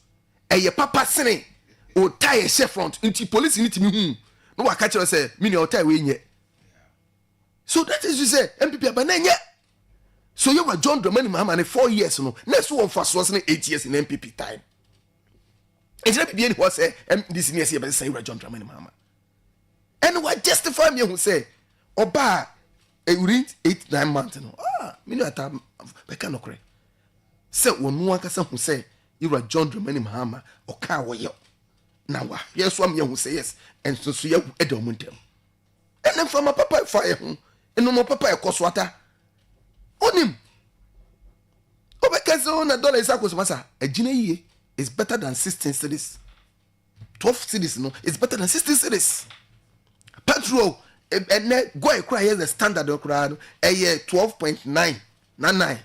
ɛyɛ papa sene o tie hyɛ front nti police ni timi hu no waka kyerɛ sɛ mini o tie we nyɛ so that is to say MPP abananya so you were John Dramani Mahama ne 4 years no next one for so 8 years in MPP time it's not be any what say this next year but say you were John Dramani Mahama and what justify me who say oba e within 8-9 months no me ata be kan okre say wonu aka say who say you were John Dramani Mahama o ka wo ye na wa yes am ye who say yes and so ye edom ntem and then from my papa fire ho eno mo papa e koswata onim obekazo na dollar is akos masa agina yie is better than 16 cities 12 cities no is better than 16 cities petrol and go cry here the standard okra no 12.999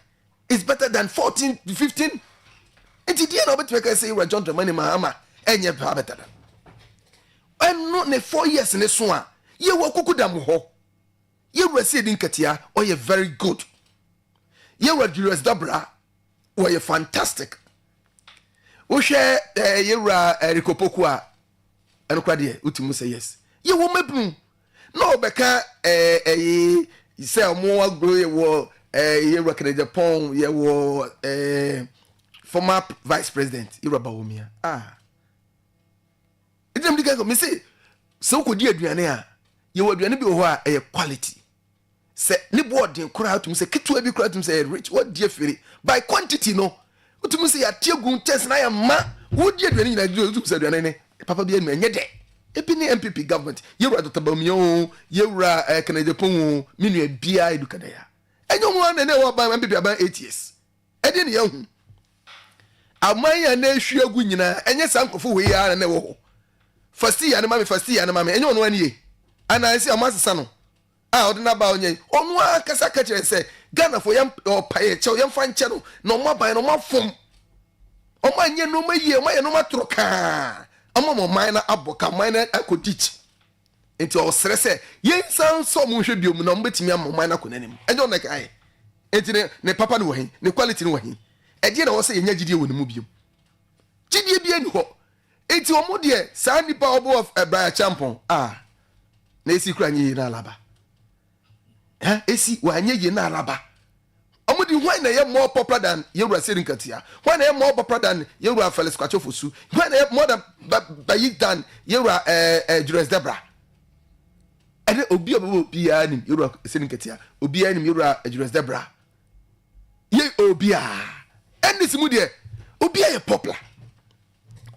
is better than 14 15 enti dia no betwe say you John Dramani Mahama enye better than and no ne 4 years ne so a ye wo kokudam ho ye Sidin Ketia or ye very good ye were Julius Debra or ye fantastic wo hwe ye wura Orekapoku a eno kwa de utimu say yes ye wo mabunu no obeka say omo agro ye wo ye wura Kennedy Japan ye wo former vice president ye wura Bawumia idem diga go me say so ko di aduane a ye wo aduane bi wo ho a quality say ne board nkura atum say ketua bi kura atum say rich what dear fere by quantity no utum say atiagun test na ya ma wo die aduane nyina di utum say aduane ne papa bi enu enye de ebi ne MPP government yewura totabamio yewura Kennedy Japan minu ebia edukada ya enyo ho na ne wo ba MPP aba 8 years ede ne yahu amanya na ehwu agu nyina enye sankofo we ya na wo ho first year na mame enyo no anie ana ese amasesa no odina ba onye onu akasa ka kire se Ghana for yam opaye che yam fa nche no na omo ban no mafom omo anye no mayie omo ye no matroka omo mo man na aboka man na akotich enti o sere se yensan so mo hwe biom na omo betimi am man na konanim enyo na kai enti ne papa no wahin ne quality no wahin edi na wo se yenya gidie wo ne mu biom gidie bi eni ho enti omo de sa nipa obo of Abia champion na esi kura nyi na alaba esi wa anye ye na alaba omudi why na ye more popular than Yura Serinkatia? Why na ye more popular than Yura Felix Kwachofusu? Why na ye more than Yura Jules Debra? And obi anim Yura Serinkatia, obi anim Yura Jules Debra. Ye obia. And this mudie obia popular.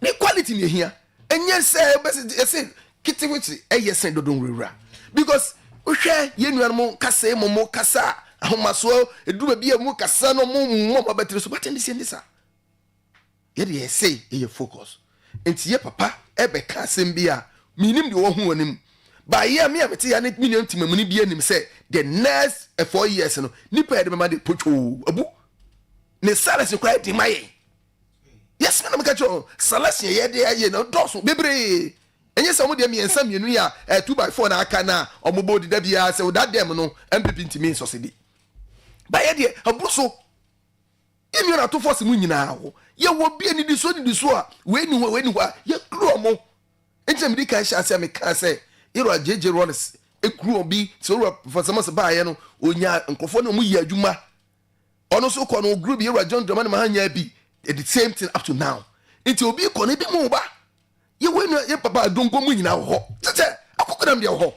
The quality near here. And yes, say kitty which yes and don't rura. Because we share you kase momo kasa ahomaso edu be mu kasa no mo better so but in this ye say ye focus. Enti ye papa ebe ka asem bia minim de wo hu onim. Ba ye me amete ya ne minim timamuni bia nim say the next 4 years no nipa de mama de pocho abu ne salary kwai di maye. Yes, man, I'm catch on. Celestia, yeah, they no dosu, bebre. And yes, I'm with me and some you know, 2x4 na kana or mobile debia, so that them no, and peeping to me society. By idea, a brusso. If you're not to force me now, you will be any disorder, when you were, you grow more. And some dick I shall say, me can say, you are JJ Rollins, a crew be so for some of buy, and Uncle Muya Juma. Also, Colonel Group, you are John Drummond Mahanya be. The same thing up to now. It will be a corner be more. You win your papa don't go in now. I could them your home.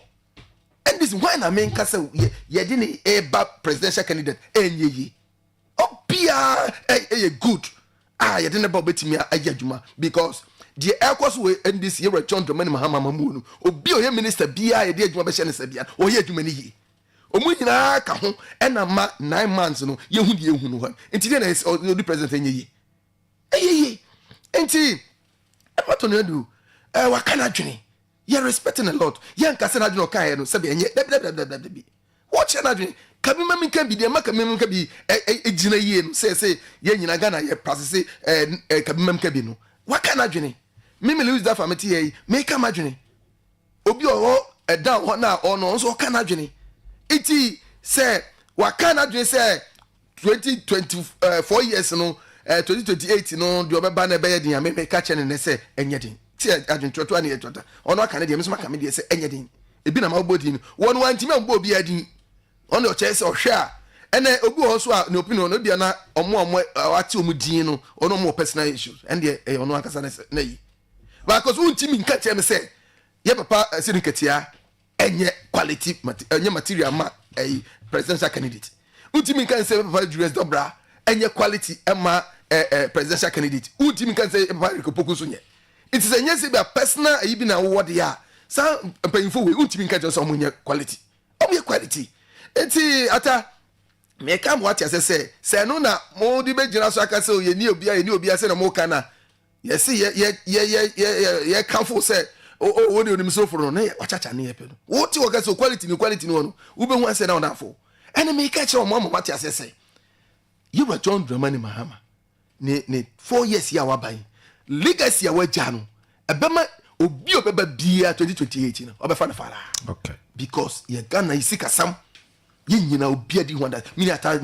And this wine I mean castle ye didn't a bad presidential candidate and ye. Oh, Pia a good. You didn't about betting me a judgment because the air course way and this year John to many Mahama Moon or be a minister be a dear Jumabashan Sabian or yet too many. Omuna kahon and a 9 months no ye who know. And today is the president in ye. Enti what to do what can I do you're respecting a lot yan kase na do kai no sabe enye what can I do can be the maka mem can be ejina yie no say ye nyina Ghana ye process can be no what can I do me lose that family here make am adwene obi o down ho na o no so can I do enti say what can I do say 2024 years no 2028 no the obeba na be yedin me catch ne say enyedin ti adwontoto na yetota ono aka ne de me so maka me de say enyedin ebi na ma obodin won wantimi ambo obi adin ono o che say o hwe a ene obi ho so a na opinion no bia na omo ati omudin no ono mo personal issues and de ono akasa na yi because untimi nka che me say ye papa sirikatia enye quality enye material ma presidential candidate untimi nka say papa Julius Dobra enye quality ema presidential candidate ultimate can say poku so nye it is enye say be personal even na wo de ya sa payinfo we ultimate can just omunye quality omunye quality enti ata me kam what say no na mo di be gina so aka say ye ni obia say na mo kana ye see ye comfort say o de onim so for no wachacha na ye pe no wo ti wo ka so quality no no ube hu say na on afo ene me ka che o mo what say you were John Dramani Mahama ne 4 years ya waban legacy ya wajano ebema obi obeba bia 2028 no obefa na fara okay because ye Ghana isika sam ye nyina obi adi wonder mini ata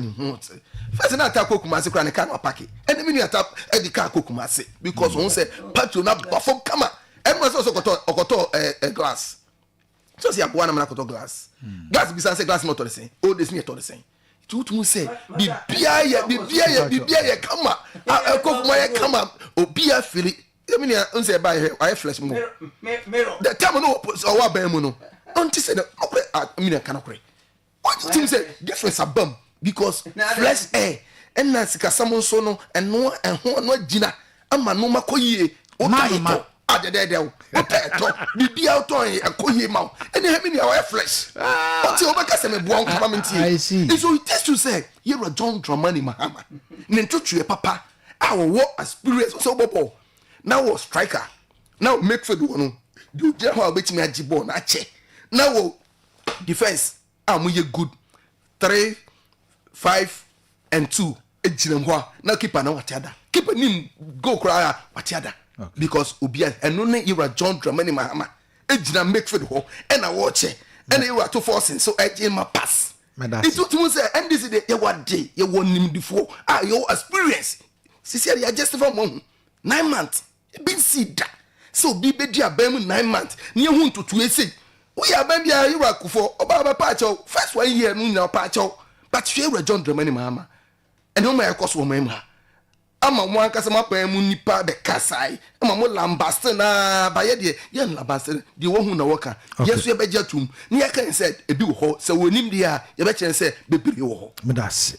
first na ata kokumase kra ne ka na pake ene mini ata edi ka kokumase because on say patio na bafom kama emma so okoto glass so si abua na na okoto glass glass bi say glass not the same all this me to the same tutu say bibia ye kama akofuma ye kama obia fili emini unse ba here I flesh mo the time no so wa ban mu no unti say okre emini kana kore what you think say difference abam because flesh air and na sika samon so no eno ho no agina ama no makoyie o taito adede o taito bibia to akoyie ma ene emini our flesh unti obeka se me buon kama menti so it is to say you are John Dramani Mahama ne ntotwe papa awo experience so bobo now striker now make for the one do je how betimi agibon na che now defense amuye good 3 5 and 2 ejinem ho na keeper na watiada keeper nim go cry watiada because obia eno ne you are John Dramani Mahama ejina make for the ho and I watch and you are to forcing so ejin ma pass it to say and this is your day you won him before your experience sincerely I justify 9 months been see that so be dia bem 9 months near who to say we are baby you are for about patch first 1 year no patch but you are John Dramani Mahama ɛne ɔma ɛkɔ so ɔma mu ha ama mo ankasa ma pa mu nipa be kasai ama mo lambaste na ba ye de ye lambaste de wo hu na wo ka yesu e be jatum ne ye kan said ebi wo ho se wonim de a ye be chen se bebiri wo ho medase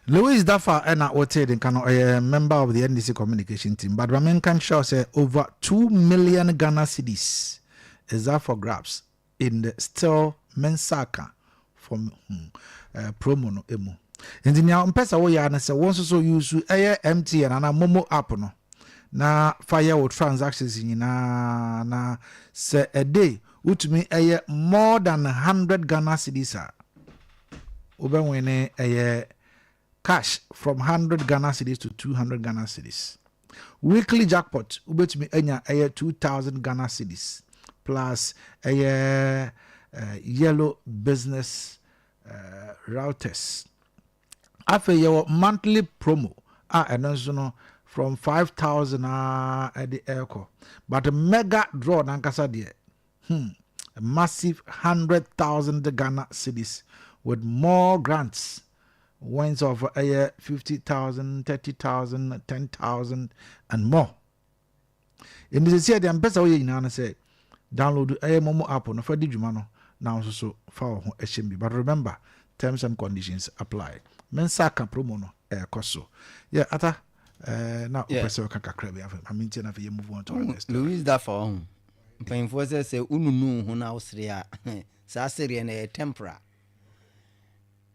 Louis Dafa and what said a member of the NDC communication team, but Ramen can show say over 2 million Ghana cedis is that for grabs in the still mensaka from promo no emu. And the now pesa wo ya na say once so use MTN and Momo app no na fire with transactions in na say a day utumi more than 100 Ghana cedis a obenwene cash from 100 Ghana cedis to 200 Ghana cedis. Weekly jackpot ubetumi enya 2,000 Ghana cedis plus yellow business routers. After your monthly promo no from 5,000 at the airco, but a mega draw nankasa de a massive 100,000 Ghana cedis with more grants. Wins of 50,000, 30,000, 10,000, and more. In this year, the ambassador in say download a Momo app on for Digimano now so far HMB. But remember, terms and conditions apply. Mensaka promo no koso. Yeah, ata now person kaka krebe. I mean, if you move on to our next. Louis that for painful say ununu ho na osria. Sa serie na tempera.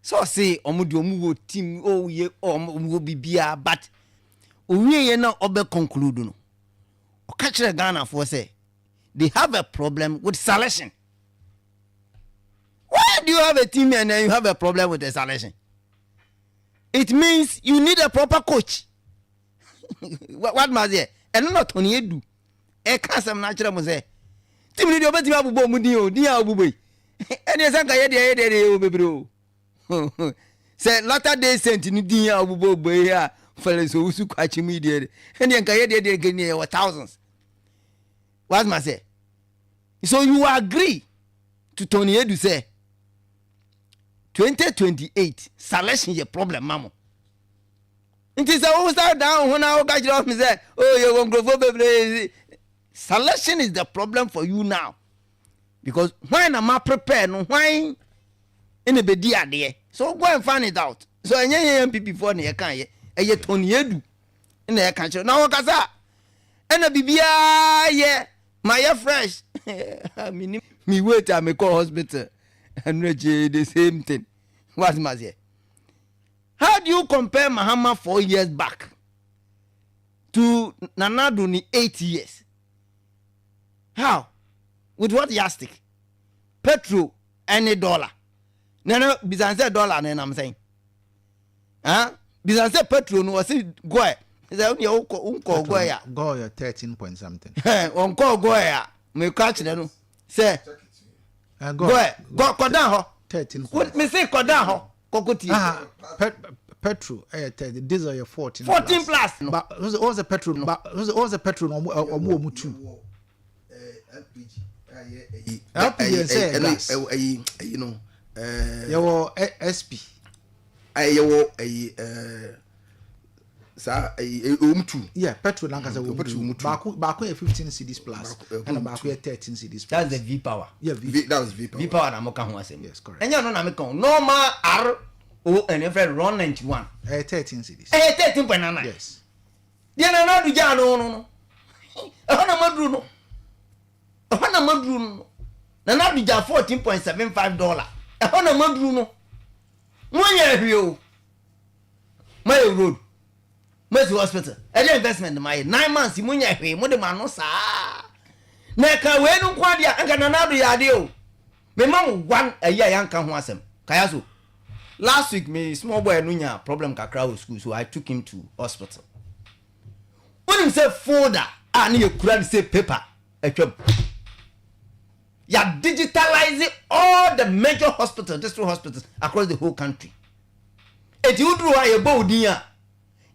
So say omuwo team ye omuwo bibia but owie na obe conclude no o ka kire Ghana for say they have a problem with selection. Why do you have a team and then you have a problem with the selection? It means you need a proper coach. What must say? And not only do e ka sam na kire mo say team ni de obetimi abubo mu din o din a obubo yi ene san ka ye de o bebro. Say latter day saint ni din ya obubo boy here fellows so usu kwachi mi de and yan kaye de gani wa thousands. What must say? So you agree to Tony Edu say 2028 selection your problem mamo. It is a start down when I catch off me say oh you won't go for selection is the problem for you now. Because when am I prepared no why in a bedia there. So go and find it out. So any MPP for near can ye Tony Edu in the country. Now Kaza and a bibia yeah my fresh. Me wait I may call hospital and the same thing. What must ye? How do you compare Mahama 4 years back to Nanaduni 8 years? How? With what yardstick? Petrol any dollar. No, Bizanse dollar, and I'm saying. Huh? Bizanse petrol no was it go. Is that only uncle Goya? Goya 13 point something. Uncle Goya, me catch them. Say, go down, 13. What me say, go down, Cocotti. Petrol, these are your 14. 14 plus. But who's the petrol? But who's the petrol or more two? LPG, you know. Your SP. Yeah, petrol Baku 15 cedis plus and Baku 13 cedis. That's the V power. Yeah, that was V power. V power na mo kan ho asem. Yes, correct. And you know na me kan normal R O and if run 91. 13 cedis. 13.9. Yes. Dia na do ja no. Ehona madru no. Na do ja $14.75. Ehona madru no. Monya hweo. My road. My hospital. Any investment my 9 months monya hwe mo de ma no saa. Na ka we nu kwa dia anka na do ya de o. Me mam one a year yanka ho asem. Kayaso. Last week me small boy nunya problem kakra with school so I took him to hospital. When him say folder and you could say paper. You are digitalizing all the major hospitals, district hospitals across the whole country. If you do a bow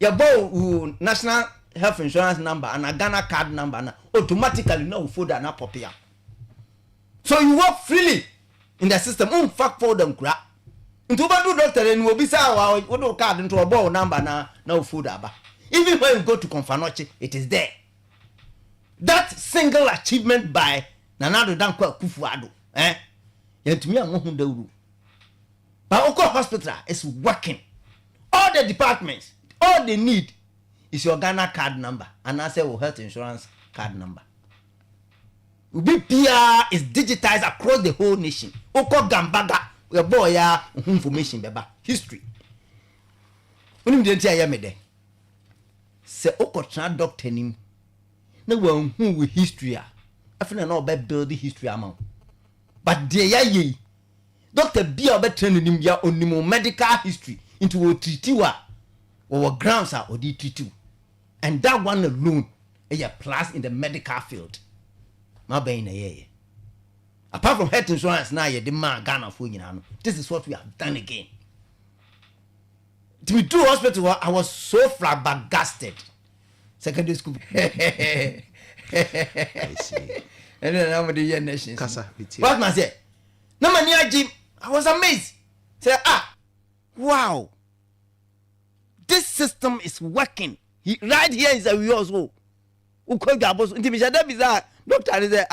your bow national health insurance number and a Ghana card number and automatically no folder na popia. So you work freely in the system. Fact for them crap. Into do doctor and will be sour, what do card into a ball number now, no food aba. Even when you go to Confanoche, it is there. That single achievement by Nanado Dankwa Kufuado, yet to me, I'm not the but Oko Hospital is working. All the departments, all they need is your Ghana card number, and I say health insurance card number. BPR is digitized across the whole nation. Oko Gambaga. Your boy information beba history. When you didn't hear me there. Say Okotra doctor him. No one who with history. I feel no about building history amount. But there ye Dr. B about training him ya on medical history into a treatiwa or grounds are or D32. And that one alone is a plus in the medical field. My bane a year. Apart from health insurance, now you demand Ghana for you. This is what we have done again. To be true hospital, I was so flabbergasted. Secondary school. I see. And then I'm the year nation. What must I say? No man near Jim. I was amazed. Say, wow. This system is working. Right here is a yours. Doctor is there.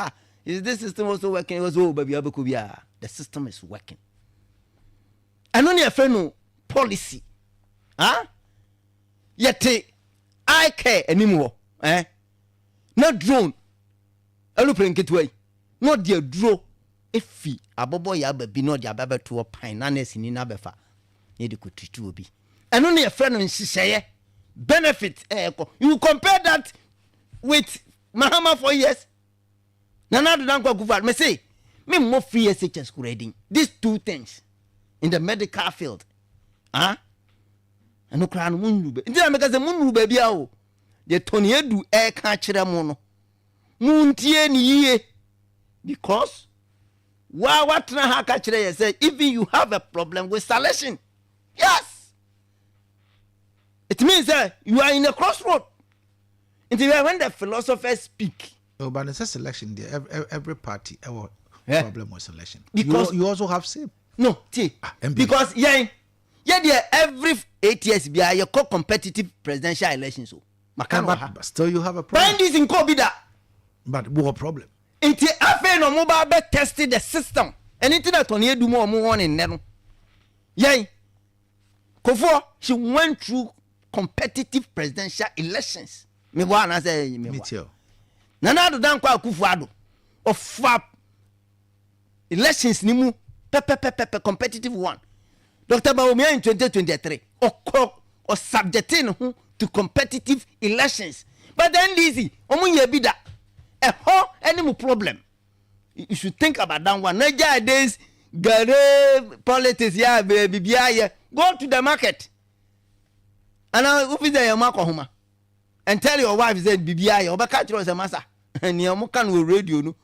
Is this system also working? The system is working. And only a friend policy. Yet I care anymore. Not drone. I look in getaway. Not dear draw. If he a bobo yabba be not yabba to a pine nanes in Abefa. Yet could treat you be. And only a friend in Sishaye. Benefit. You compare that with Mahama for years. Nana don't go over. Me say, me more free SHS grading. These two things in the medical field. And no crown moon. India make us a moon baby. The Tony do air catcher mono. Moon tien ye. Because what na catcher say, even you have a problem with selection. Yes. It means that you are in a crossroad. Until when the philosophers speak. No, but it's a selection there. Every party have problem with selection. Because you also have same. No, because there every 8 years be a competitive presidential election. So, but still you have a problem. Find this in COVID. But what problem? Until after no mobile tested the system. Anything that on here do more in Neno. Kofo, she went through competitive presidential elections. Me wana say me too. Nana do dan kwa Kufuado of FAP elections ni mu competitive one. Dr. Baumia in 2023 or subjecting to competitive elections. But then easy, omunye bida a whole any problem. You should think about that one. Nowadays, gare politics ya baby go to the market. And I will visit your market home. And tell your wife that BBI or Bacatro is a massa. And your mocan will radio. No,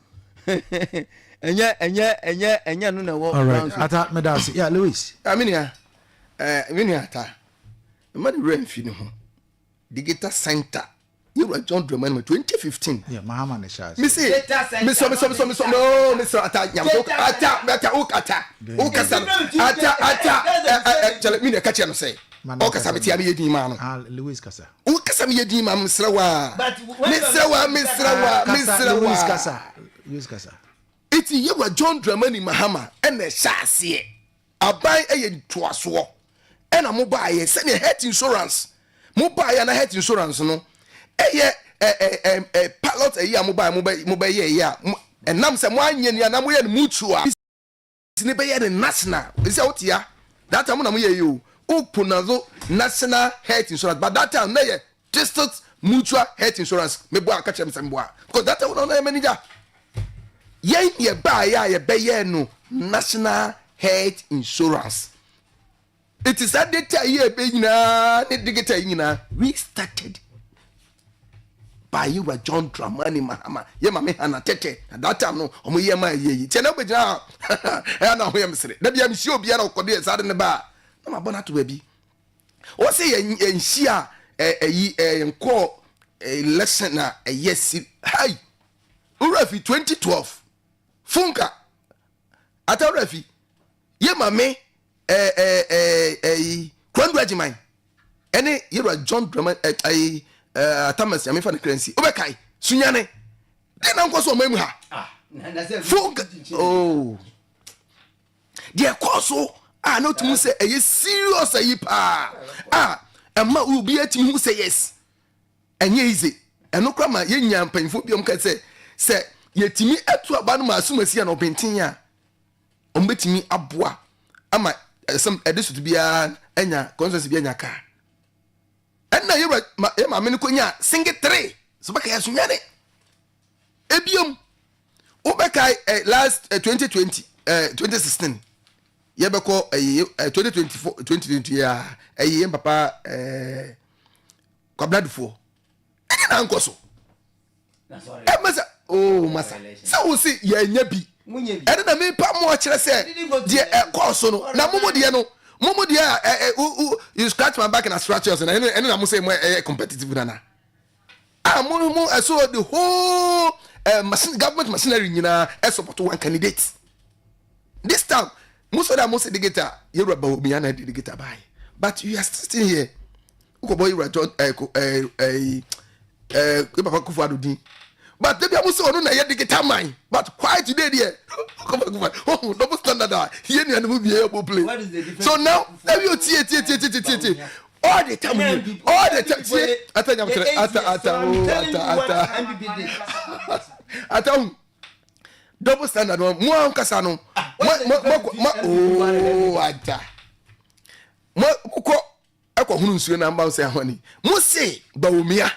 and yeah, no, all right. I thought, Madame, yeah, Louis. I mean, the money rain feeding home. Digital Center. You were John Drummond in 2015. Yeah, Mahaman is shy. Miss no, Mr. Ata, catch you say. Okasabiti abi yedi ma no. Louis Kasa. Okasami yedi ma Msrawa. Louis Kasa. Iti ye wa John Dramani Mahama ene hyase. Aban eye toaso. Ena mo ba ye se ne health insurance. Mo ba ya na health insurance no. Eye pilot eye mo ba ye ya. Enam se mo anye ni na mo ye mutua. Sine be ye the national. Is out here. That time na mo ye you. Upunazo national health insurance, but that time na district mutual health insurance. Me boa catch them boa because that time na manager. Ye ba ya be ye no national health insurance. It is that data ye be nyina ne digital nyina. We started by you were John Dramani Mahama. Ye ma me hana tete. At that time no omo ye ma ye. Tena be ja. E na ho ye msere. Da bia msi obi na okode sade ne ba. Na ma bona to baby. O say ye nhia enko election na yes hi. Urafi 2012. Funka. Ata urafi. Ye ma me Kwandu Ajiman ene yero John Dramani Thomas Yamefa the currency obekai sunyane den anko so mamu ha oh dia koso no to say e serious ayi pa emma ubi ati hu say yes enye easy eno kra ma yenya mpanfo biom ka say yetimi atu aba no masumasi na obenten a ombetimi aboa ama some edisu to be enya conscience bi enya ka enna yero ma me ko nya single 3 so baka yasunyane ebiom obekai last 2020 2016 yebeko 2024 2020 ya papa kwabladfo ena nkoso masa oh masa so we see ya nya bi ene na me pa mo kire se de course no na momo de you scratch my back and I scratch yours and ene na mo say mo competitive na mo so the whole machine government machinery nyina support one candidate this time most of them most the guitar you rubber me and the guitar by but you are sitting here uko boy you are John papa Kufuado din but they be almost no na the guitar mine but quite today there oh double standard here ni anu be able play so now every tie all the time ata double standard mo ankasa no oh ata mo ko hunu nsuo na mba say ahoni mo say bawumia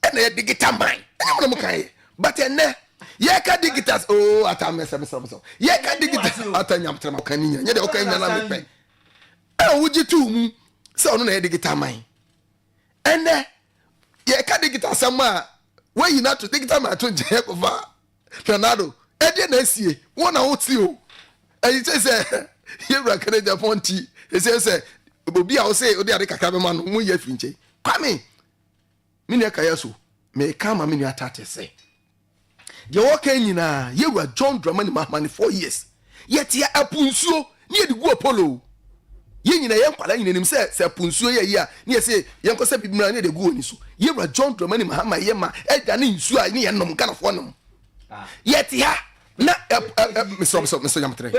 ena ye digital mind enya mo kan but ene ye ka digital oh ata mesa ye ka digital ata nyam trama kan nya ye de o kan nya na me pe wuji tu mu say ono na ye digital mind ene ye ka digital sama when you not to digital mind to je ko va Fernando ede na sie wona woti o e say you ra kan Japan ti e say obi a o say o de kakra be ma no mu ye finche kwame mini Kayaso me kama mini atate say de wo kan nyina ye wura John Dramani Mahama 4 years yet ya apunsuo ni edi gu Apollo ye nyina ye nkwala nyina nim say apunsuo ye ya ni ye say ye nkosa bibimra ni de gu oni so ye wura John Dramani Mahama ye ma eda ni nsuo a ni ye nom kana fo nom yet ya na Mr. Yamtre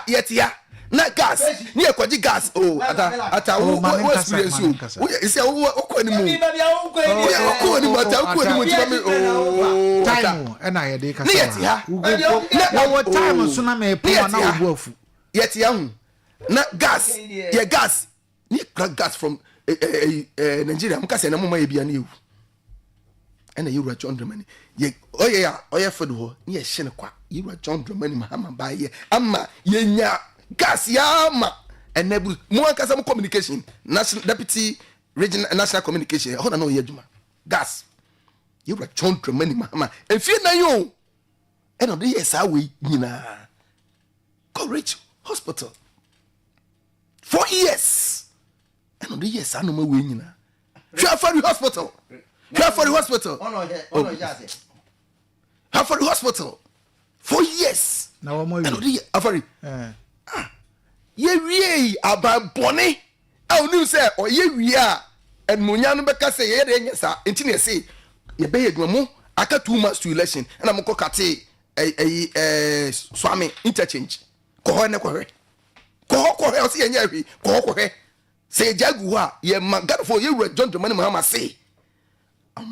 yet ya na gas ni ekwaji gas oh ata wo experience you ise wo okoni mu okoni mu ata okoni mu ti me time na ye de ka na wo time so na me po na wo afu yet ya hu na gas ye gas ni gas from Nigeria mukase na mama ye bia na ewu ena yura John Dramani ye oye fodo ho ni ye hye ne kwa yura John Dramani Mahama ba ye ama ye nya gas ya ma enable mo akasa mo communication national deputy regional national communication ho na no ye adwuma gas yura John Dramani Mahama efie na yo ena de yes awe nyina Courage Hospital 4 years ena de yes anu ma we nyina Shafari Hospital Harvard Hospital. Harvard Hospital. 4 years. Now more. Harvard. Ye wie ababone. I knew say or ye wie and munyanu beka say ye de nyesa. Enti na say ye be yedwamu aka 2 months to election and am ko kate swami interchange. Ko ho ne ko hwe. Ko hwe o say ye nya hwe. Ko hwe. Say jagu ha ye magad for ye John Dramani Mahama say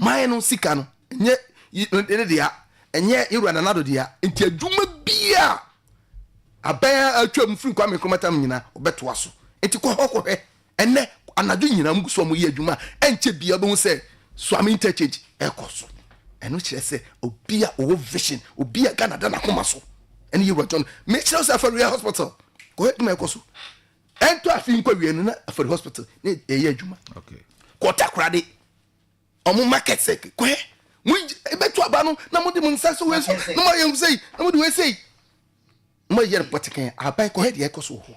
man no sika no enye ene dia enye yura na nado dia enti adwuma bia abaya atwam firi kwa mekomatam nyina obeto aso enti ko hokwe ene anadwo nyina mguso mo ye adwuma enche bia be hu se swami interchange ekoso eno kire se obia o vision obia Canada na koma so ene yura John me kire se Afari Hospital ko he me ekoso ento afi nkwa wie no na Afari Hospital ne ye adwuma okay kotakrade omo market sek kwe mu ebetu aba no na mo de mun saso we so na mo yem sei na mo de we sei mo yer potiken abai ko he de ekoso ho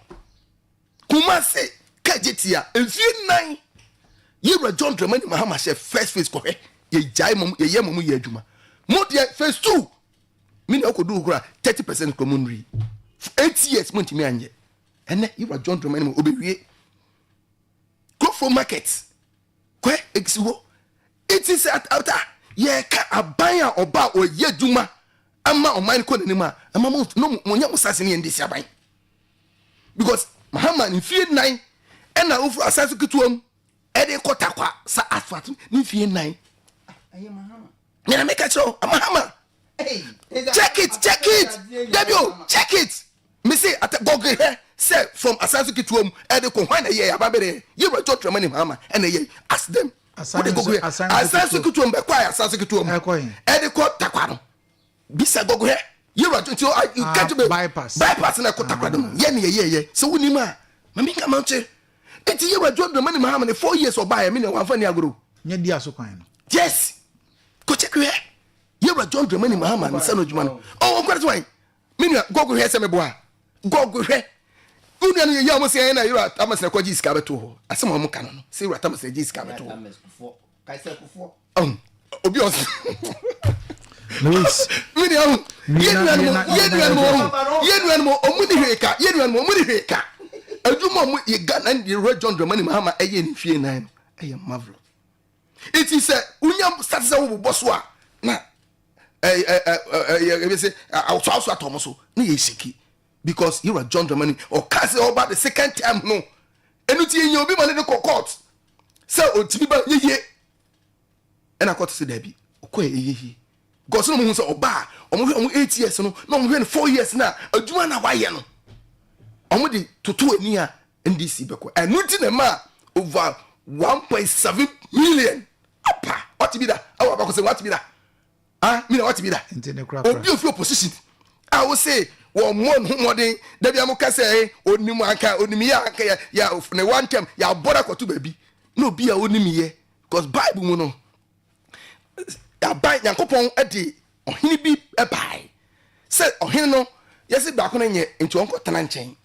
kuma se kajetia enfie nan yewra John Dramani Mahama she first phase ko he ye jai mom ye yem mom ye adwuma mo de phase 2 Me na okodu kura 30% community. 8 years month me anye. Ene you are John Dramani obewie. Go for market. Kwe exiwo. It is at outer. Ye ka abaya oba o ye juma. Ama o man ko nima. Ama mo no monya musase ne ndisi aban. Because Muhammad in fear 9 ena ofu asasu kituom. Ede kotakwa sa asfatu ni fear 9. Aye Muhammad. Me na make a show. Muhammad. Hey, check it. Debio, check it. Me say at Google here. Say from Asansu Kituom, Ede ko hwan ye ababere. You were John Dramani Muhammad and ye ask them. Asansu Kituom be kwa Asansu Kituom. Ede ko takwano. Bisa Google here. You were to you can't be bypass na ko takwano. Ye. So woni ma. Mami ka manche. Eti you were John Dramani Muhammad 4 years or buy me na wan fa ni agoro. Nye dia so kwan. Yes. Go check here. You were John Dramani Muhammad and son of Juman. Oh, what is why? Meaning, go here, some boy. Go here. Union, you almost say, you are Thomas and Quajis Cabato. As some more canon. See what Thomas and Jis Cabato. Oh, obvious. Louis, Yeduan, and you mom, you got and you read John Dramani Muhammad again, fear 9. I am marvelous. It is a Unyam Satsa Boswa. Now, say I'll also Tomaso, Nishiki, because you are John Dramani or Cassie about the second time. No, and you'll be my little court. So, Tiba ye, and I got to say, Debbie, okay, ye. Got some who's a bar, or 8 years, no, 4 years now, a Juana Wayano. I'm ready to 2 near in this Ibeco, and nothing a ma over 1.7 million. What to be that? I was say what to be that? Me what to be that? Beautiful position. I will say, one more day, Debiamoka say, Onimuaka, Onimia, ya, one time, ya border for 2 baby. No be a Onimie, because Bible, no. Ya buy Yankopon a day, or he be a buy. Said, or he no, yes, it back on ye into Uncle Tananchain.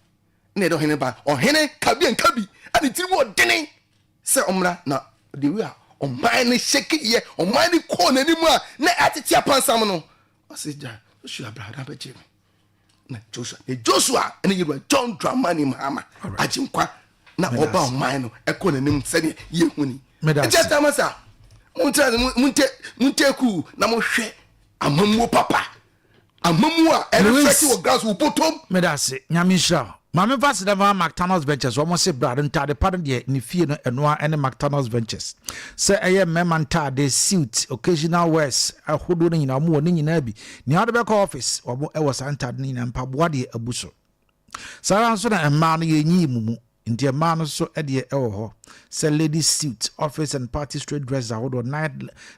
Nedo Heneba, or Hene, Kabi and Kabi, and it's more dinning. Say, Omra, now, the we are. On mine shake it, yeah, on mine corner anymore. Na attitude upon someone. I said, Joshua, brother, Joshua, and you were John Dramani Muhammad. I think quite not about mine, a corner name said, ye, Winnie. Just Amasa. Munteku, Namoshe, a Mamu Papa, a Mamua, and the festival girls who put home. Medasi, Nyamisha. Mame vast never McDonald's Ventures almost say brad and the pardon ye ni fie no enoa and McDonald's Ventures. Say aye memanta de suit occasional wears a hodo ni na mu ni nyina bi. Ni hard back office or e was antad ni na mpaboa de abuso. Sara nso na emma no ye nyi mumu. Nti emma no so e de e wo ho. Say ladies suit, office and party straight dress hodo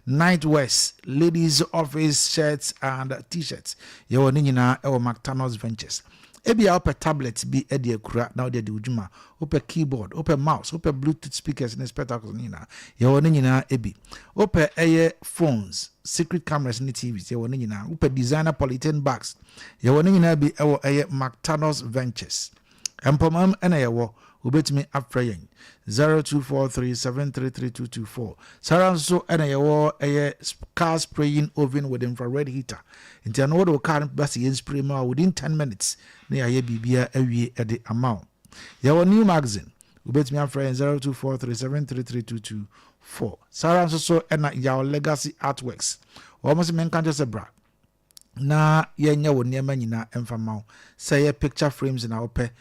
night wears, ladies office shirts and t-shirts. Ye wo ni nyina e wo McDonald's Ventures. Ebia open tablet be edi akura na odi ujuma open keyboard open mouse open bluetooth speakers and spectacles nina ye woni nyina ebi open air phones secret cameras ni TVs ye woni nyina open designer polythene bags ye woni nyina bi ewo air McDonald's Ventures empomam ena ye wo obetimi afra yen 0243733224 saranso ena ye wo air car spraying oven with infrared heater nti an wodo car bus yen spray ma within 10 minutes na ya bibia awie e de amount your new magazine ubetimi afra 0243733224 saranso so ena your legacy artworks almost men can just bra na yenya wo niema nyina emfama say picture frames na ope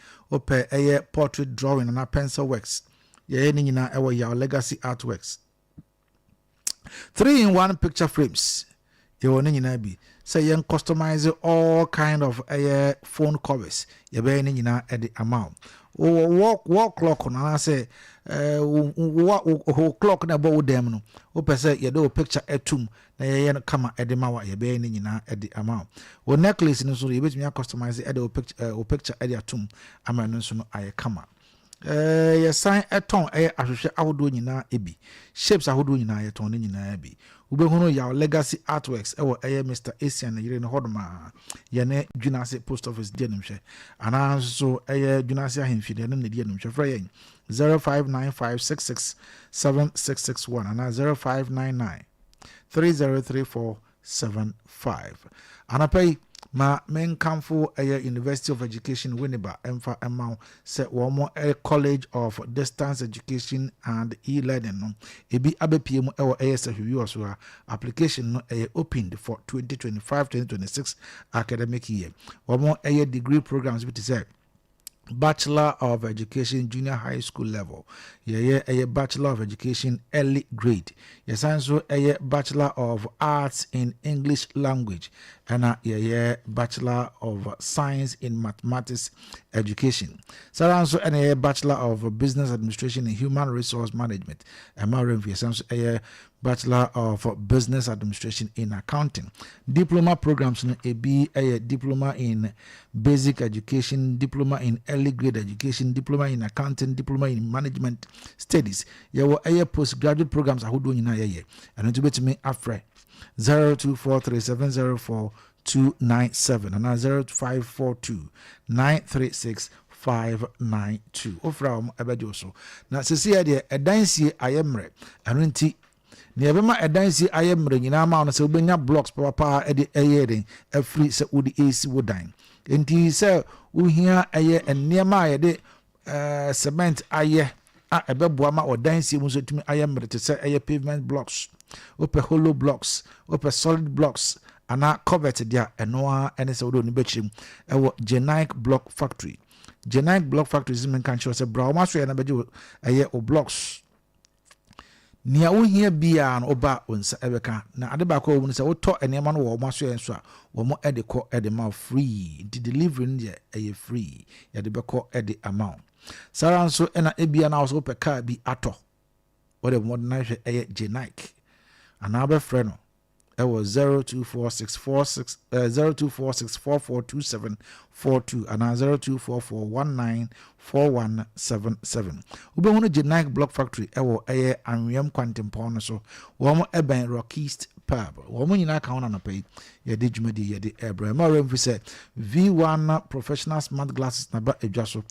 portrait drawing na pencil works ye ni nyina ewo your legacy artworks 3-in-1 picture frames ye wo ni nyina bi say yen customize all kind of phone covers ye be ni nyina e the amount wall clock na say clock na bo dem no o pese ye do picture etum na ye kama e de mawa ye be ni nyina e the amount o necklace no so ye betumi customize e de o picture e de atum ama no so no aye kama ye sign eton ahwehwe ahodo nyina ebi shapes ahodo nyina ye ton nyina ebi ubehunu ya legacy artworks ewo Mr. Asian yire no hodoma ye ne Junase post office die nimhwe ana so Junase ahemfide no ne die nimhwe fra yen 0595667661 ana 0599303475 ana pay ma menkamfo University of Education Winneba emfa emma se womo College of Distance Education and E-Learning no ebi abepie mu ewo sahwi oso application no opened for 2025-2026 academic year. Womo degree programs bit say Bachelor of Education Junior High School level. A Bachelor of Education early grade. Yes, also a Bachelor of Arts in English Language. And a Bachelor of Science in Mathematics Education. So also a Bachelor of Business Administration and Human Resource Management. And a Bachelor of Business Administration in Accounting. Diploma programs a diploma in Basic Education, diploma in Early Grade Education, diploma in Accounting, diploma in Management Studies. Yawo postgraduate programs are doing na ye. And to be to me afre 0243704297 and 0542936592. Ofra abajoso. Na sisi de edansie ayemre. Anunti ne ebema edansi ayemre nyina ma no se obenya blocks papa e de eyeden afri se udi AC wodan enti se uhia eye enema aye de cement aye a ebeboa ma odansi mu so tumi ayemre te se eye pavement blocks ope hollow blocks ope solid blocks ana covered dia enoa ene se wodo ni bechim ewo Genike Block Factory. Genike Block Factory zimen kan sure se bra ma so ya na beje eye o blocks nia wo hia bia no oba onsa ebeka na ade ba ko wo se wo to enema no wo maso enso a wo mo ede ko ede ma free the delivery no ye free ya de be ko ede amount sara nso ena ebia na wo pe car bi ato wo de mo na hwe eye Genike ana ba frɛ no ewo 0246442742 ana 0244194177 ube hono Genike Block Factory ewo eye anwem kwantempo no so wo mo eben Rockist Pub wo mo nyina ka wona no pay ye de dwumadi ye de ebra ma remfi se V1 professional smart glasses na ba edwa so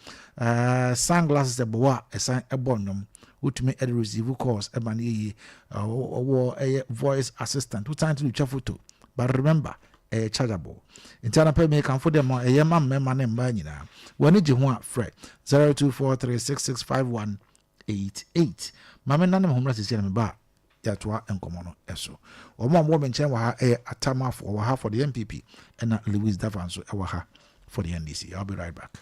sunglasses ebowa esan ebonnom utumi ed receive calls eba na ye voice assistant who time to do photo but remember chargeable intana pay me kan for them e ma mema na mba nyina wani je ho a frɛ 0243665188 mame nanem homra sisi na me ba ya toa enkomo no eso omo mo menchen wa ha atama for wa ha for the MPP and Louis Davanso wa ha for the NDC. I'll be right back.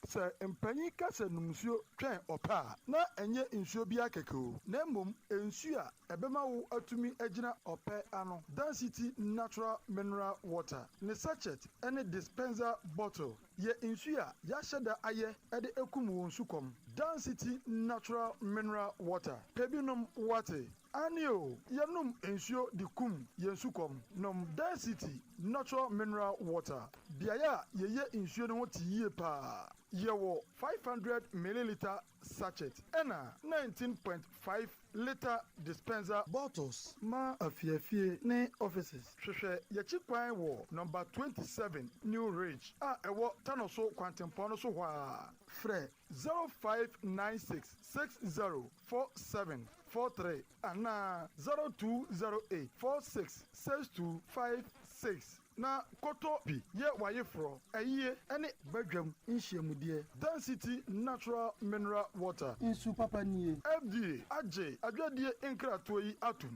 Sɛ mpanyin kasa nsuo twɛn ɔpa na ɛnyɛ nsuo bi akɛkɛo na mmom nsuo a ɛbɛma wo atumi agyina ɔpɛ ano density natural mineral water ne sachet ɛne dispenser bottle yɛ nsuo a yɛahyɛ da ayɛ ɛde ekum wɔn sukɔm density natural mineral water pebinom wate anio yɛnum nsuo de kum yɛn sukɔm nom density natural mineral water biaya a yɛyɛ nsuo no ho te yie paa yɛwɔ 500 milliliter sachet ɛna 19.5 liter dispenser bottles ma afiafie ne offices hwehwɛ yɛkyi kwan wɔ number 27 New Ridge a ɛwɔ Tanoso kwantempɔn no so hɔ a frɛ 0596604743 ana 0208466256 na koto bi ye wayefro ayiye ene badwam nhyiamudeɛ density natural mineral water insu papa nie FDA agye adwadie nkratoɔ yi atum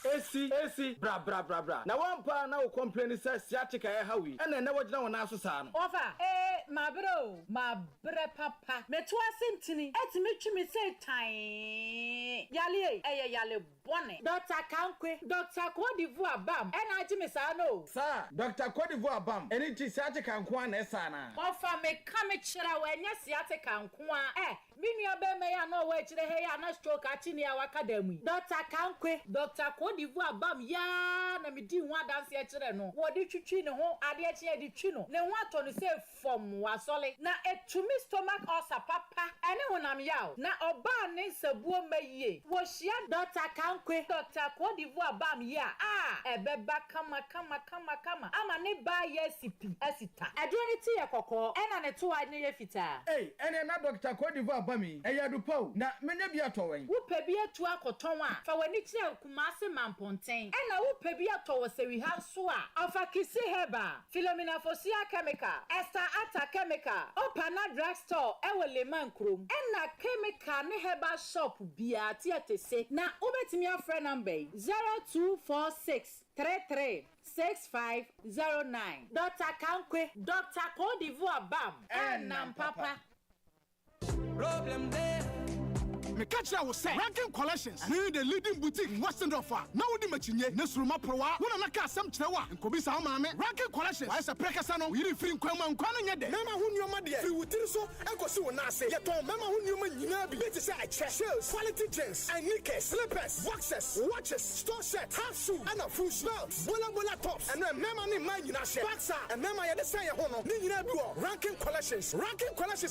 AC bra na one pa na wo complain say sciatica e hawi ene na wogina wona aso saa no ofa ma bre papa meto asentini etimi twimi say tan yale yale bone Dr. Kankwe Dr. Kodivu Abam ena agye me saa no sir Dr. Kodivu Abam eni ti sciatica nko na esa na ofa me ka me kyera wa enya sciatica nko a minua be me ya no wa kyere he ya na stroke achini ya wakadamu Dr. Kankwe Dr. Kodivu Abam ya na me di ho adanse a kyere no wo de twitwi ne ho ade a kyere de twi no ne ho ato no say fom wasole na etumi stomach ulcer papa ene honam yaw na oba ne sabuo mayie wo hia Dr. kankwe Dr. Cote d'Ivoire bam ya ebeba kama ama ne ba yesipi esita adwani ti ye kokko ena ne to ane ye fita ene na Dr. Cote d'Ivoire bam eyadupo na menya bi atowen wo pe bi atu akoton a fa wani kire kumase mamponten ena wo pe bi atowo sewi ha so a afa kisi heba Philomena Fosia chemical Esther Ata chemical Opana drugstore ewo leman krom ena chemical ne heba shop bia ti atese na obetimi afre number 0246336509 Dr. Kankwe Dr. Cote d'Ivoire bam and papa problem there. Me catch you say Ranking Collections ni the leading boutique Western offer. Now di machinye ne suruma prowa wona na ka asem kirewa nkobi sa maame Ranking Collections why say prekasa no yiri free nkwanma nkwan nye de mema hu nyoma de free wutiri so enkosi wo na ase yeton mema hu nyoma nyina bi beti say shells quality jeans and knickers slippers boxes watches store set half shoe and a full belts bola tops and mema ni man nyina she boxer and mema ye de say ye ho no ni nyina bi wo Ranking Collections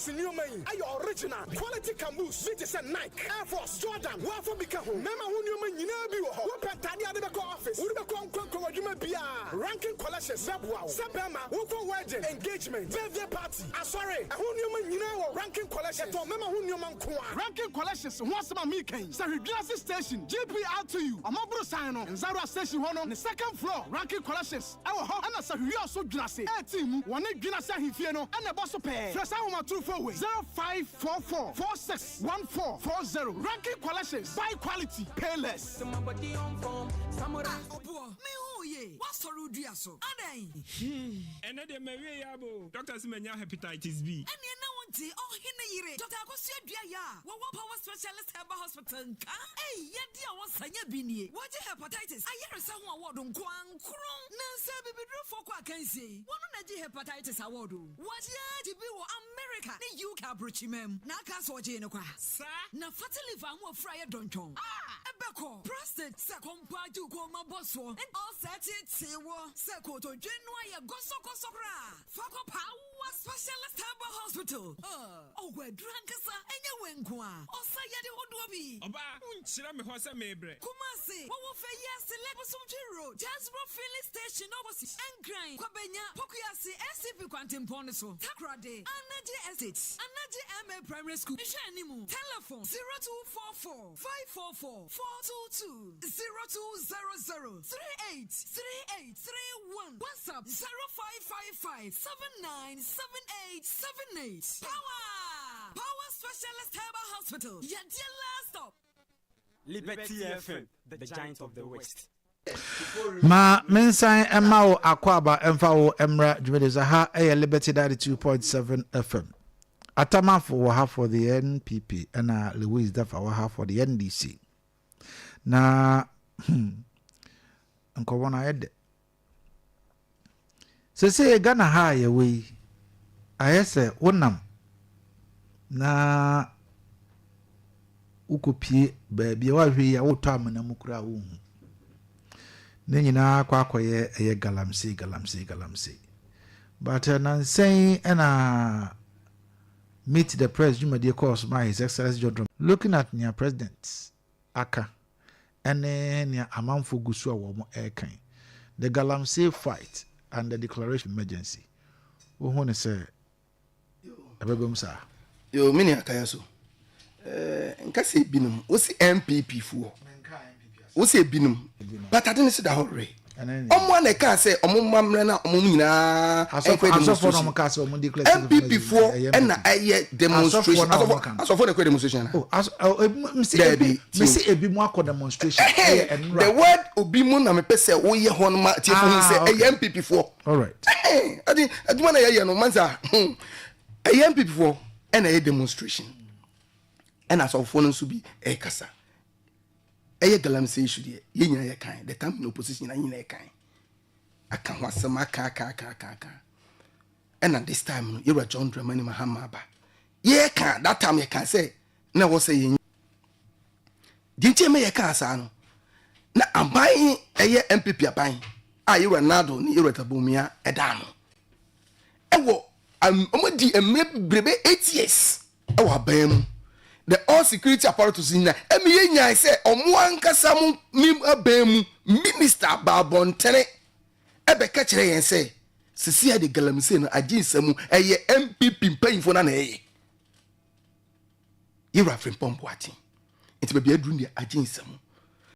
ni nyoma yi ayo original quality camouflage beti say Nike Air Force, Jordan, Waffle Bikaho, Mema Hunyuma Yinabi, Whoop Tadia de Bako office, Udabakon Wajuma Bia, Ranking Collections, Zabwa, Sabama, Woko Wedding, Engagement, Birthday Party, Asore, Hunyuma Yinawa, Ranking Collections, Mema Hunyuman Kwa, Ranking Collections, Wasama Mikan, Sari Glassy Station, GPR to you, Amabro Sino, and Zara Station 1 on the second floor, Ranking Collections, our home, and a Sahuya so glassy, a team, one Ginasa Hifiano, and a boss of pay, Fresh Hour 248, 0544 461440. Ranking Collections, buy quality, pay less. Somebody on phone, somebody. Me who ye? What's the road you so? Adai. And then me we yabo. Doctors me nya hepatitis B. And you know what? Oh, hina yire. Doctor Akosia dia. What power specialist herbal hospital nka? Hey, ye dia wan sanya bini. What hepatitis? Ayere sa ho award nkwan kron. Na se bibidro for kwa kansi. Wono na ji hepatitis award. What ya di bi wo America? Ni UK abrochimem. Na ka so je no kwa. Sa na fatty liver mo fryer donchon. Ebeko prostate se kompaju ko maboso. And all set it sewo se ko to dwenwa ye goso kra. Fako power specialist herbal hospital. We drankasa enye wenkwa. Osa yade hodo bi. Oba unchira me ho se mebre. Kumasi wo fe yes lebosomtwe road. Jasbro filling station opposite Enkran. Kwabenya Pokuyasi SCP Kwantimpon so. Takrade Anaje Estates. Anaje MA Primary School. Ishanimu. Telephone 0244 544 422 0200 383831. WhatsApp 0555 797878. Power Specialist Herbal Hospital. Your dear last stop. Liberty FM, the giant of the West. Ma mensan emma wo akwaba emfa wo emra dwumedeza ha Liberty 92.7 FM. Atamafo wo ha for the NPP and Louis Dafa wo ha for the NDC. Na nko wona yede. Sese Ghana ha ye we. Ayese wonam na ukopie baabi wa hwe ya woto amana mukura wo hu. Ne nyina kwa akoye eye galamsey. But nansen na meet the press Jumadi course my His Excellency Jordan looking at near president aka ene near amanfo gusu a wo mo ekan the galamsey fight and the declaration of emergency wo hu ne say abegom sa yo mini Kayaso nkase binum wo si MPP fuo wo si binum but I didn't see the whole way omo na ka say omo mamre na omo nyina MPP for na aye demonstration asofo na kwa demonstration me see ebi mu akọ demonstration the word obi mu na me pese wo ye ho no ma tiefo hu say aye MPP for all right adi aduma na ye no manza aye MPP for na aye demonstration and asofo no so bi e kasa eye galamsey issue de ye nyina ye kan the time in opposition na nyina ye kan aka wasem aka and at this time you were John Dramani Mahama ba ye kan that time ye kan say na wo say ye dinche me ye kan sa no na aban eye MPP aban a you were nado ni you were tabumia eda no ewo omodi emre brebe 8 years ewo aban mu the all security apparatus in na emi ye nya say omo ankasa mu mim abemu minister Babontere ebe ka kire yen say sisi ade galamse no aginsam eye MPP mpanyfo na eye yewra frempom boati enti be aduru ne aginsam